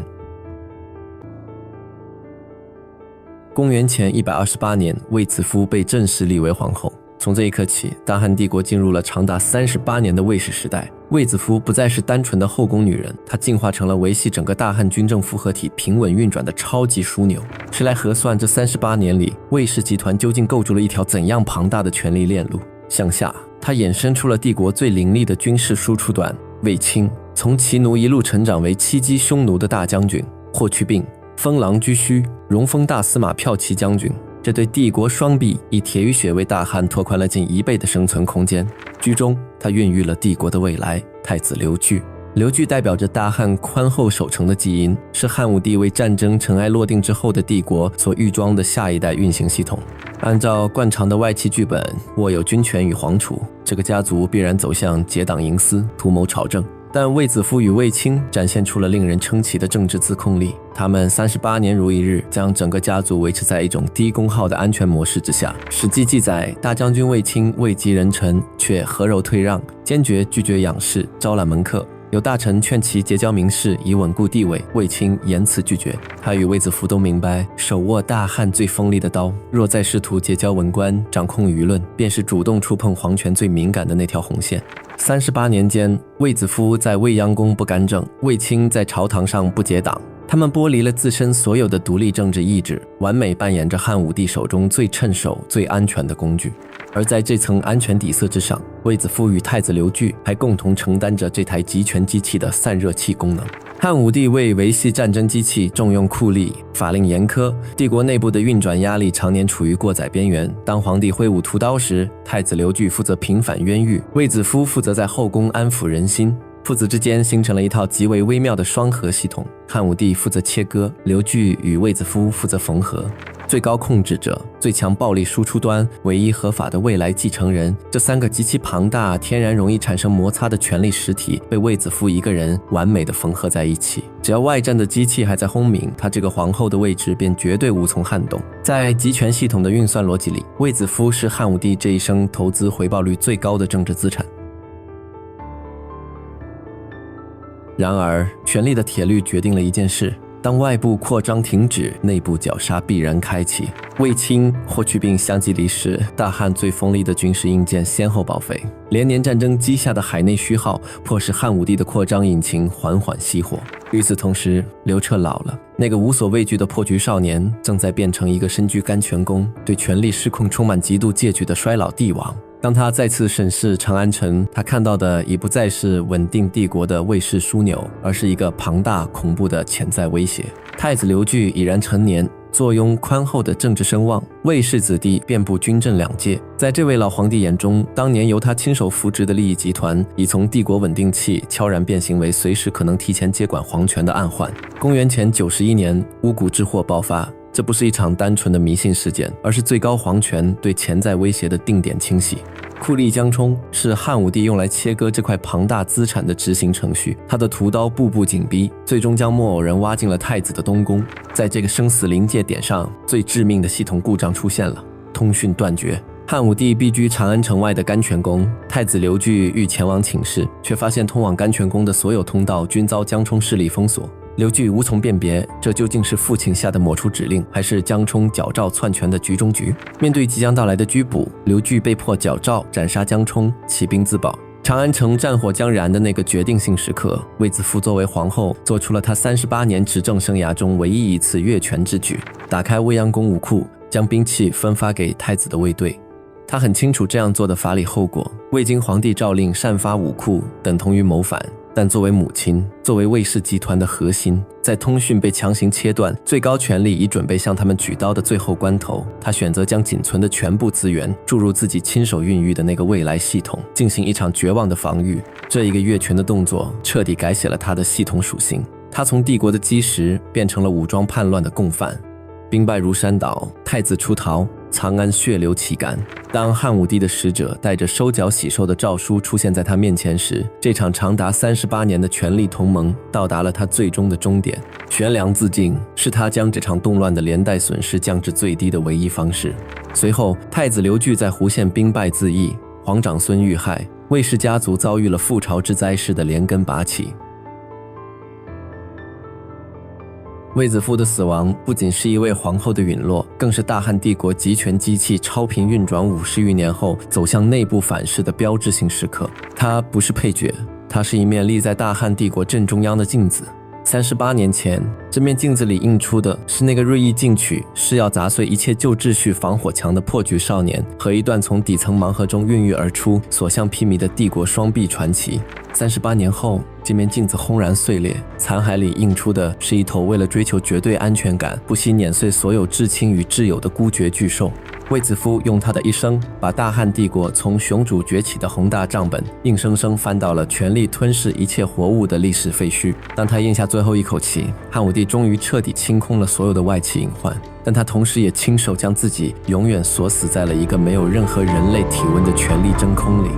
公元前128年，卫子夫被正式立为皇后。从这一刻起，大汉帝国进入了长达38年的卫氏时代。卫子夫不再是单纯的后宫女人，她进化成了维系整个大汉军政复合体平稳运转的超级枢纽。谁来核算这38年里，卫氏集团究竟构筑了一条怎样庞大的权力链路？向下，它衍生出了帝国最凌厉的军事输出段——卫青，从骑奴一路成长为7击匈奴的大将军；霍去病，封狼居胥，荣封大司马骠骑将军。这对帝国双臂以铁与血为大汉拓宽了近1倍的生存空间。居中，他孕育了帝国的未来，太子刘据。刘据代表着大汉宽厚守成的基因，是汉武帝为战争尘埃落定之后的帝国所预装的下一代运行系统。按照惯常的外戚剧本，握有军权与皇储，这个家族必然走向结党营私，图谋朝政。但卫子夫与卫青展现出了令人称奇的政治自控力，他们38年如一日，将整个家族维持在一种低功耗的安全模式之下。史记记载，大将军卫青位极人臣，却和柔退让，坚决拒绝仰视，招揽门客。有大臣劝其结交名士以稳固地位，卫青严辞拒绝。他与卫子夫都明白，手握大汉最锋利的刀，若再试图结交文官，掌控舆论，便是主动触碰皇权最敏感的那条红线。38年间，卫子夫在未央宫不干政，卫青在朝堂上不结党，他们剥离了自身所有的独立政治意志，完美扮演着汉武帝手中最趁手、最安全的工具。而在这层安全底色之上，卫子夫与太子刘据还共同承担着这台集权机器的散热器功能。汉武帝为维系战争机器重用酷吏，法令严苛，帝国内部的运转压力常年处于过载边缘。当皇帝挥舞屠刀时，太子刘据负责平反冤狱，卫子夫负责在后宫安抚人心。父子之间形成了一套极为微妙的双核系统，汉武帝负责切割，刘据与卫子夫负责缝合。最高控制者、最强暴力输出端、唯一合法的未来继承人，这三个极其庞大、天然容易产生摩擦的权力实体，被卫子夫一个人完美的缝合在一起。只要外战的机器还在轰鸣，他这个皇后的位置便绝对无从撼动。在集权系统的运算逻辑里，卫子夫是汉武帝这一生投资回报率最高的政治资产。然而，权力的铁律决定了一件事：当外部扩张停止，内部绞杀必然开启。卫青、霍去病相继离世，大汉最锋利的军事硬件先后报废，连年战争积下的海内虚耗，迫使汉武帝的扩张引擎缓缓熄火。与此同时，刘彻老了，那个无所畏惧的破局少年，正在变成一个身居甘泉宫、对权力失控充满极度戒惧的衰老帝王。当他再次审视长安城，他看到的已不再是稳定帝国的卫士枢纽，而是一个庞大恐怖的潜在威胁。太子刘据已然成年，坐拥宽厚的政治声望，卫氏子弟遍布军政两界。在这位老皇帝眼中，当年由他亲手扶植的利益集团，已从帝国稳定器悄然变形为随时可能提前接管皇权的暗患。公元前91年，巫蛊之祸爆发。这不是一场单纯的迷信事件，而是最高皇权对潜在威胁的定点清洗。酷吏江充是汉武帝用来切割这块庞大资产的执行程序，他的屠刀步步紧逼，最终将木偶人挖进了太子的东宫。在这个生死临界点上，最致命的系统故障出现了，通讯断绝。汉武帝避居长安城外的甘泉宫，太子刘据欲前往请示，却发现通往甘泉宫的所有通道均遭江充势力封锁。刘据无从辨别，这究竟是父亲下的抹除指令，还是江充矫诏篡权的局中局？面对即将到来的拘捕，刘据被迫矫诏斩杀江充，起兵自保。长安城战火将燃的那个决定性时刻，卫子夫作为皇后，做出了她38年执政生涯中唯一一次越权之举，打开未央宫武库，将兵器分发给太子的卫队。他很清楚这样做的法理后果，未经皇帝诏令擅发武库，等同于谋反。但作为母亲，作为卫氏集团的核心，在通讯被强行切断，最高权力已准备向他们举刀的最后关头，他选择将仅存的全部资源注入自己亲手孕育的那个未来系统，进行一场绝望的防御。这一个越权的动作彻底改写了他的系统属性，他从帝国的基石变成了武装叛乱的共犯。兵败如山倒，太子出逃，长安血流旗杆。当汉武帝的使者带着收缴喜寿的诏书出现在他面前时，这场长达38年的权力同盟到达了他最终的终点。悬梁自尽是他将这场动乱的连带损失降至最低的唯一方式。随后，太子刘据在胡县兵败自缢，皇长孙遇害，卫氏家族遭遇了覆巢之灾似的连根拔起。卫子夫的死亡不仅是一位皇后的陨落，更是大汉帝国集权机器超频运转50余年后走向内部反噬的标志性时刻。它不是配角，它是一面立在大汉帝国正中央的镜子。38年前，这面镜子里映出的是那个锐意进取、誓要砸碎一切旧秩序防火墙的破局少年，和一段从底层盲盒中孕育而出、所向披靡的帝国双臂传奇。38年后，这面镜子轰然碎裂，残骸里映出的是一头为了追求绝对安全感，不惜碾碎所有至亲与挚友的孤绝巨兽。卫子夫用他的一生，把大汉帝国从雄主崛起的宏大账本，硬生生翻到了权力吞噬一切活物的历史废墟。当他咽下最后一口气，汉武帝终于彻底清空了所有的外戚隐患，但他同时也亲手将自己永远锁死在了一个没有任何人类体温的权力真空里。